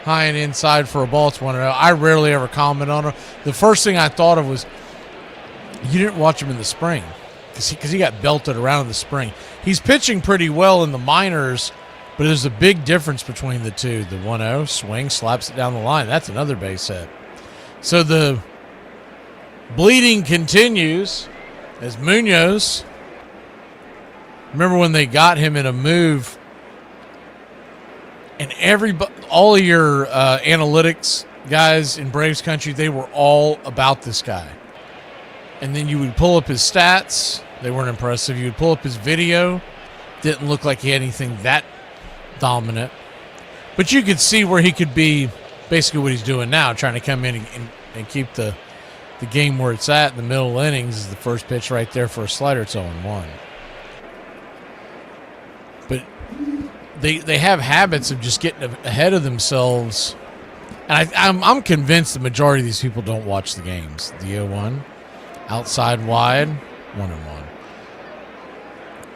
Speaker 1: high and inside for a ball. It's 1-0. I rarely ever comment on him. The first thing I thought of was you didn't watch him in the spring because he got belted around in the spring. He's pitching pretty well in the minors, but there's a big difference between the two. The 1-0 swing, slaps it down the line. That's another base hit. So the bleeding continues as Munoz, remember when they got him in a move and all of your analytics guys in Braves country, they were all about this guy. And then you would pull up his stats. They weren't impressive. You would pull up his video. Didn't look like he had anything that dominant. But you could see where he could be, basically what he's doing now, trying to come in and keep the game where it's at in the middle innings. Is the first pitch right there for a slider. It's 0-1. But they have habits of just getting ahead of themselves. And I'm convinced the majority of these people don't watch the games. The 0-1. Outside wide, 1-1.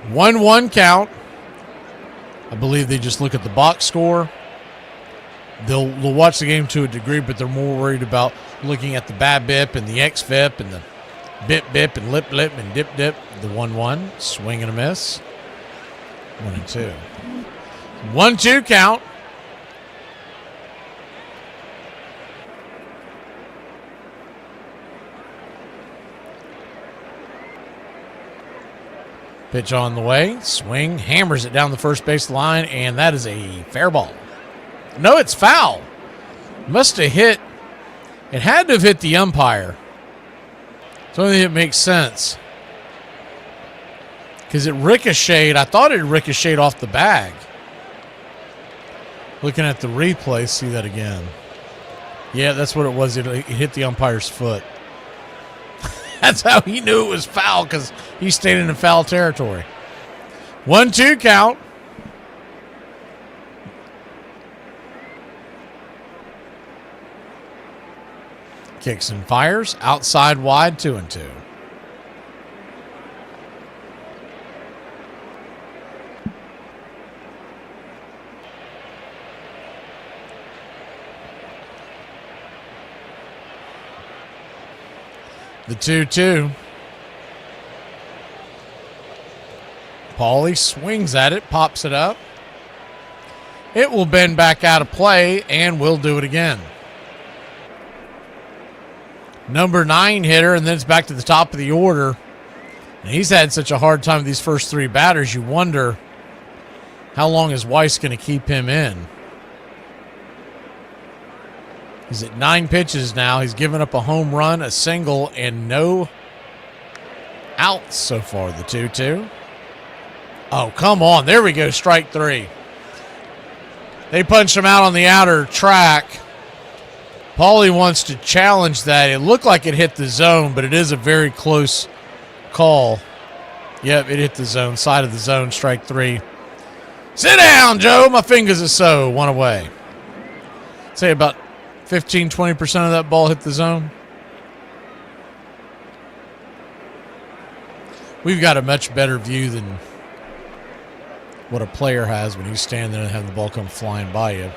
Speaker 1: 1-1 count. I believe they just look at the box score. They'll watch the game to a degree, but they're more worried about looking at the BABIP and the XFIP and the BIP and lip and dip. The 1-1, swing and a miss. 1-2. 1-2 count. Pitch on the way, swing, hammers it down the first base line, and that is a fair ball. No, it's foul. Must have hit. It had to have hit the umpire. It's only that makes sense. Because it ricocheted. I thought it ricocheted off the bag. Looking at the replay, see that again. Yeah, that's what it was. It hit the umpire's foot. That's how he knew it was foul, because he stayed in the foul territory. 1-2 count. Kicks and fires. Outside wide, 2-2. The 2-2. Paulie swings at it, pops it up. It will bend back out of play, and we'll do it again. Number 9 hitter, and then it's back to the top of the order. And he's had such a hard time with these first 3 batters, you wonder how long is Weiss going to keep him in. He's at 9 pitches now. He's given up a home run, a single, and no outs so far. The 2-2. Oh, come on. There we go. Strike 3. They punched him out on the outer track. Paulie wants to challenge that. It looked like it hit the zone, but it is a very close call. Yep, it hit the zone, side of the zone, strike 3. Sit down, Joe. My fingers are so. One away. Say about 15, 20% of that ball hit the zone. We've got a much better view than what a player has when he's standing there and having the ball come flying by you.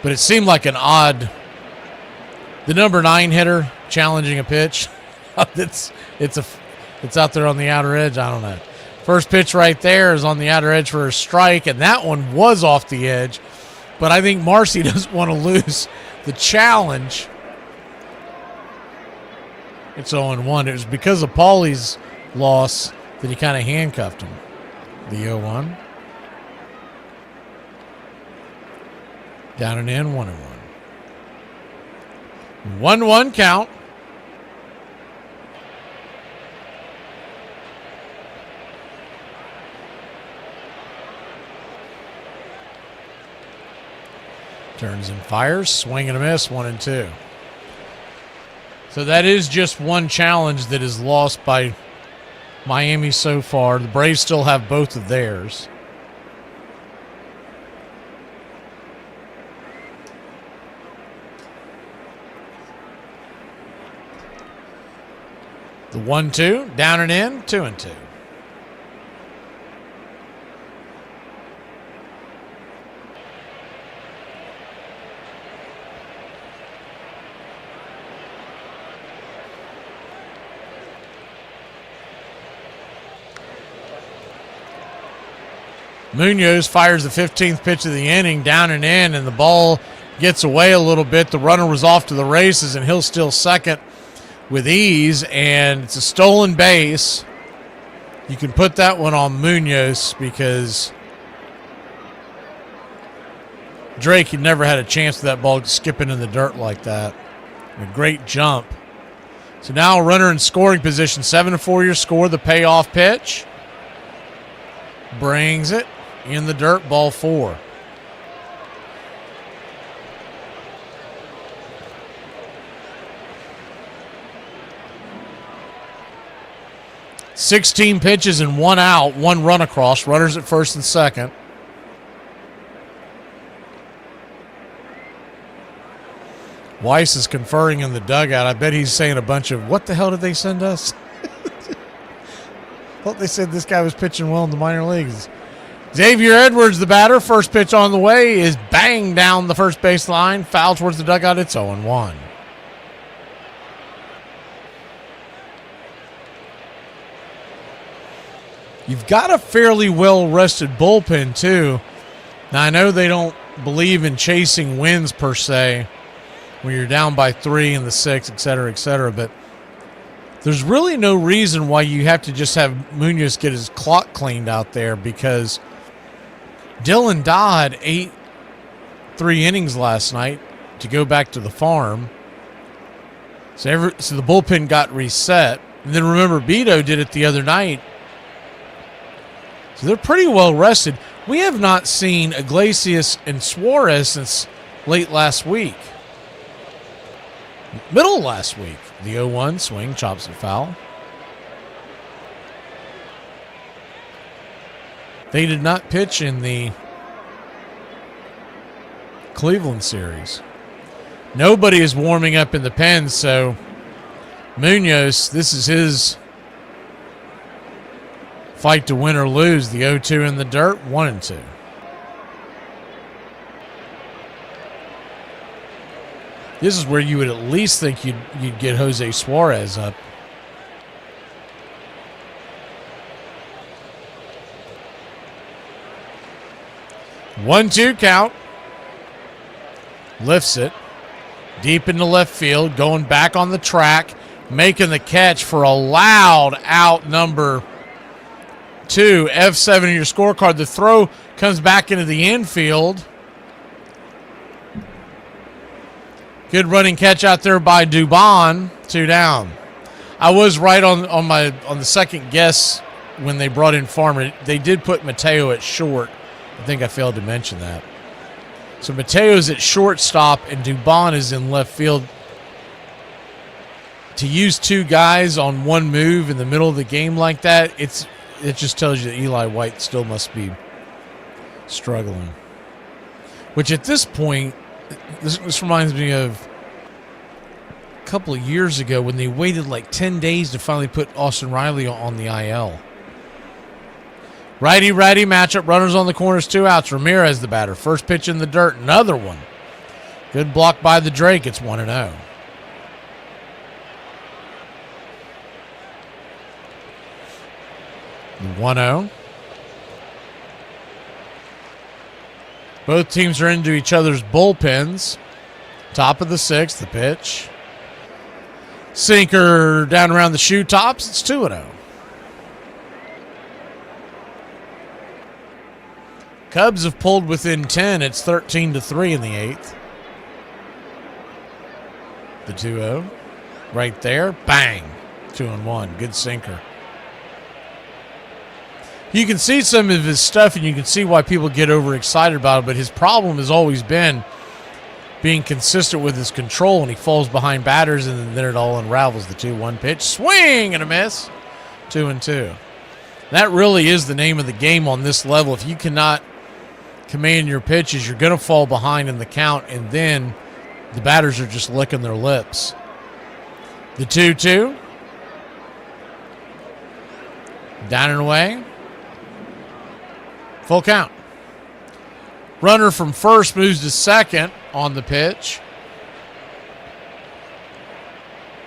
Speaker 1: But it seemed like an odd. The number 9 hitter challenging a pitch. it's out there on the outer edge. I don't know. First pitch right there is on the outer edge for a strike, and that one was off the edge. But I think Marcy doesn't want to lose the challenge. It's 0-1. It was because of Paulie's loss that he kind of handcuffed him. The 0-1. Down and in, 1-1. 1-1 count. Turns and fires, swing and a miss, 1-2. So that is just one challenge that is lost by Miami so far. The Braves still have both of theirs. The 1-2, down and in, 2-2. Munoz fires the 15th pitch of the inning, down and in, and the ball gets away a little bit. The runner was off to the races, and he'll steal second with ease, and it's a stolen base. You can put that one on Munoz because Drake had never had a chance with that ball skipping in the dirt like that. A great jump. So now a runner in scoring position, 7-4 your score, the payoff pitch. Brings it in the dirt, ball 4. "16 pitches and 1 out, 1 run across. Runners at first and second." Weiss is conferring in the dugout. I bet he's saying a bunch of, what the hell did they send us? Thought they said this guy was pitching well in the minor leagues. Xavier Edwards, the batter. First pitch on the way is banged down the first base line. Foul towards the dugout. It's 0-1. You've got a fairly well-rested bullpen, too. Now, I know they don't believe in chasing wins, per se, when you're down by 3 in the 6, et cetera, but there's really no reason why you have to just have Munoz get his clock cleaned out there, because Dylan Dodd ate 3 innings last night to go back to the farm. So the bullpen got reset. And then remember, Beto did it the other night. So they're pretty well rested. We have not seen Iglesias and Suarez since late last week. Middle of last week. The 0-1 swing, chops it foul. They did not pitch in the Cleveland series. Nobody is warming up in the pen, so Munoz, this is his fight to win or lose. The 0-2 in the dirt, 1-2. This is where you would at least think you'd get Jose Suarez up. One-two count. Lifts it. Deep into left field. Going back on the track. Making the catch for a loud out, number 2. F7 in your scorecard. The throw comes back into the infield. Good running catch out there by Dubon. 2 down. I was right on the second guess when they brought in Farmer. They did put Mateo at short. I think I failed to mention that. So Mateo's at shortstop and Dubon is in left field. To use 2 guys on one move in the middle of the game like that, it just tells you that Eli White still must be struggling. Which at this point, this reminds me of a couple of years ago when they waited like 10 days to finally put Austin Riley on the IL. Righty-righty matchup. Runners on the corners, 2 outs. Ramirez the batter. First pitch in the dirt. Another one. Good block by the Drake. It's 1-0. The 1-0. Both teams are into each other's bullpens. Top of the 6th, the pitch. Sinker down around the shoe tops. It's 2-0. Cubs have pulled within 10. It's 13-3 in the 8th. The 2-0. Right there. Bang. 2-1. Good sinker. You can see some of his stuff, and you can see why people get overexcited about it, but his problem has always been being consistent with his control, and he falls behind batters, and then it all unravels. The 2-1 pitch. Swing and a miss. 2-2. That really is the name of the game on this level. If you cannot command your pitches, you're going to fall behind in the count, and then the batters are just licking their lips. The 2-2. Down and away. Full count. Runner from first moves to second on the pitch.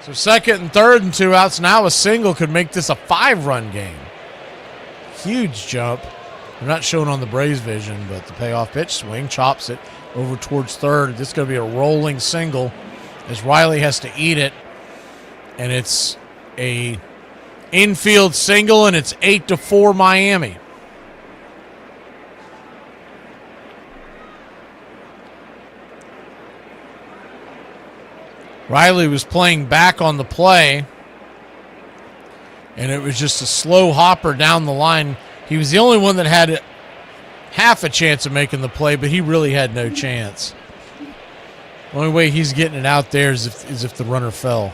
Speaker 1: So second and third and 2 outs. Now a single could make this a 5-run game. Huge jump. They're not showing on the Braves vision, but the payoff pitch, swing, chops it over towards third. This is going to be a rolling single as Riley has to eat it. And it's a infield single, and it's 8-4 Miami. Riley was playing back on the play, and it was just a slow hopper down the line. He was the only one that had half a chance of making the play, but he really had no chance. The only way he's getting it out there is if the runner fell.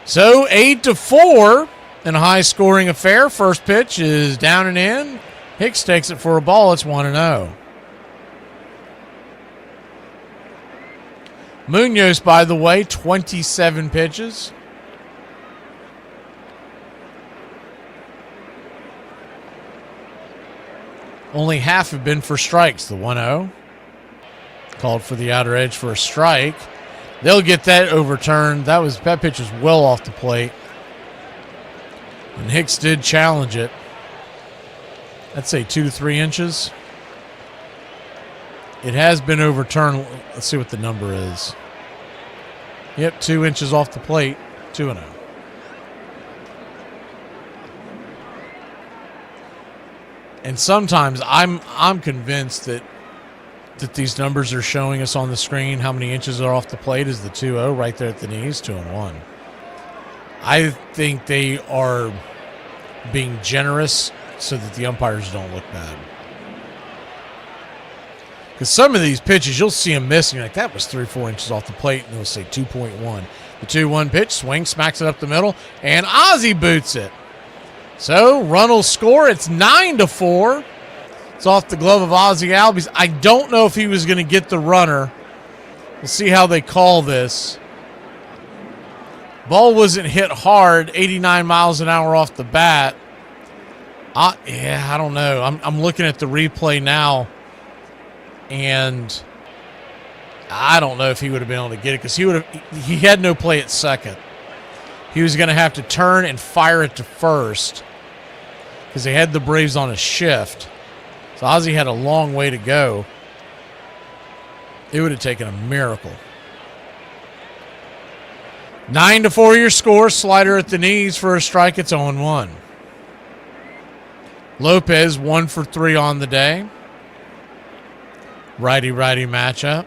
Speaker 1: So 8-4 in a high-scoring affair. First pitch is down and in. Hicks takes it for a ball. It's 1-0. Munoz, by the way, 27 pitches. Only half have been for strikes. The 1-0. Called for the outer edge for a strike. They'll get that overturned. That pitch was well off the plate. And Hicks did challenge it. I'd say 2 to 3 inches. It has been overturned. Let's see what the number is. Yep, 2 inches off the plate. 2-0. And sometimes I'm convinced that these numbers are showing us on the screen how many inches are off the plate is the 2-0 right there at the knees, 2-1. I think they are being generous so that the umpires don't look bad. Because some of these pitches, you'll see them missing. You're like, that was 3 or 4 inches off the plate, and they'll say 2.1. The 2-1 pitch, swing, smacks it up the middle, and Ozzie boots it. So, run will score. It's 9-4. It's off the glove of Ozzie Albies. I don't know if he was going to get the runner. We'll see how they call this. Ball wasn't hit hard, 89 miles an hour off the bat. I don't know. I'm looking at the replay now, and I don't know if he would have been able to get it because he had no play at second. He was going to have to turn and fire it to first because they had the Braves on a shift. So Ozzie had a long way to go. It would have taken a miracle. 9-4 your score. Slider at the knees for a strike. It's 0-1. Lopez 1 for 3 on the day. Righty-righty matchup.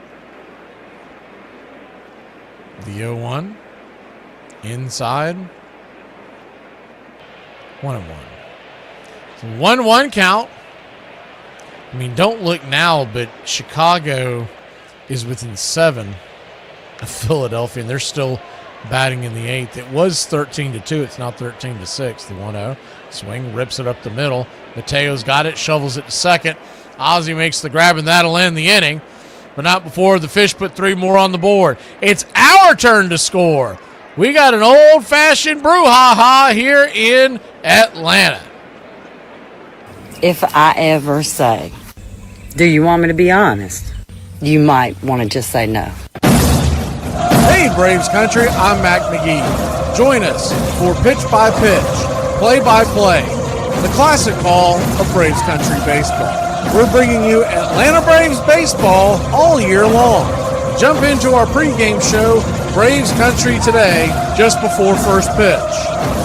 Speaker 1: The 0-1. Inside. 1-1. So 1-1 count. I mean, don't look now, but Chicago is within 7 of Philadelphia, and they're still batting in the 8th. It was 13-2. It's now 13-6. The 1-0. Swing, rips it up the middle. Mateo's got it, shovels it to second. Ozzie makes the grab, and that'll end the inning. But not before the Fish put 3 more on the board. It's our turn to score. We got an old-fashioned brouhaha here in Atlanta.
Speaker 6: If I ever say, do you want me to be honest? You might want to just say no.
Speaker 1: Hey, Braves country, I'm Mac McGee. Join us for Pitch by Pitch, Play-by-Play, the classic call of Braves country baseball. We're bringing you Atlanta Braves baseball all year long. Jump into our pregame show, Braves Country Today, just before first pitch.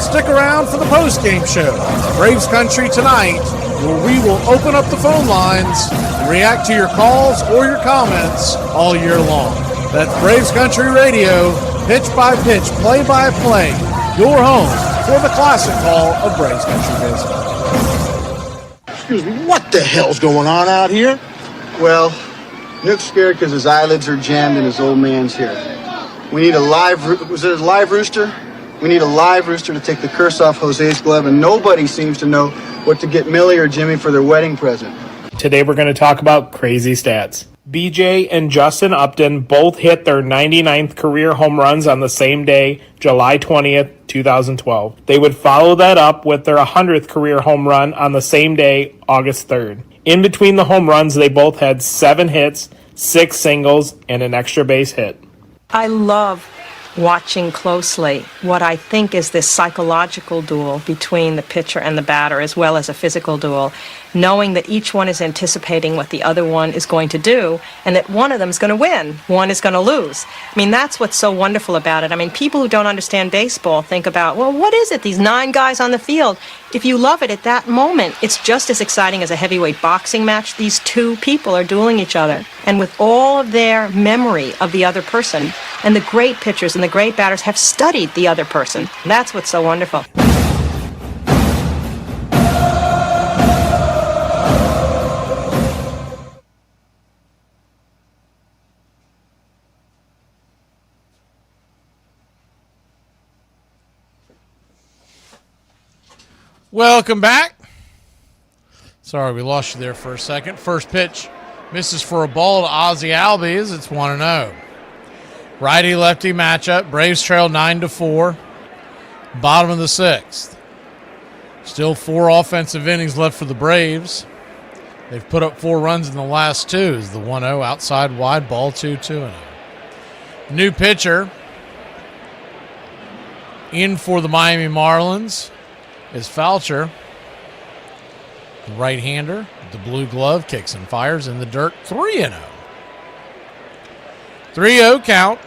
Speaker 1: Stick around for the postgame show, Braves Country Tonight, where we will open up the phone lines and react to your calls or your comments all year long. That's Braves Country Radio, pitch by pitch, play by play, your home for the classic call of Braves Country Baseball.
Speaker 10: Excuse me, what the hell's going on out here?
Speaker 14: Well, Nook's scared because his eyelids are jammed and his old man's here. We need a live rooster? We need a live rooster to take the curse off Jose's glove, and nobody seems to know what to get Millie or Jimmy for their wedding present.
Speaker 23: Today we're going to talk about crazy stats. BJ and Justin Upton both hit their 99th career home runs on the same day, July 20th, 2012. They would follow that up with their 100th career home run on the same day, August 3rd. In between the home runs, they both had 7 hits, 6 singles, and an extra base hit.
Speaker 24: I love watching closely what I think is this psychological duel between the pitcher and the batter, as well as a physical duel, knowing that each one is anticipating what the other one is going to do, and that one of them is going to win, one is going to lose. I mean, that's what's so wonderful about it. I mean, people who don't understand baseball think about, well, what is it, these 9 guys on the field? If you love it at that moment, it's just as exciting as a heavyweight boxing match. These 2 people are dueling each other, and with all of their memory of the other person, and the great pitchers and the great batters have studied the other person. That's what's so wonderful.
Speaker 1: Welcome back. Sorry, we lost you there for a second. First pitch misses for a ball to Ozzie Albies. It's 1-0. Righty-lefty matchup. Braves trail 9-4. Bottom of the 6th. Still 4 offensive innings left for the Braves. They've put up 4 runs in the last 2. Is the 1-0 outside wide ball 2-0. New pitcher in for the Miami Marlins is Foucher. The right-hander, the blue glove, kicks and fires in the dirt. 3-0. 3-0 count.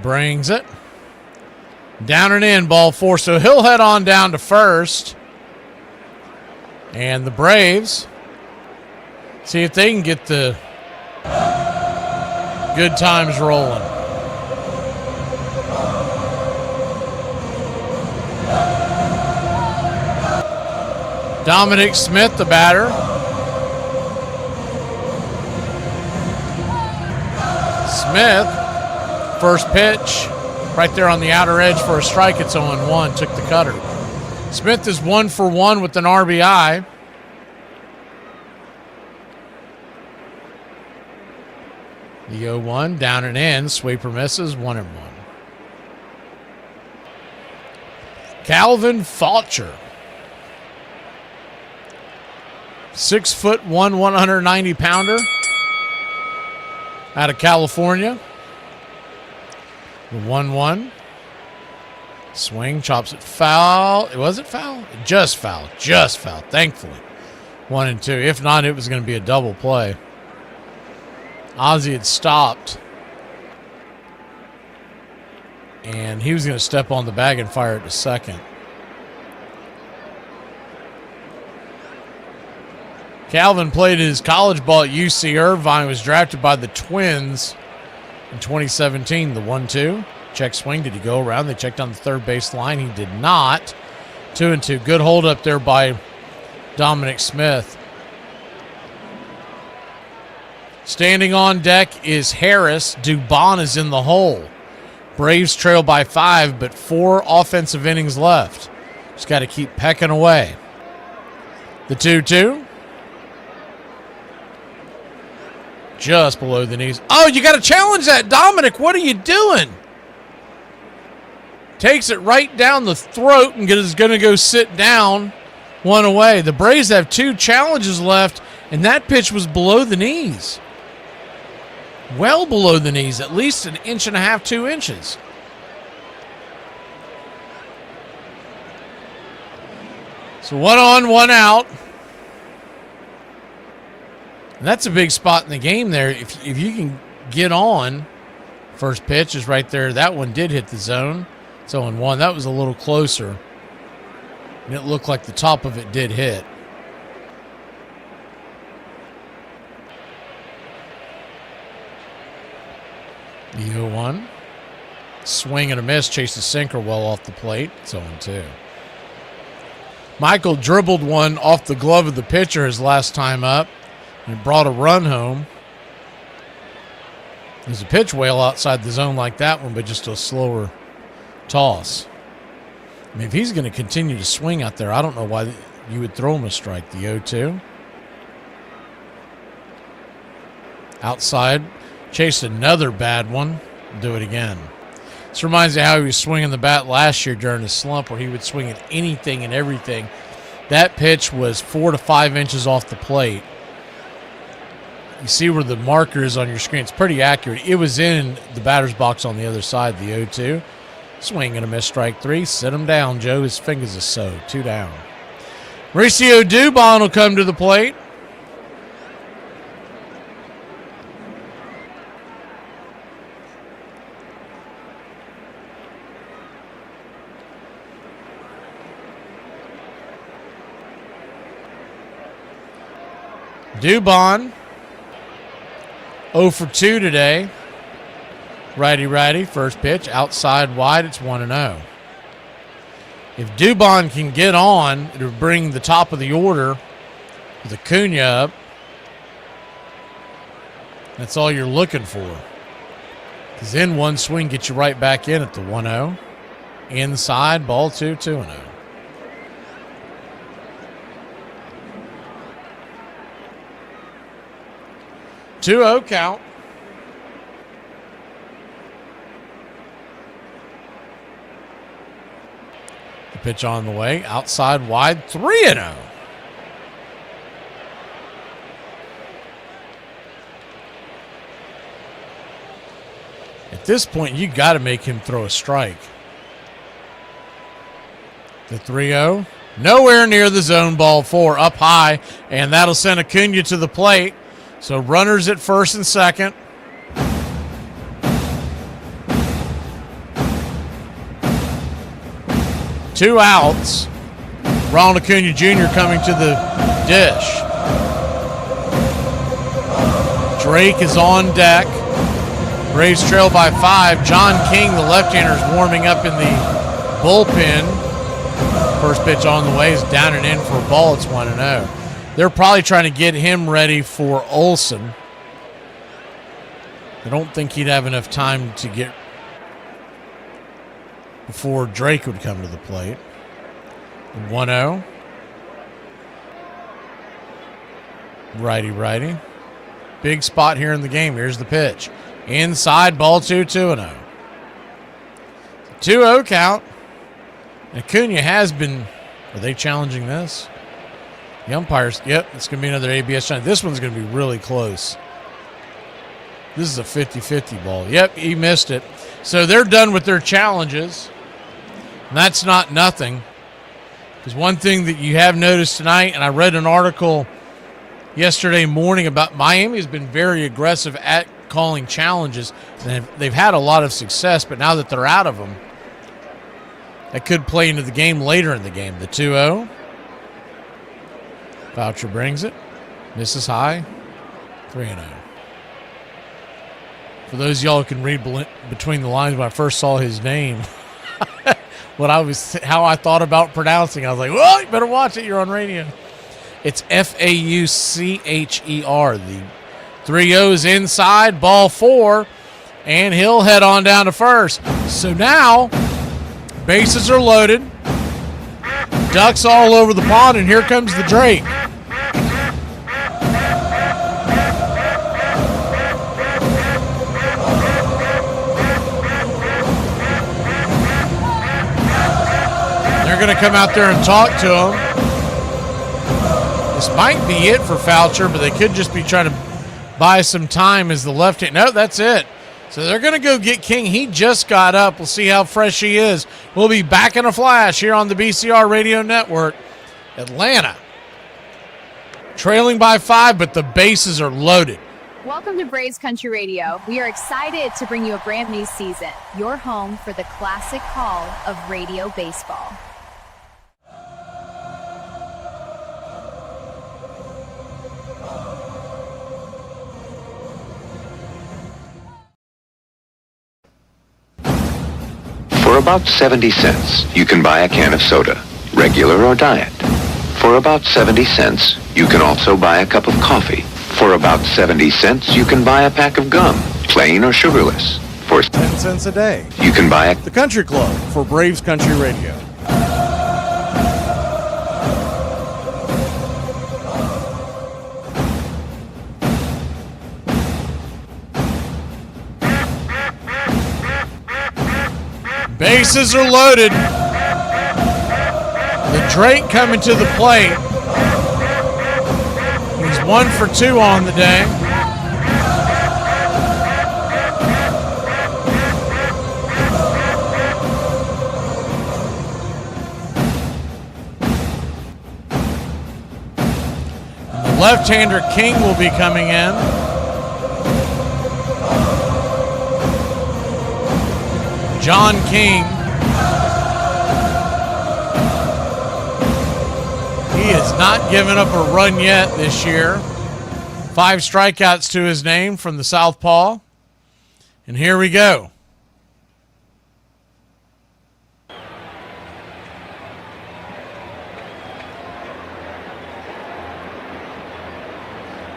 Speaker 1: Brings it. Down and in, ball 4. So he'll head on down to first. And the Braves see if they can get the good times rolling. Dominic Smith, the batter. Smith, first pitch, right there on the outer edge for a strike. It's 0-1, took the cutter. Smith is 1 for 1 with an RBI. The 0-1, down and in, sweeper misses, 1-1. Calvin Foucher. 6'1", 190-pounder out of California. The 1-1. Swing, chops it foul. Was it foul? Just foul. Thankfully. 1-2. If not, it was going to be a double play. Ozzie had stopped. And he was going to step on the bag and fire it to second. Calvin played his college ball at UC Irvine, was drafted by the Twins in 2017. The 1-2. Check swing. Did he go around? They checked on the third base line. He did not. 2-2. Good hold up there by Dominic Smith. Standing on deck is Harris. Dubon is in the hole. Braves trail by 5, but 4 offensive innings left. Just got to keep pecking away. The 2-2. Just below the knees. Oh, you got to challenge that, Dominic. What are you doing? Takes it right down the throat and is going to go sit down. 1 away. The Braves have 2 challenges left, and that pitch was below the knees. Well below the knees, at least 1.5 inches, 2 inches. So 1 on, 1 out. And that's a big spot in the game there. If you can get on, first pitch is right there. That one did hit the zone. It's 0-1. That was a little closer. And it looked like the top of it did hit. The 0-1. Swing and a miss. Chased the sinker well off the plate. It's 0-2. Michael dribbled one off the glove of the pitcher his last time up. And brought a run home. There's a pitch well outside the zone like that one, but just a slower toss. I mean, if he's going to continue to swing out there, I don't know why you would throw him a strike. The 0-2. Outside. Chased another bad one. Do it again. This reminds me how he was swinging the bat last year during his slump where he would swing at anything and everything. That pitch was 4 to 5 inches off the plate. You see where the marker is on your screen. It's pretty accurate. It was in the batter's box on the other side, the 0-2. Swing and a miss, strike 3. Sit him down, Joe. His fingers are so. 2 down. Mauricio Dubon will come to the plate. Dubon, 0 for 2 today. Righty, first pitch, outside wide, it's 1-0. If Dubon can get on, it'll bring the top of the order with Acuna up. That's all you're looking for. Because then one swing gets you right back in at the 1-0. Inside, ball 2, 2-0. 2-0 count. The pitch on the way. Outside wide. 3-0. At this point, you got to make him throw a strike. The 3-0. Nowhere near the zone, ball 4. Up high. And that'll send Acuna to the plate. So runners at first and second. Two outs. Ronald Acuna Jr. coming to the dish. Drake is on deck. Braves trail by 5. John King, the left-hander, is warming up in the bullpen. First pitch on the way is down and in for a ball. It's 1-0. They're probably trying to get him ready for Olsen. I don't think he'd have enough time to get before Drake would come to the plate. 1-0. Righty. Big spot here in the game. Here's the pitch. Inside, ball 2, 2-0. 2-0 count. Acuna has been... Are they challenging this? The umpires, yep, it's going to be another ABS challenge. This one's going to be really close. This is a 50-50 ball. Yep, he missed it. So they're done with their challenges. And that's not nothing. Because one thing that you have noticed tonight, and I read an article yesterday morning about Miami has been very aggressive at calling challenges. And they've had a lot of success, but now that they're out of them, that could play into the game later in the game. The 2-0. Voucher brings it. Misses high. 3-0. For those of y'all who can read between the lines, when I first saw his name, how I thought about pronouncing, I was like, well, you better watch it. You're on radio. It's F-A-U-C-H-E-R. The 3-0's inside, ball 4, and he'll head on down to first. So now, bases are loaded, ducks all over the pond, and here comes the Drake. They're going to come out there and talk to him. This might be it for Foucher, but they could just be trying to buy some time as the left hand. No, that's it. So they're going to go get King. He just got up. We'll see how fresh he is. We'll be back in a flash here on the BCR Radio Network. Atlanta trailing by 5, but the bases are loaded.
Speaker 11: Welcome to Braves Country Radio. We are excited to bring you a brand new season, your home for the classic call of radio baseball.
Speaker 16: For about 70 cents, you can buy a can of soda, regular or diet. For about 70 cents, you can also buy a cup of coffee. For about 70 cents, you can buy a pack of gum, plain or sugarless. For
Speaker 1: 10 cents a day,
Speaker 16: you can buy
Speaker 1: the Country Club for Braves Country Radio. Bases are loaded. The Drake coming to the plate. He's 1 for 2 on the day. The left-hander King will be coming in. John King. He has not given up a run yet this year. 5 strikeouts to his name from the southpaw. And here we go.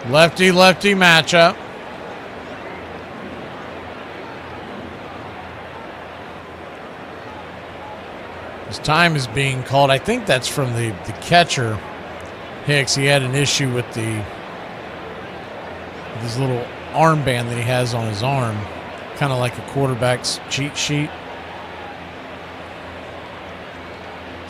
Speaker 1: Lefty-lefty matchup. Time is being called. I think that's from the catcher, Hicks. He had an issue with his little armband that he has on his arm, kind of like a quarterback's cheat sheet.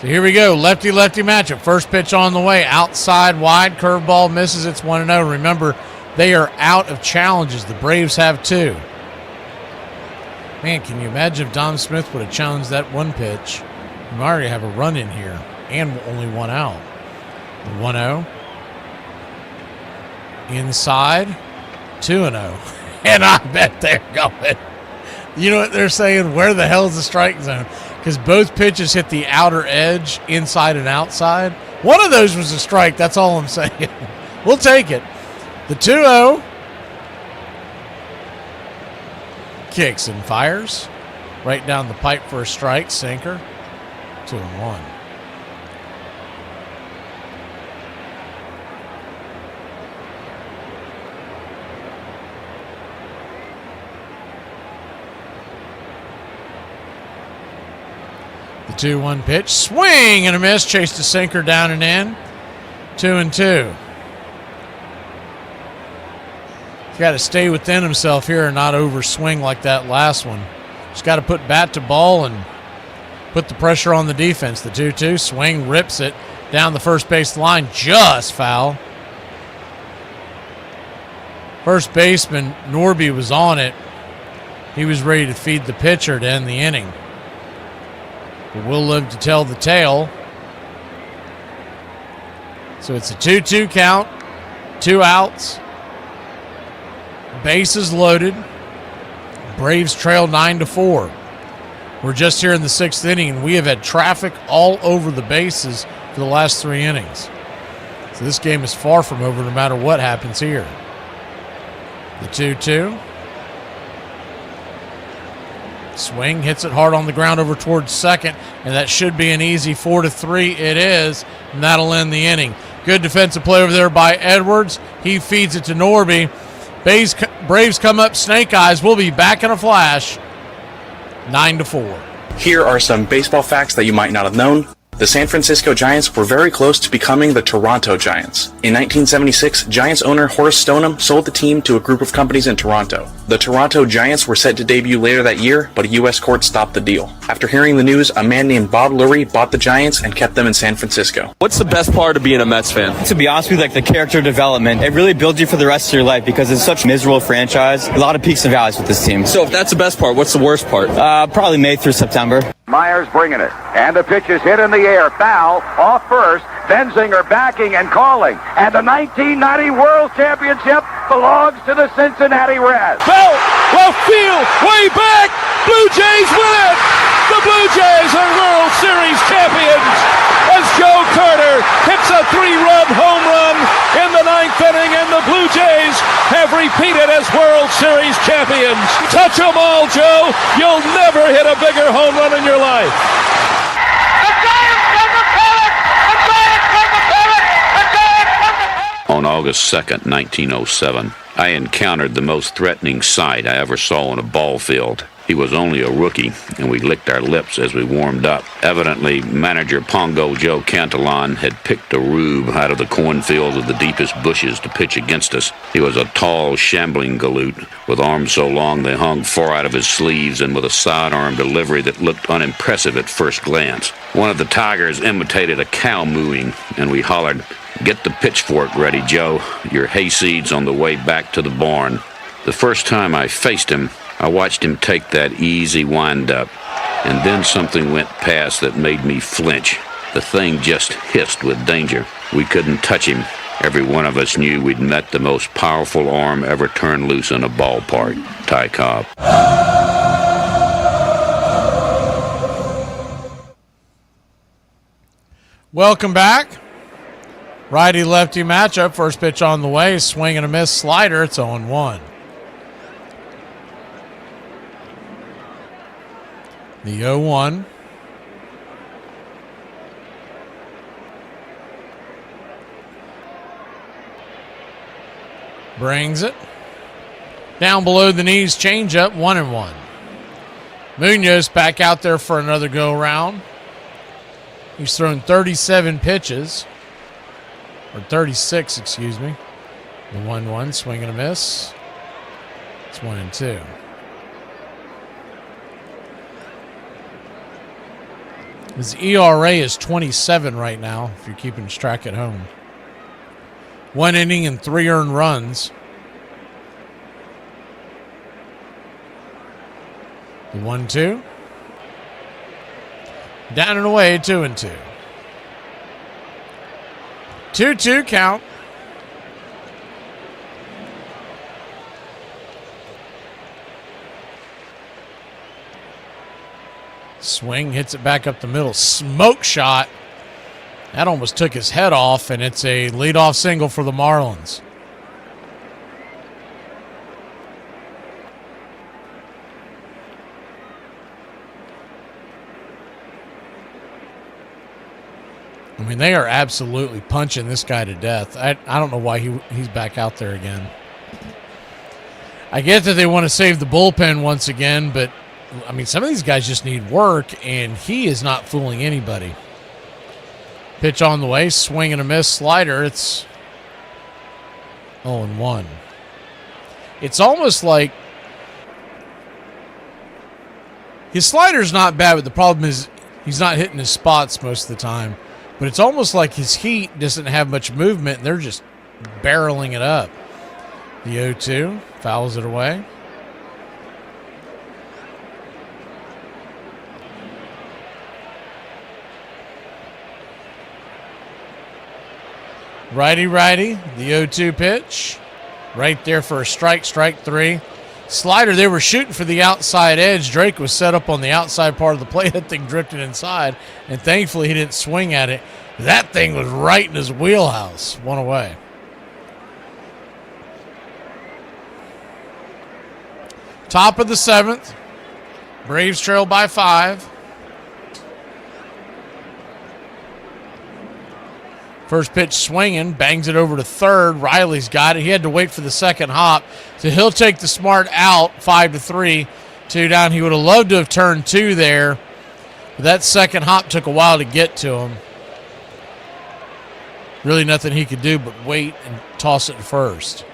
Speaker 1: So here we go, lefty-lefty matchup. First pitch on the way, outside wide, curveball misses. It's 1-0. Remember, they are out of challenges. The Braves have 2. Man, can you imagine if Dom Smith would have challenged that one pitch? We already have a run in here and only 1 out. The 1-0. Inside. 2-0. And I bet they're going. You know what they're saying? Where the hell is the strike zone? Because both pitches hit the outer edge, inside and outside. One of those was a strike. That's all I'm saying. We'll take it. The 2-0. Kicks and fires. Right down the pipe for a strike. Sinker. 2-1. The 2-1 pitch. Swing and a miss. Chased a sinker down and in. 2-2. He's got to stay within himself here and not overswing like that last one. Just got to put bat to ball and put the pressure on the defense. The 2-2 swing, rips it down the first base line, just foul. First baseman Norby was on it. He was ready to feed the pitcher to end the inning. But we'll live to tell the tale. So it's a 2-2 count, 2 outs, bases loaded. Braves trail 9-4. We're just here in the 6th inning, and we have had traffic all over the bases for the last 3 innings. So this game is far from over no matter what happens here. The 2-2. Swing, hits it hard on the ground over towards second, and that should be an easy 4-3. It is, and that'll end the inning. Good defensive play over there by Edwards. He feeds it to Norby. Braves come up snake eyes. We'll be back in a flash. 9-4.
Speaker 17: Here are some baseball facts that you might not have known. The San Francisco Giants were very close to becoming the Toronto Giants. In 1976, Giants owner Horace Stoneham sold the team to a group of companies in Toronto. The Toronto Giants were set to debut later that year, but a U.S. court stopped the deal. After hearing the news, a man named Bob Lurie bought the Giants and kept them in San Francisco.
Speaker 18: What's the best part of being a Mets fan?
Speaker 19: To be honest with you, the character development. It really builds you for the rest of your life because it's such a miserable franchise. A lot of peaks and valleys with this team.
Speaker 18: So if that's the best part, what's the worst part?
Speaker 19: Probably May through September.
Speaker 20: Myers bringing it, and the pitch is hit in the air, foul, off first, Benzinger backing and calling, and the 1990 World Championship belongs to the Cincinnati Reds.
Speaker 12: Bell, left field, way back, Blue Jays win it! The Blue Jays are World Series champions as Joe Carter hits a 3-run home run in the 9th inning, and the Blue Jays have repeated as World Series champions. Touch 'em all, Joe. You'll never hit a bigger home run in your life.
Speaker 5: On August 2nd, 1907, I encountered the most threatening sight I ever saw on a ball field. He was only a rookie, and we licked our lips as we warmed up. Evidently, manager Pongo Joe Cantillon had picked a rube out of the cornfields of the deepest bushes to pitch against us. He was a tall, shambling galoot, with arms so long they hung far out of his sleeves and with a sidearm delivery that looked unimpressive at first glance. One of the tigers imitated a cow mooing, and we hollered, "Get the pitchfork ready, Joe. Your hayseed's on the way back to the barn." The first time I faced him, I watched him take that easy wind-up, and then something went past that made me flinch. The thing just hissed with danger. We couldn't touch him. Every one of us knew we'd met the most powerful arm ever turned loose in a ballpark. Ty Cobb.
Speaker 1: Welcome back. Righty-lefty matchup. First pitch on the way. Swing and a miss slider. It's 0-1. The 0-1. Brings it. Down below the knees, change up, 1-1. Munoz back out there for another go-around. He's thrown 37 pitches. Or 36, excuse me. The 1-1, swing and a miss. It's 1-2. His ERA is 27 right now, if you're keeping track at home. 1 inning and 3 earned runs. The 1-2. Down and away, 2-2. 2-2 count. Swing, hits it back up the middle. Smoke shot. That almost took his head off, and it's a leadoff single for the Marlins. I mean, they are absolutely punching this guy to death. I don't know why he's back out there again. I get that they want to save the bullpen once again, but I mean, some of these guys just need work, and he is not fooling anybody. Pitch on the way, swing and a miss, slider. It's 0-1. It's almost like his slider's not bad, but the problem is he's not hitting his spots most of the time. But it's almost like his heat doesn't have much movement, and they're just barreling it up. The 0-2, fouls it away. Righty, the 0-2 pitch. Right there for a strike 3. Slider, they were shooting for the outside edge. Drake was set up on the outside part of the plate. That thing drifted inside, and thankfully he didn't swing at it. That thing was right in his wheelhouse. 1 away. Top of the 7th. Braves trail by 5. First pitch swinging, bangs it over to third. Riley's got it. He had to wait for the second hop, so he'll take the smart out. 5-3, 2 down. He would have loved to have turned 2 there, but that second hop took a while to get to him. Really nothing he could do but wait and toss it to first.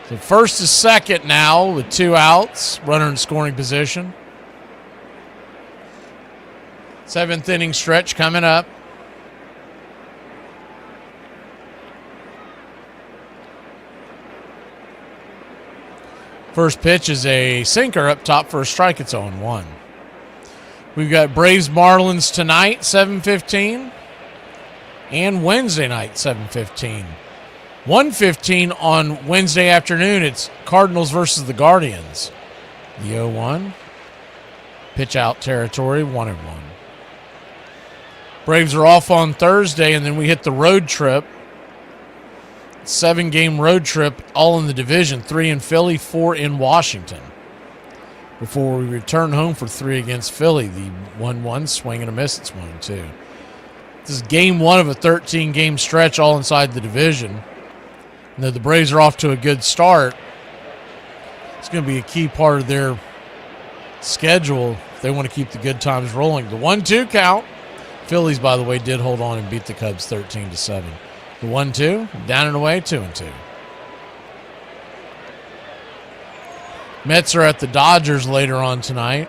Speaker 1: So first to second now with 2 outs. Runner in scoring position. 7th inning stretch coming up. First pitch is a sinker up top for a strike. It's 0-1. We've got Braves Marlins tonight, 7:15. And Wednesday night, 7:15. 1:15 on Wednesday afternoon, it's Cardinals versus the Guardians. The 0-1. Pitch out territory, 1-1. Braves are off on Thursday, and then we hit the road trip. 7-game road trip, all in the division. 3 in Philly, 4 in Washington. Before we return home for 3 against Philly. The 1-1, swing and a miss. It's 1-2. This is game 1 of a 13-game stretch, all inside the division. And though the Braves are off to a good start, it's going to be a key part of their schedule if they want to keep the good times rolling. The 1-2 count. Phillies, by the way, did hold on and beat the Cubs 13-7. The 1-2, down and away, 2-2. Mets are at the Dodgers later on tonight.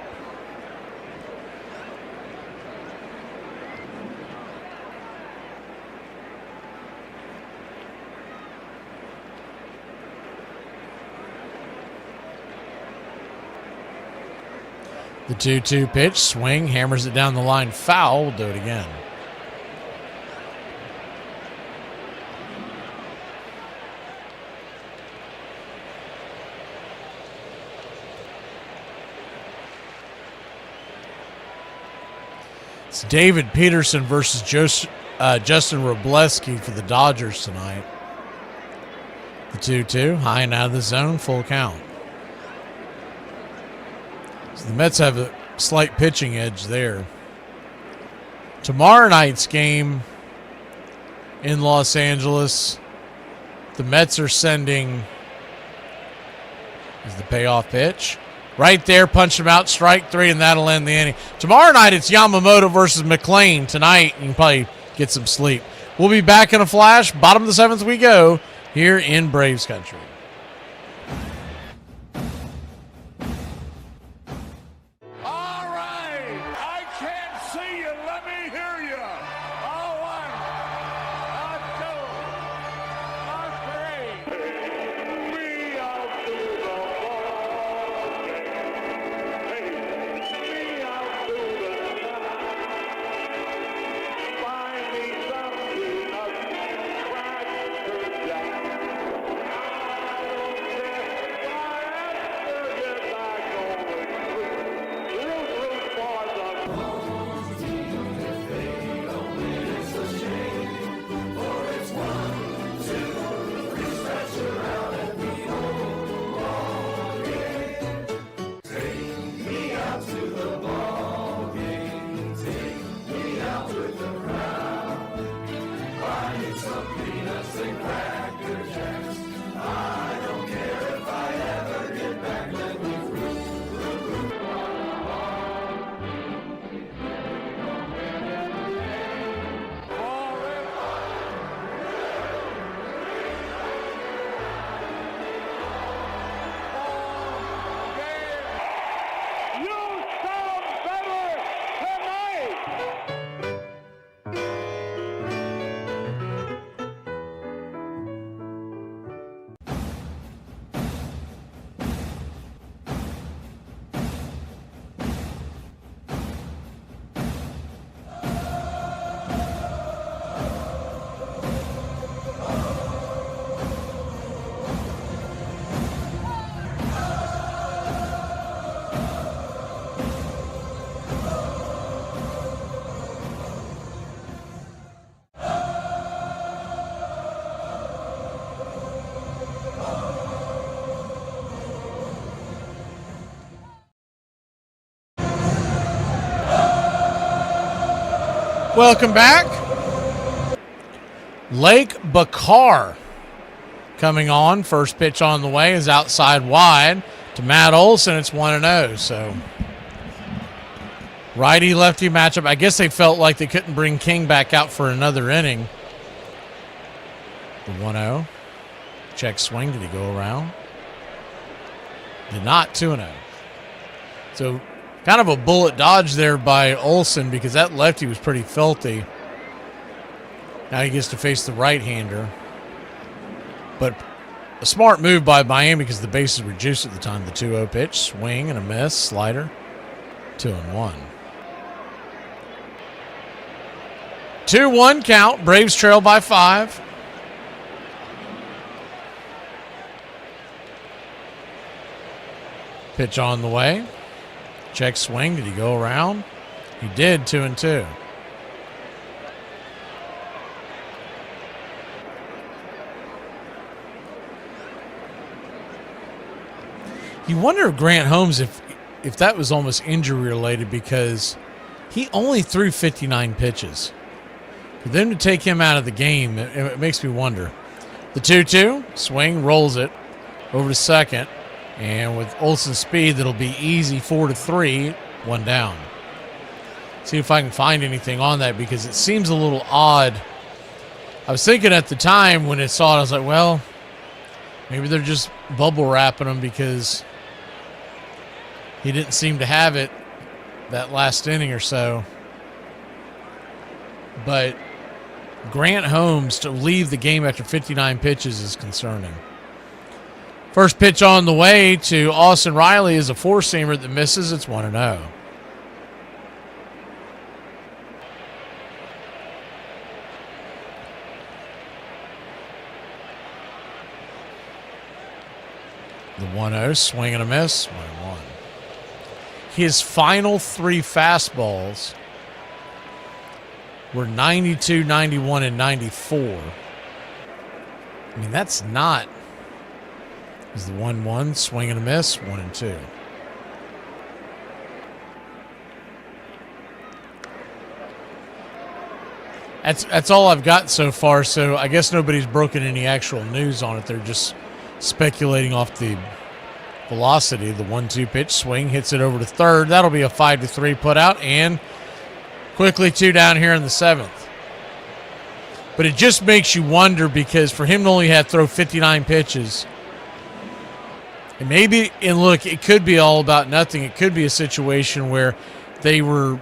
Speaker 1: The 2-2 pitch, swing, hammers it down the line, foul. We'll do it again. It's David Peterson versus Justin Robleski for the Dodgers tonight. The 2-2, high and out of the zone, full count. So the Mets have a slight pitching edge there. Tomorrow night's game in Los Angeles, the Mets are sending, is the payoff pitch. Right there, punch him out, strike 3, and that'll end the inning. Tomorrow night, it's Yamamoto versus McLean. Tonight, you can probably get some sleep. We'll be back in a flash. Bottom of the 7th we go here in Braves Country. Welcome back. Lake Bakar coming on. First pitch on the way is outside wide to Matt Olson. It's 1-0. So righty-lefty matchup. I guess they felt like they couldn't bring King back out for another inning. The 1-0. Check swing. Did he go around? Did not. 2-0. So kind of a bullet dodge there by Olson because that lefty was pretty filthy. Now he gets to face the right-hander. But a smart move by Miami because the bases were juiced at the time. The 2-0 pitch, swing and a miss, slider, 2-1. 2-1 count. Braves trail by 5. Pitch on the way. Check swing. Did he go around? He did. 2-2. You wonder if Grant Holmes, if that was almost injury related because he only threw 59 pitches. For them to take him out of the game, it makes me wonder. The 2-2, swing, rolls it over to second. And with Olson's speed, that'll be easy 4-3, 1 down. See if I can find anything on that because it seems a little odd. I was thinking at the time when I saw it, I was like, well, maybe they're just bubble wrapping him because he didn't seem to have it that last inning or so. But Grant Holmes to leave the game after 59 pitches is concerning. First pitch on the way to Austin Riley is a four-seamer that misses. It's 1-0. The 1-0, swing and a miss, 1-1. His final 3 fastballs were 92, 91, and 94. I mean, that's not... Is the 1-1, swing and a miss, 1-2. That's all I've got so far, so I guess nobody's broken any actual news on it. They're just speculating off the velocity. The 1-2 pitch, swing, hits it over to third. That'll be a 5-3 put out, and quickly 2 down here in the 7th. But it just makes you wonder because for him to only have throw 59 pitches, and maybe, and look, it could be all about nothing. It could be a situation where they were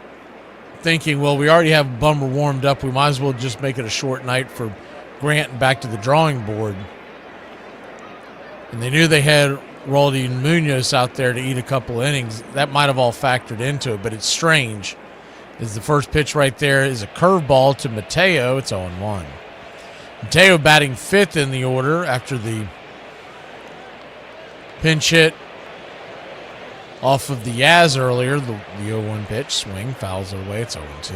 Speaker 1: thinking, well, we already have Bummer warmed up. We might as well just make it a short night for Grant and back to the drawing board. And they knew they had Roldy and Munoz out there to eat a couple innings. That might have all factored into it, but it's strange. As the first pitch right there is a curveball to Mateo. It's 0-1. Mateo batting 5th in the order after the pinch hit off of the Yaz earlier. The 0-1 pitch, swing, fouls it away. It's 0-2.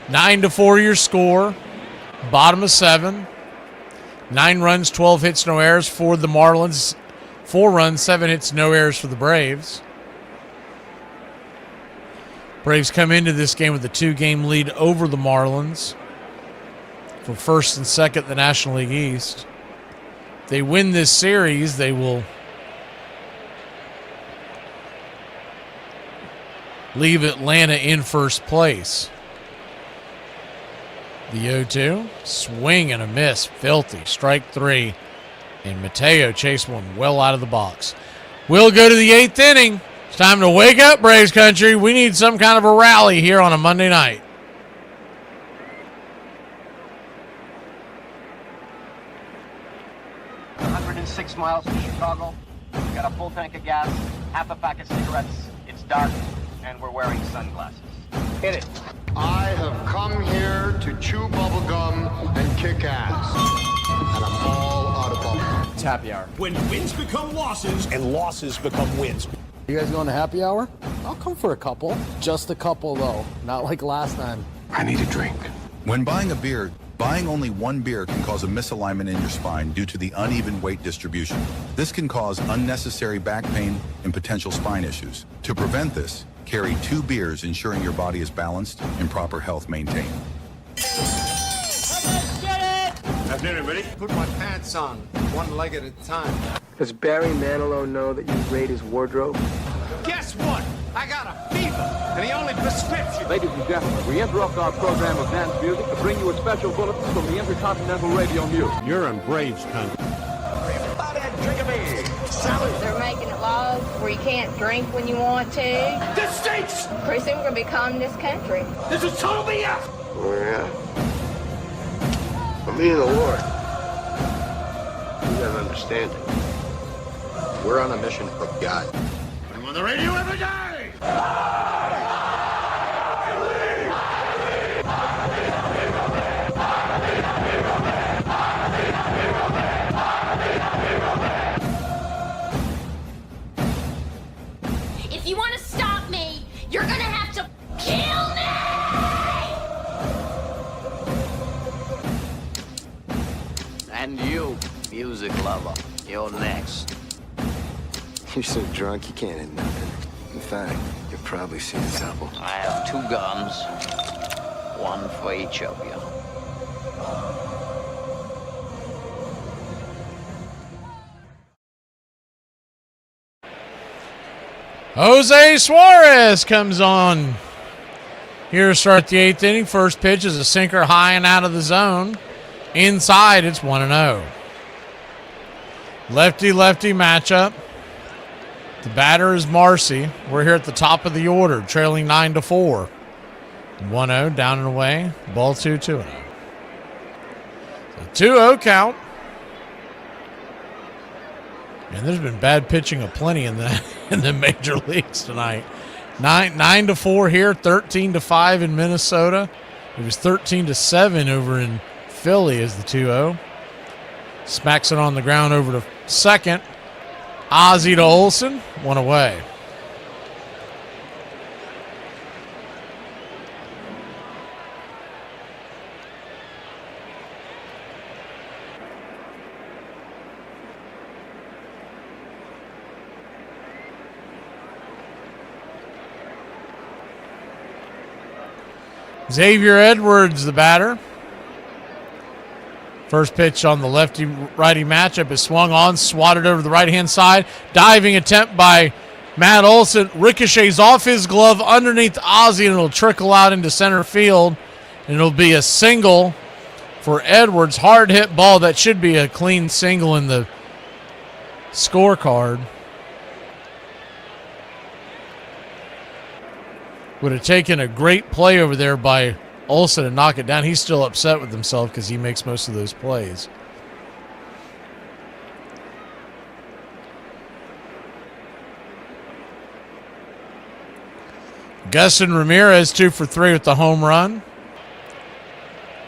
Speaker 1: 9-4 your score. Bottom of 7. 9 runs, 12 hits, no errors for the Marlins. 4 runs, 7 hits, no errors for the Braves. Braves come into this game with a 2-game lead over the Marlins for first and second in the National League East. If they win this series, they will leave Atlanta in first place. The 0-2, swing and a miss, filthy, strike 3. And Mateo chased one well out of the box. We'll go to the 8th inning. It's time to wake up, Braves country. We need some kind of a rally here on a Monday night.
Speaker 8: "106 miles from Chicago. We've got a full tank of gas, half a pack of cigarettes. It's dark, and we're wearing sunglasses. Hit it."
Speaker 10: I have come here to chew bubblegum and kick ass. And I'm all out of bubblegum.
Speaker 18: It's happy hour.
Speaker 9: When wins become losses and losses become wins.
Speaker 21: You guys going to happy hour? I'll come for a couple. Just a couple, though. Not like last time.
Speaker 16: I need a drink.
Speaker 22: When buying a beer, buying only one beer can cause a misalignment in your spine due to the uneven weight distribution. This can cause unnecessary back pain and potential spine issues. To prevent this, carry 2 beers, ensuring your body is balanced and proper health maintained.
Speaker 9: Have dinner ready?
Speaker 3: Put my pants on, one leg at a time.
Speaker 7: Does Barry Manilow know that you raid his wardrobe?
Speaker 3: Guess what? I got a fever, and the only prescription...
Speaker 13: Ladies and gentlemen, we interrupt our program of dance music to bring you a special bulletin from the Intercontinental Radio News.
Speaker 9: You're in Braves country.
Speaker 3: Everybody drink a beer. Salad.
Speaker 15: They're making it laws where you can't drink when you want to.
Speaker 3: This stinks!
Speaker 15: Pretty soon we're going to be communist country.
Speaker 3: This is total BS!
Speaker 10: Oh, yeah. For me and the Lord, you gotta understand it. We're on a mission for God.
Speaker 3: I'm on the radio every day!
Speaker 25: If you want to stop me, you're gonna have to kill me!
Speaker 8: And you, music lover, you're next.
Speaker 10: You're so drunk you can't hit nothing. In fact, you've probably seen a couple.
Speaker 8: I have 2 guns, one for each of you.
Speaker 1: Jose Suarez comes on here to start the 8th inning. First pitch is a sinker high and out of the zone. Inside, it's 1-0. Lefty-lefty matchup. The batter is Marcy. We're here at the top of the order, trailing 9-4. 1-0, down and away. Ball 2-0. 2-0 count. And there's been bad pitching aplenty in the major leagues tonight. 9-4 here, 13-5 in Minnesota. It was 13-7 over in Philly as the 2-0. Smacks it on the ground over to second. Ozzie to Olsen, 1 away. Xavier Edwards, the batter. First pitch on the lefty-righty matchup is swung on, swatted over the right-hand side. Diving attempt by Matt Olson. Ricochets off his glove underneath Ozzie, and it'll trickle out into center field. And it'll be a single for Edwards. Hard hit ball. That should be a clean single in the scorecard. Would have taken a great play over there by Olsen to knock it down. He's still upset with himself because he makes most of those plays. Gustin Ramirez 2 for 3 with the home run.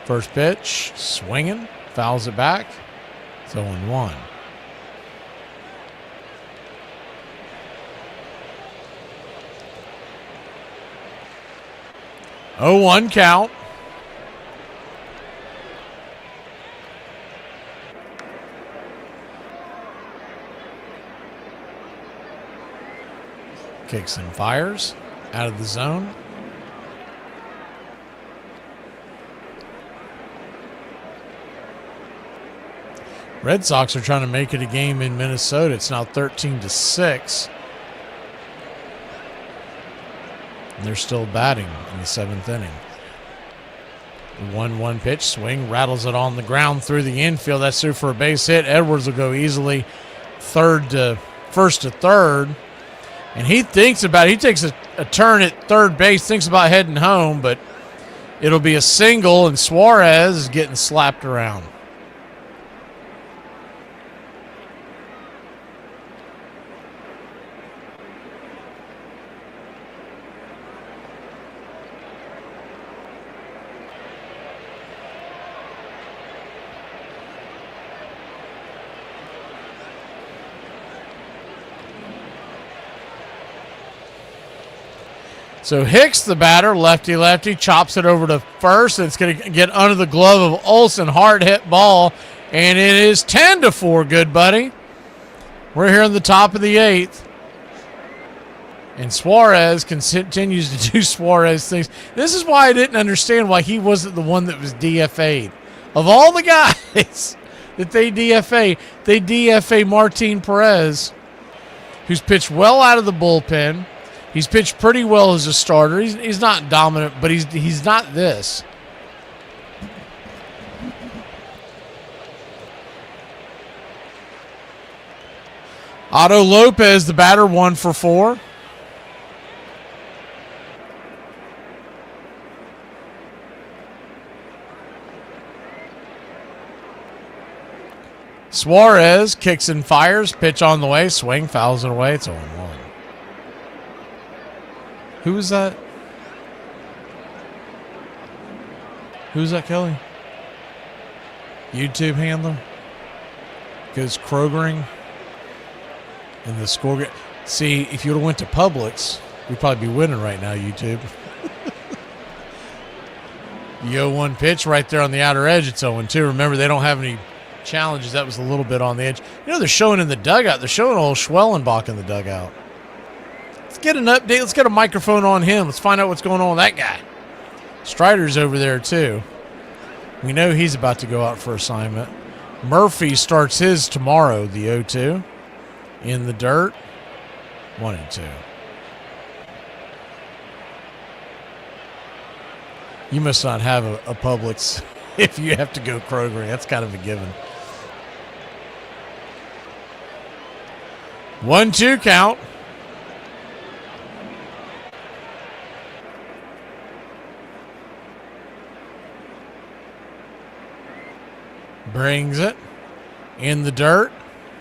Speaker 1: First pitch, swinging, fouls it back. It's 0-1. Oh, 1 count. Kicks and fires out of the zone. Red Sox are trying to make it a game in Minnesota. It's now 13-6. And they're still batting in the 7th inning. The 1-1 pitch, swing, rattles it on the ground through the infield. That's through for a base hit. Edwards will go easily first to third. And he takes a turn at third base, thinks about heading home, but it'll be a single, and Suarez is getting slapped around. So Hicks, the batter, lefty-lefty, chops it over to first. It's going to get under the glove of Olsen. Hard hit ball, and it is 10-4. Good, buddy. We're here in the top of the 8th. And Suarez continues to do Suarez things. This is why I didn't understand why he wasn't the one that was DFA'd. Of all the guys that they DFA Martin Perez, who's pitched well out of the bullpen. He's pitched pretty well as a starter. He's not dominant, but he's not this. Otto Lopez, the batter, 1 for 4. Suarez kicks and fires. Pitch on the way. Swing, fouls it away. It's 0-1. Who was that? Who's that, Kelly? YouTube handler? Goes Krogering. And the score. See, if you would have went to Publix, we'd probably be winning right now, YouTube. The 0-1 pitch right there on the outer edge. It's 0-2. Remember, they don't have any challenges. That was a little bit on the edge. You know, they're showing in the dugout. They're showing old Schwellenbach in the dugout. Let's get an update. Let's get a microphone on him. Let's find out what's going on with that guy. Strider's over there, too. We know he's about to go out for assignment. Murphy starts his tomorrow, the 0-2. In the dirt, 1-2. You must not have a Publix if you have to go Kroger. That's kind of a given. 1-2 count. Brings it in the dirt,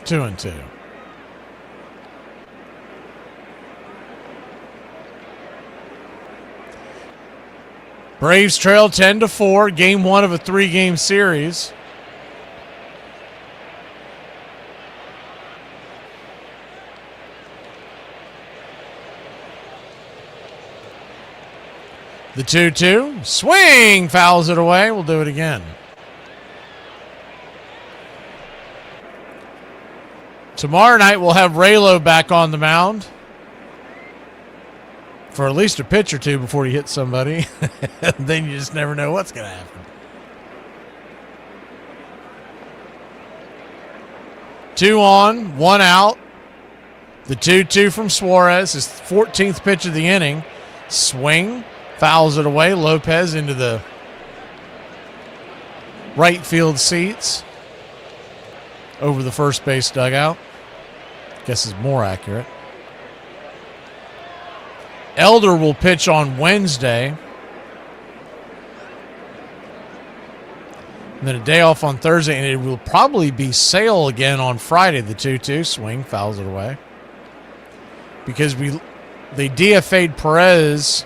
Speaker 1: 2-2. Braves trail 10-4, game 1 of a 3-game series. The 2-2, swing, fouls it away. We'll do it again. Tomorrow night we'll have Raylo back on the mound. For at least a pitch or two before he hits somebody. Then you just never know what's going to happen. 2 on, 1 out. The 2-2 from Suarez, his 14th pitch of the inning. Swing, fouls it away. Lopez into the right field seats. Over the first base dugout. Guess is more accurate. Elder will pitch on Wednesday. And then a day off on Thursday, and it will probably be Sale again on Friday. The 2-2 swing, fouls it away. Because they DFA'd Perez,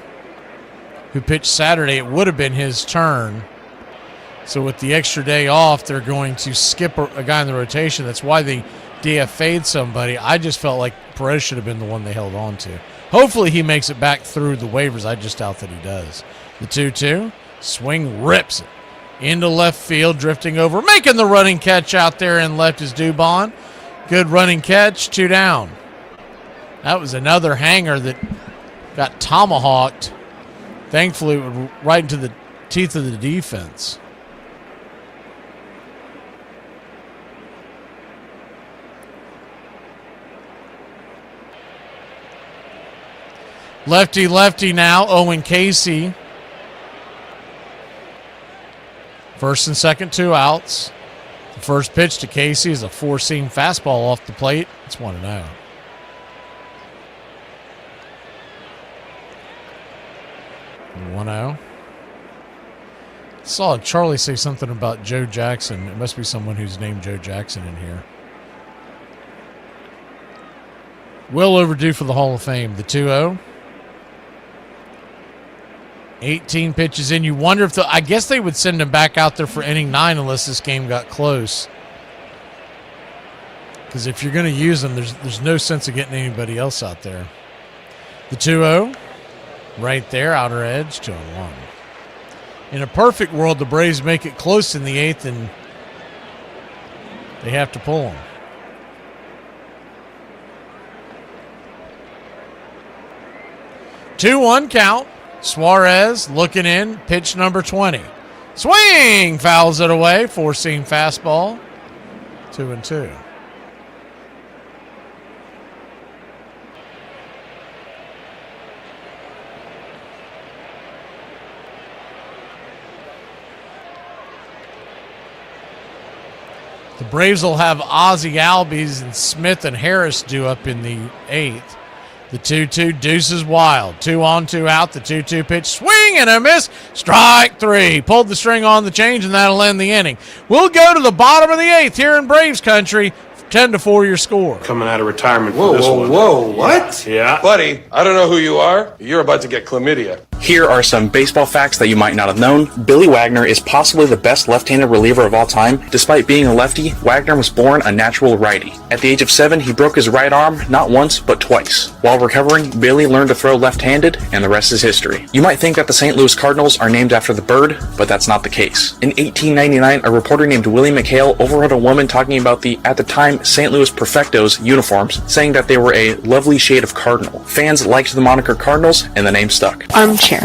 Speaker 1: who pitched Saturday. It would have been his turn. So with the extra day off, they're going to skip a guy in the rotation. That's why they DFA'd somebody. I just felt like Perez should have been the one they held on to. Hopefully he makes it back through the waivers. I just doubt that he does. The 2-2, swing, rips it into left field, drifting over, making the running catch out there in left is Dubon. Good running catch, 2 down. That was another hanger that got tomahawked. Thankfully, it went right into the teeth of the defense. Lefty now, Owen Casey. First and second, 2 outs. The first pitch to Casey is a 4-seam fastball off the plate. It's 1-0. Saw Charlie say something about Joe Jackson. It must be someone who's named Joe Jackson in here. Well overdue for the Hall of Fame. The 2-0. 18 pitches in. You wonder if I guess they would send him back out there for inning 9 unless this game got close. Because if you're going to use him, there's no sense of getting anybody else out there. The 2-0, right there, outer edge, 2-1. In a perfect world, the Braves make it close in the 8th, and they have to pull him. Two-one count. Suarez looking in, pitch number 20. Swing! Fouls it away. Four-seam fastball. 2-2. The Braves will have Ozzie Albies and Smith and Harris due up in the 8th. The 2-2 deuces wild. 2 on, 2 out. The 2-2 pitch. Swing and a miss. Strike 3. Pulled the string on the change, and that'll end the inning. We'll go to the bottom of the 8th here in Braves country. 10-4 your score.
Speaker 2: Coming out of retirement for this one.
Speaker 4: Whoa, what?
Speaker 2: Yeah.
Speaker 4: Buddy, I don't know who you are. You're about to get chlamydia.
Speaker 17: Here are some baseball facts that you might not have known. Billy Wagner is possibly the best left-handed reliever of all time. Despite being a lefty, Wagner was born a natural righty. At the age of 7, he broke his right arm not once, but twice. While recovering, Billy learned to throw left-handed, and the rest is history. You might think that the St. Louis Cardinals are named after the bird, but that's not the case. In 1899, a reporter named Willie McHale overheard a woman talking about the, at the time, St. Louis Perfectos uniforms, saying that they were a lovely shade of cardinal. Fans liked the moniker Cardinals, and the name stuck.
Speaker 6: Armchair.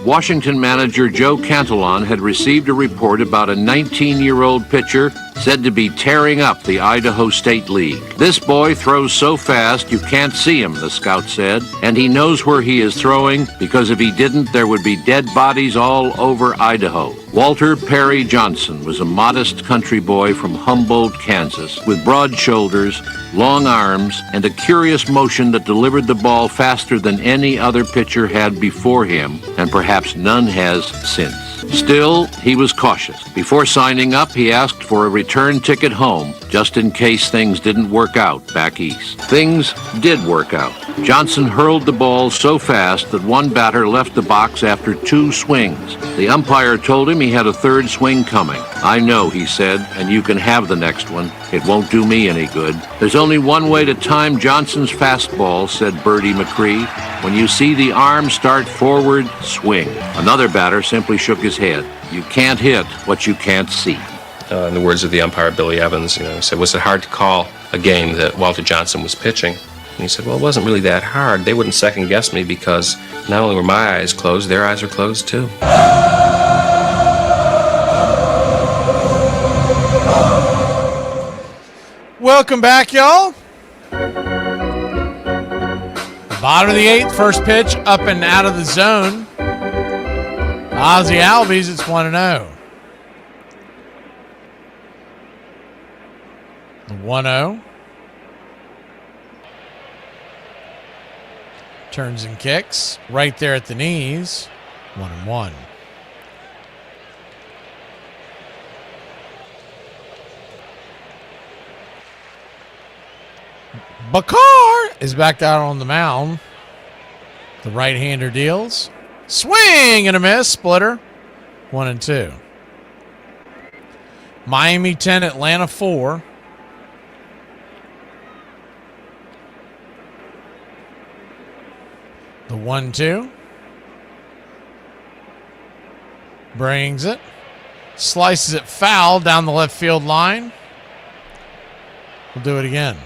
Speaker 5: Washington manager Joe Cantillon had received a report about a 19-year-old pitcher said to be tearing up the Idaho State League. This boy throws so fast you can't see him, the scout said, and he knows where he is throwing because if he didn't, there would be dead bodies all over Idaho. Walter Perry Johnson was a modest country boy from Humboldt, Kansas, with broad shoulders, long arms, and a curious motion that delivered the ball faster than any other pitcher had before him, and perhaps none has since. Still, he was cautious. Before signing up, he asked for a return ticket home, just in case things didn't work out back east. Things did work out. Johnson hurled the ball so fast that one batter left the box after 2 swings. The umpire told him he had a third swing coming. I know, he said, and you can have the next one. It won't do me any good. There's only one way to time Johnson's fastball, said Bertie McCree. When you see the arm start forward, swing. Another batter simply shook his head. You can't hit what you can't see.
Speaker 14: In the words of the umpire, Billy Evans, he said, was it hard to call a game that Walter Johnson was pitching? And he said, well, it wasn't really that hard. They wouldn't second guess me because not only were my eyes closed, their eyes were closed too.
Speaker 1: Welcome back, y'all. Bottom of the 8th, first pitch, up and out of the zone. Ozzie Albies, it's 1-0. The 1-0. Turns and kicks. Right there at the knees. 1-1. Bakar is back out on the mound. The right-hander deals. Swing and a miss. Splitter. 1-2. Miami 10, Atlanta 4. The 1-2. Brings it. Slices it foul down the left field line. We'll do it again.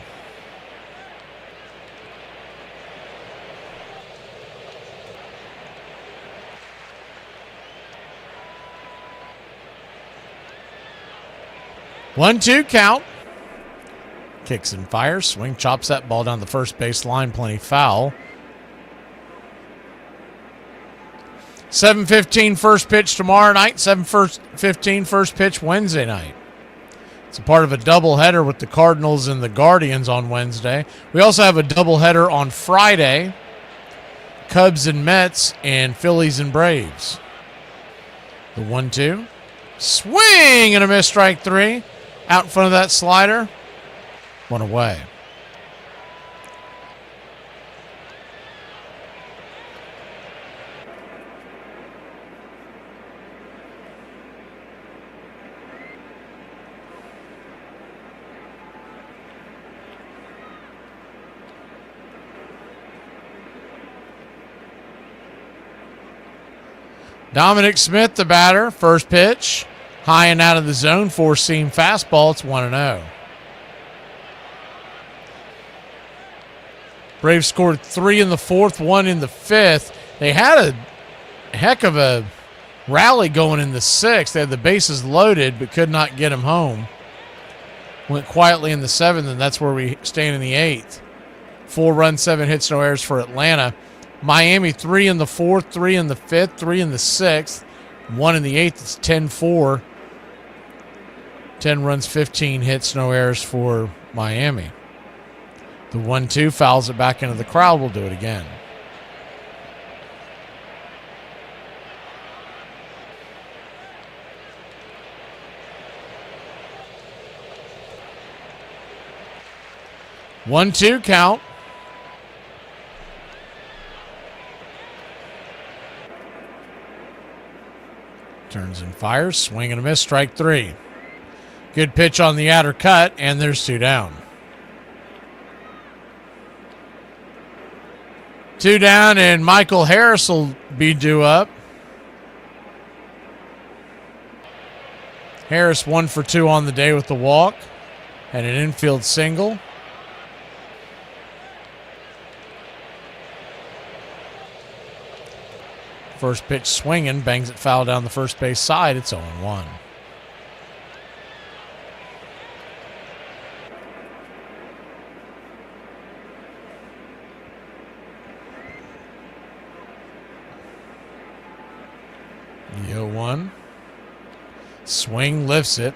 Speaker 1: One-two count. Kicks and fires. Swing, chops that ball down the first base line. Plenty foul. 7:15 first pitch tomorrow night. 7:15 first pitch Wednesday night. It's a part of a doubleheader with the Cardinals and the Guardians on Wednesday. We also have a doubleheader on Friday. Cubs and Mets and Phillies and Braves. The 1-2. Swing and a miss, strike 3. Out in front of that slider. One away. Dominic Smith, the batter. First pitch. High and out of the zone. Four-seam fastball. It's 1-0. Braves scored 3 in the 4th, 1 in the 5th. They had a heck of a rally going in the 6th. They had the bases loaded but could not get him home. Went quietly in the 7th, and that's where we stand in the 8th. 4 runs, 7 hits, no errors for Atlanta. Miami 3 in the 4th, 3 in the 5th, 3 in the 6th, 1 in the 8th. It's 10-4. 10 runs, 15 hits, no errors for Miami. The 1-2 fouls it back into the crowd. We'll do it again. One, 2 count. Turns and fires. Swing and a miss. Strike 3. Good pitch on the outer cut, and there's 2 down. 2 down, and Michael Harris will be due up. Harris 1 for 2 on the day with the walk and an infield single. First pitch swinging, bangs it foul down the first base side. It's 0-1. The 0-1. Swing, lifts it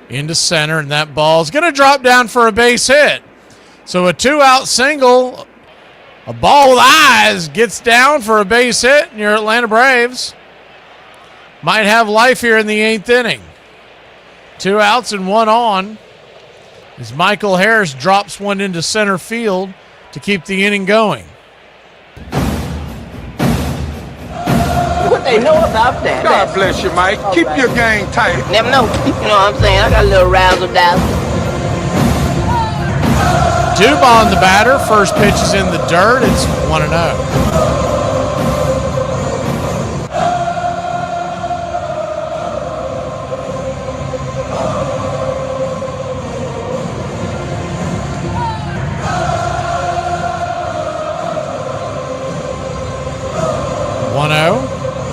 Speaker 1: into center, and that ball's going to drop down for a base hit. So a 2-out single. A ball with eyes gets down for a base hit, and your Atlanta Braves might have life here in the 8th inning. 2 outs and 1 on as Michael Harris drops one into center field to keep the inning going.
Speaker 6: What they know about that?
Speaker 3: God bless you, Mike. Keep your game tight.
Speaker 6: Never know. You know what I'm saying? I got a little razzle-dazzle.
Speaker 1: Dubon, the batter. First pitch is in the dirt. It's 1-0.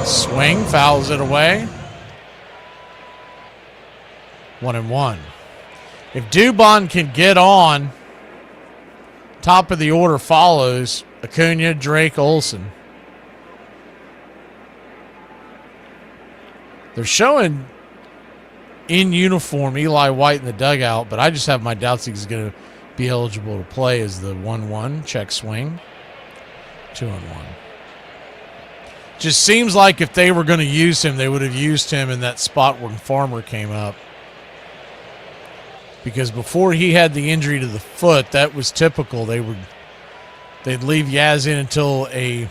Speaker 1: Swing, fouls it away. 1-1. If Dubon can get on, top of the order follows Acuna, Drake, Olsen. They're showing in uniform Eli White in the dugout, but I just have my doubts he's going to be eligible to play as the 1-1 check swing. 2-1. Just seems like if they were going to use him, they would have used him in that spot when Farmer came up. Because before he had the injury to the foot, that was typical. They'd leave Yaz in until a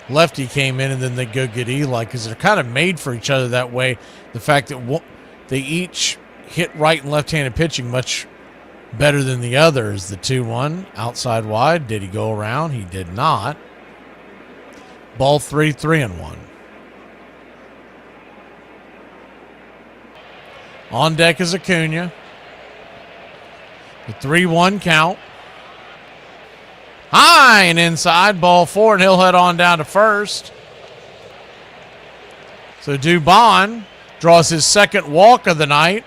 Speaker 1: lefty came in, and then they'd go get Eli, because they're kind of made for each other that way. The fact that they each hit right and left-handed pitching much better than the others. The 2-1, outside wide. Did he go around? He did not. Ball 3, 3-1. On deck is Acuna. The 3-1 count. High and inside, ball 4, and he'll head on down to first. So Dubon draws his second walk of the night.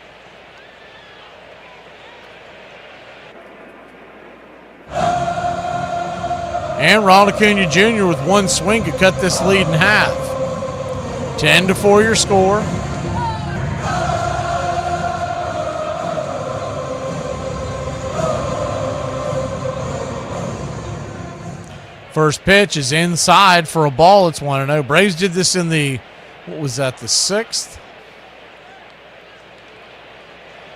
Speaker 1: And Ronald Acuna Jr. with one swing could cut this lead in half. 10-4 your score. First pitch is inside for a ball. It's 1-0. Braves did this in the, what was that, the 6th?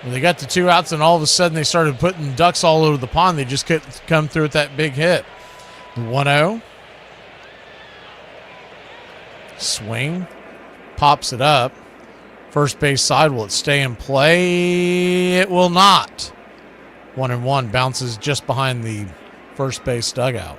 Speaker 1: When they got the 2 outs, and all of a sudden they started putting ducks all over the pond. They just couldn't come through with that big hit. 1-0. Swing. Pops it up. First base side. Will it stay in play? It will not. 1-1. Bounces just behind the first base dugout.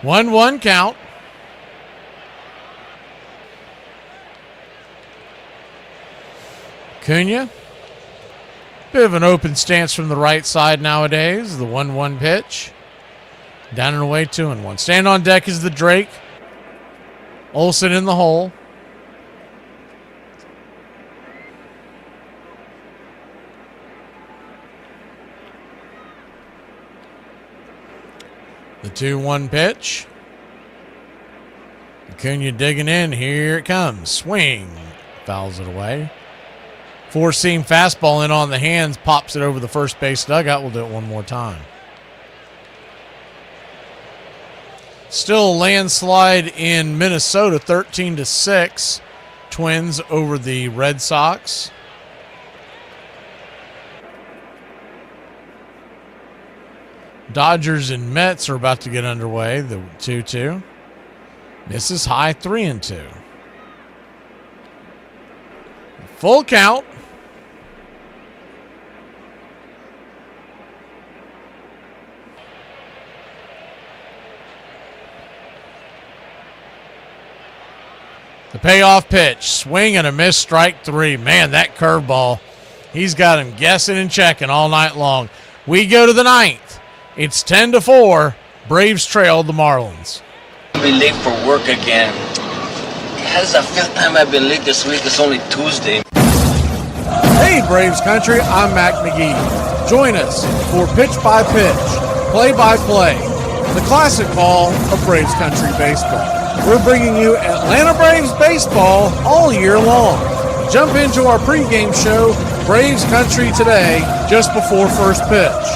Speaker 1: One count. Acuna Bit of an open stance from the right side nowadays. The 1-1 pitch. Down and away, 2-1. Stand on deck is the Drake. Olsen in the hole. The 2-1 pitch. Acuna digging in. Here it comes. Swing. Fouls it away. Four-seam fastball in on the hands. Pops it over the first base dugout. We'll do it one more time. Still a landslide in Minnesota. 13-6. Twins over the Red Sox. Dodgers and Mets are about to get underway. The 2-2. Misses high, 3-2. Full count. The payoff pitch. Swing and a miss, strike 3. Man, that curveball. He's got him guessing and checking all night long. We go to the 9th. It's 10-4. Braves trail the Marlins.
Speaker 11: I'll be late for work again. That's the 5th time I've been late this week. It's only Tuesday.
Speaker 1: Hey, Braves country, I'm Mac McGee. Join us for Pitch by Pitch, Play by Play, the classic call of Braves country baseball. We're bringing you Atlanta Braves baseball all year long. Jump into our pregame show, Braves Country Today, just before first pitch.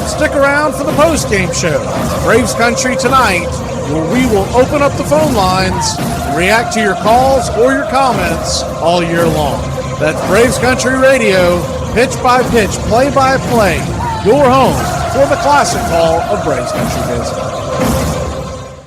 Speaker 1: Stick around for the postgame show, Braves Country Tonight, where we will open up the phone lines and react to your calls or your comments all year long. That's Braves Country Radio, pitch by pitch, play by play, your home for the classic call of Braves Country baseball.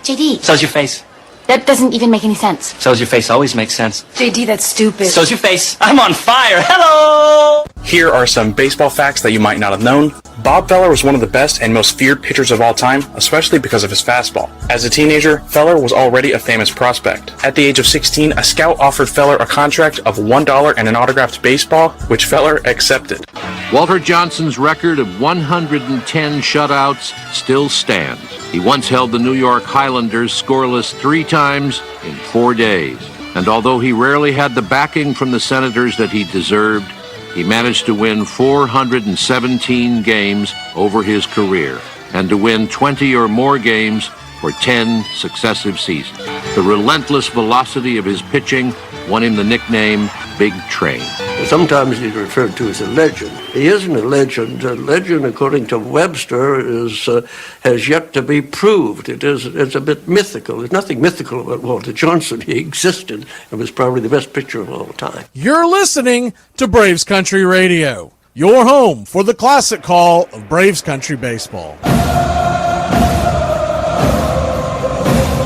Speaker 19: JD.
Speaker 11: So's your face.
Speaker 19: That doesn't even make any sense.
Speaker 11: So's your face always makes sense.
Speaker 19: JD, that's stupid.
Speaker 11: So's your face. I'm on fire. Hello!
Speaker 17: Here are some baseball facts that you might not have known. Bob Feller was one of the best and most feared pitchers of all time, especially because of his fastball. As a teenager, Feller was already a famous prospect. At the age of 16, a scout offered Feller a contract of $1 and an autographed baseball, which Feller accepted.
Speaker 5: Walter Johnson's record of 110 shutouts still stands. He once held the New York Highlanders scoreless 3 times in 4 days. And although he rarely had the backing from the Senators that he deserved, he managed to win 417 games over his career and to win 20 or more games for 10 successive seasons. The relentless velocity of his pitching won him the nickname Big Train.
Speaker 20: Sometimes he's referred to as a legend. He isn't a legend. A legend, according to Webster, has yet to be proved. It's a bit mythical. There's nothing mythical about Walter Johnson. He existed and was probably the best pitcher of all time.
Speaker 1: You're listening to Braves Country Radio, your home for the classic call of Braves Country baseball.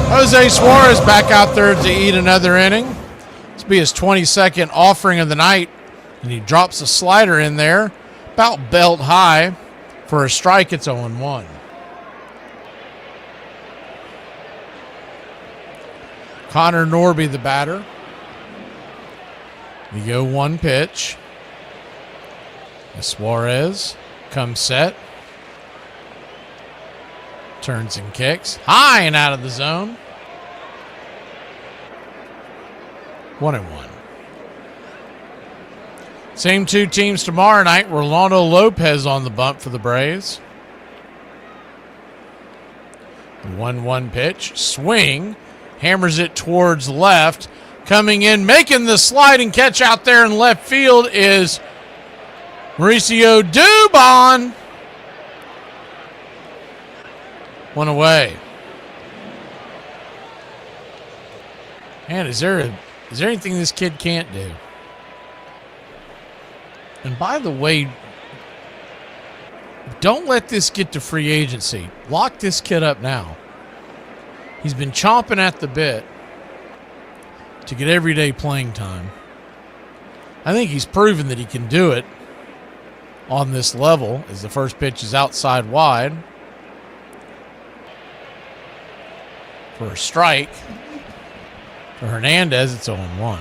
Speaker 1: Jose Suarez back out there to eat another inning. This will be his 22nd offering of the night, and he drops a slider in there, about belt high. For a strike, it's 0-1. Connor Norby, the batter. The 0-1 pitch. Suarez comes set. Turns and kicks. High and out of the zone. 1-1. Same 2 teams tomorrow night. Rolando Lopez on the bump for the Braves. The 1-1 pitch. Swing. Hammers it towards left. Coming in, making the slide and catch out there in left field is Mauricio Dubon. 1 away. Man, is there anything this kid can't do? And by the way, don't let this get to free agency. Lock this kid up now. He's been chomping at the bit to get everyday playing time. I think he's proven that he can do it on this level as the first pitch is outside wide. For a strike. For Hernandez, it's 0-1.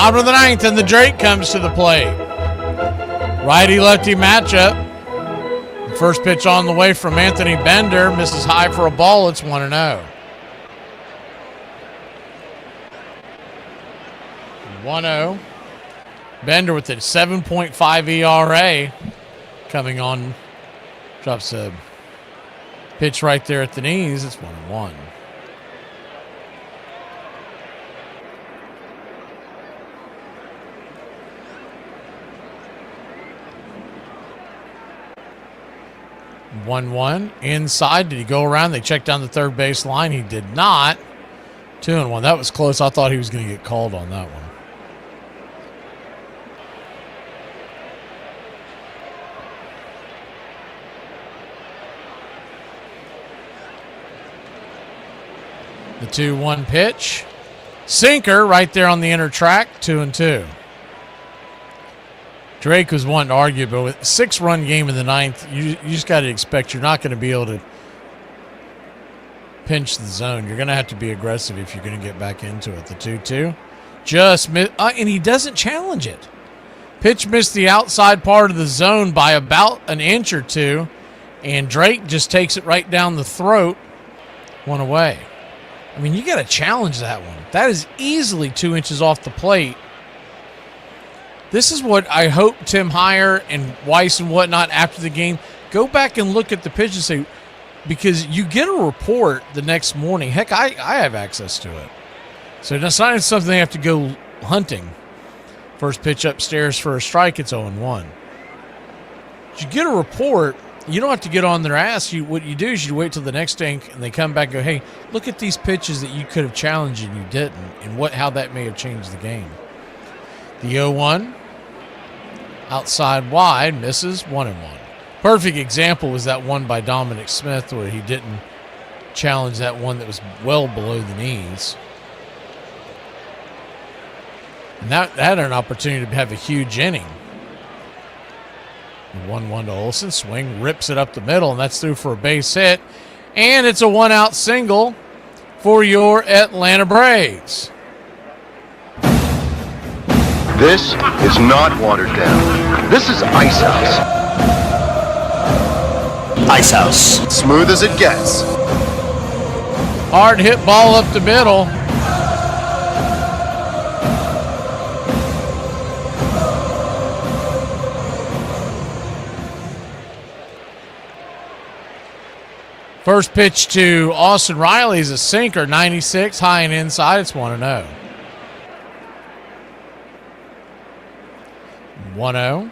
Speaker 1: Bottom of the ninth, and the Drake comes to the plate. Righty-lefty matchup. First pitch on the way from Anthony Bender. Misses high for a ball. It's 1-0. 1-0. Bender with a 7.5 ERA coming on. Drops a pitch right there at the knees. It's 1-1. Inside. Did he go around? They checked down the third base line. He did not. 2-1. That was close. I thought he was going to get called on that one. The 2-1 pitch. Sinker right there on the inner track. 2-2. Drake was wanting to argue, but with a 6-run game in the ninth, you just got to expect you're not going to be able to pinch the zone. You're going to have to be aggressive if you're going to get back into it. The 2-2 just missed, and he doesn't challenge it. Pitch missed the outside part of the zone by about an inch or two, and Drake just takes it right down the throat. 1 away. I mean, you got to challenge that one. That is easily 2 inches off the plate. This is what I hope Tim Heyer and Weiss and whatnot after the game, go back and look at the pitch and say, because you get a report the next morning. Heck, I have access to it. So it's not something they have to go hunting. First pitch upstairs for a strike, it's 0-1. You get a report, you don't have to get on their ass. What you do is you wait till the next day and they come back and go, hey, look at these pitches that you could have challenged and you didn't, and how that may have changed the game. The 0-1. Outside wide, misses, 1-1. Perfect example was that one by Dominic Smith where he didn't challenge that one that was well below the knees. And that had an opportunity to have a huge inning. 1-1 to Olsen. Swing, rips it up the middle, and that's through for a base hit. And it's a one-out single for your Atlanta Braves.
Speaker 16: This is not watered down. This is Ice House. Ice House. Smooth as it gets.
Speaker 1: Hard hit ball up the middle. First pitch to Austin Riley is a sinker, 96, high and inside. It's 1-0. 1-0.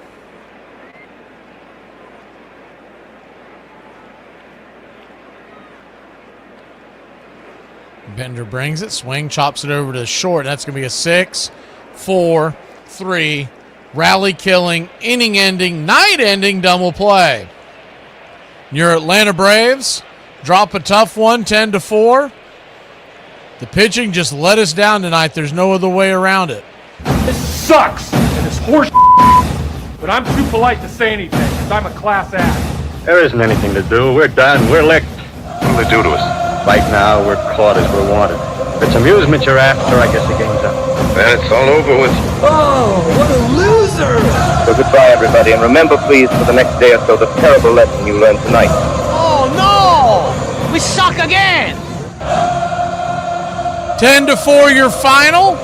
Speaker 1: Bender brings it. Swing, chops it over to short. That's going to be a 6-4-3 rally killing, inning ending, night ending double play. Your Atlanta Braves drop a tough one, 10-4. The pitching just let us down tonight. There's no other way around it.
Speaker 21: This sucks, and it's horse but I'm too polite to say anything, because I'm a class act.
Speaker 22: There isn't anything to do. We're done. We're licked.
Speaker 16: What will they do to us?
Speaker 22: Right now, we're caught as we're wanted. If it's amusement you're after, I guess the game's up.
Speaker 16: Then it's all over with.
Speaker 22: Oh, what a loser! So goodbye, everybody, and remember, please, for the next day or so, the terrible lesson you learned tonight.
Speaker 3: Oh, no! We suck again!
Speaker 1: 10-4 your final,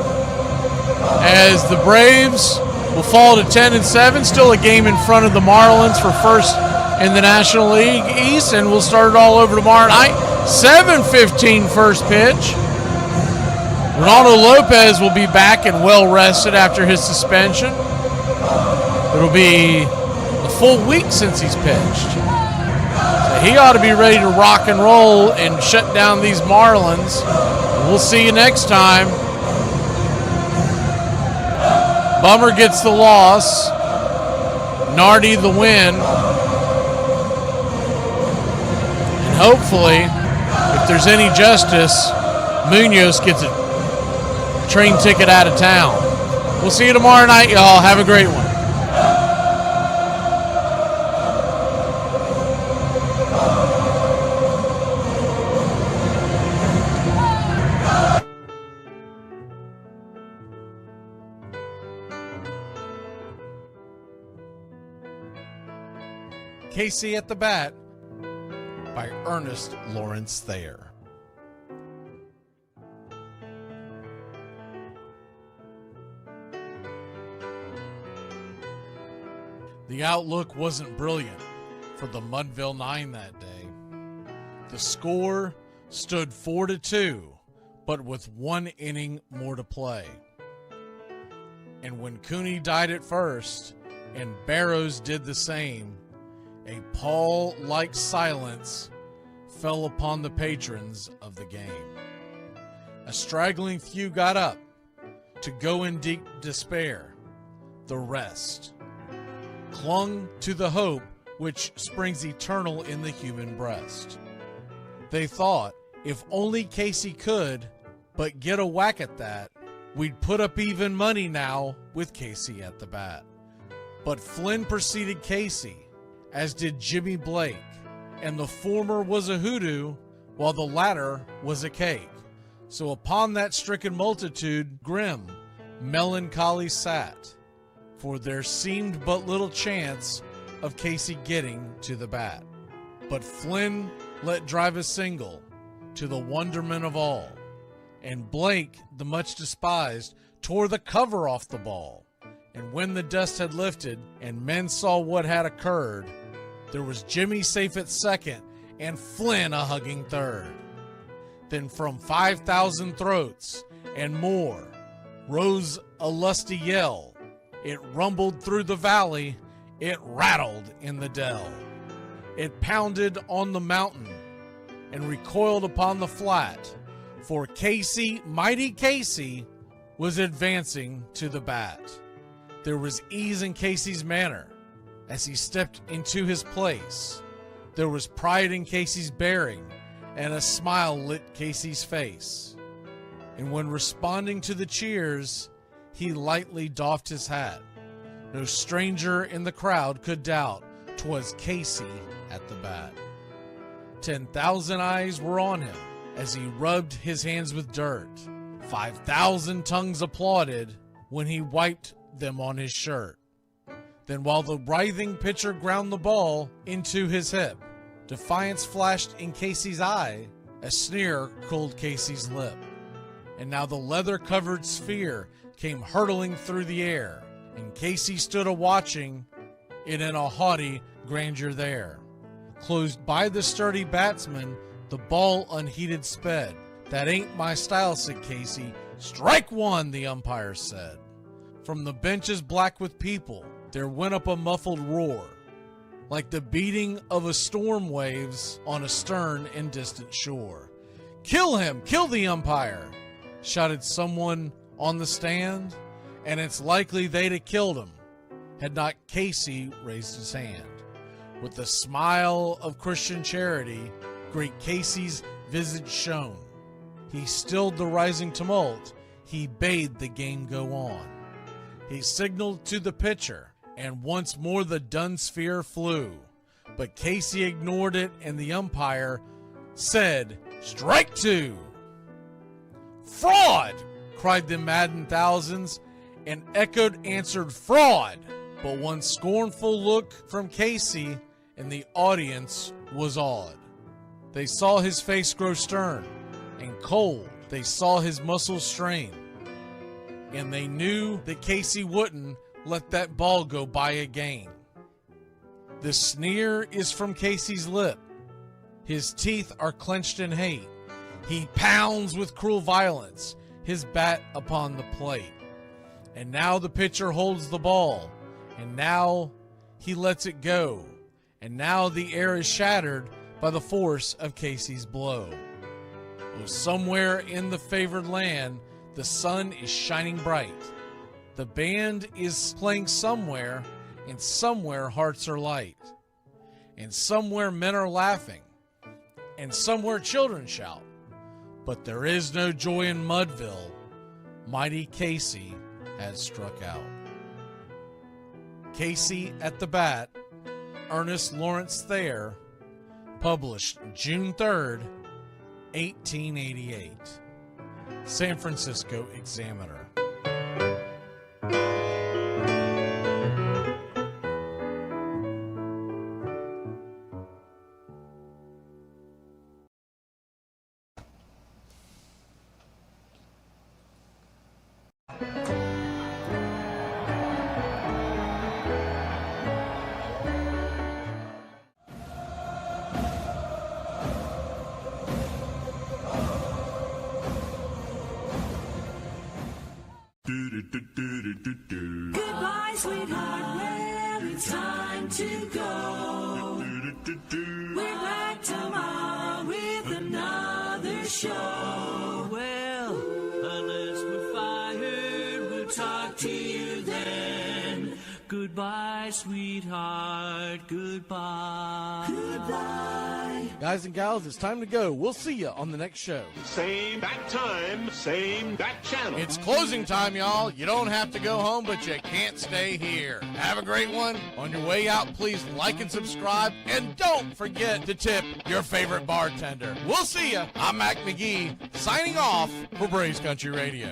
Speaker 1: as the Braves will fall to 10-7. Still a game in front of the Marlins for first in the National League East, and we'll start it all over tomorrow night. 7:15 first pitch. Ronaldo Lopez will be back and well rested after his suspension. It'll be a full week since he's pitched. So he ought to be ready to rock and roll and shut down these Marlins. We'll see you next time. Bummer gets the loss. Nardi the win. And hopefully, if there's any justice, Munoz gets a train ticket out of town. We'll see you tomorrow night, y'all. Have a great one. Casey at the Bat by Ernest Lawrence Thayer. The outlook wasn't brilliant for the Mudville Nine that day. The score stood 4-2, but with 1 inning more to play. And when Cooney died at first, and Barrows did the same, a pall-like silence fell upon the patrons of the game. A straggling few got up to go in deep despair. The rest clung to the hope which springs eternal in the human breast. They thought, if only Casey could but get a whack at that, we'd put up even money now with Casey at the bat. But Flynn preceded Casey, as did Jimmy Blake, and the former was a hoodoo, while the latter was a cake. So upon that stricken multitude grim, melancholy sat, for there seemed but little chance of Casey getting to the bat. But Flynn let drive a single, to the wonderment of all, and Blake, the much despised, tore the cover off the ball. And when the dust had lifted, and men saw what had occurred, there was Jimmy safe at second, and Flynn a hugging third. Then from 5,000 throats and more rose a lusty yell. It rumbled through the valley, it rattled in the dell. It pounded on the mountain and recoiled upon the flat, for Casey, mighty Casey, was advancing to the bat. There was ease in Casey's manner as he stepped into his place. There was pride in Casey's bearing, and a smile lit Casey's face. And when responding to the cheers, he lightly doffed his hat. No stranger in the crowd could doubt 'twas Casey at the bat. 10,000 eyes were on him as he rubbed his hands with dirt. 5,000 tongues applauded when he wiped them on his shirt. Then while the writhing pitcher ground the ball into his hip, defiance flashed in Casey's eye, a sneer cooled Casey's lip. And now the leather-covered sphere came hurtling through the air, and Casey stood a-watching it in a haughty grandeur there. Closed by the sturdy batsman, the ball unheeded sped. That ain't my style, said Casey. Strike one, the umpire said. From the benches black with people, there went up a muffled roar, like the beating of a storm waves on a stern and distant shore. Kill him! Kill the umpire! Shouted someone on the stand, and it's likely they'd have killed him had not Casey raised his hand. With a smile of Christian charity, great Casey's visage shone. He stilled the rising tumult, he bade the game go on. He signaled to the pitcher, and once more the dun sphere flew. But Casey ignored it, and the umpire said, "Strike two!" "Fraud!" cried the maddened thousands, and echoed answered, "Fraud!" But one scornful look from Casey, and the audience was awed. They saw his face grow stern and cold. They saw his muscles strain. And they knew that Casey wouldn't let that ball go by again. The sneer is from Casey's lip. His teeth are clenched in hate. He pounds with cruel violence his bat upon the plate. And now the pitcher holds the ball, and now he lets it go, and now the air is shattered by the force of Casey's blow. Oh, somewhere in the favored land, the sun is shining bright. The band is playing somewhere, and somewhere hearts are light. And somewhere men are laughing, and somewhere children shout. But there is no joy in Mudville. Mighty Casey has struck out. Casey at the Bat, Ernest Lawrence Thayer, published June 3rd, 1888. San Francisco Examiner.
Speaker 7: Goodbye, sweetheart. Well, it's time to go. We're back tomorrow with another show. Well, unless we're fired, we'll talk to you then. Goodbye, sweetheart. Goodbye. Goodbye.
Speaker 1: Guys and gals, it's time to go. We'll see you on the next show.
Speaker 9: Same bat time, same bat channel.
Speaker 1: It's closing time, y'all. You don't have to go home, but you can't stay here. Have a great one. On your way out, please like and subscribe. And don't forget to tip your favorite bartender. We'll see you. I'm Mac McGee, signing off for Braves Country Radio.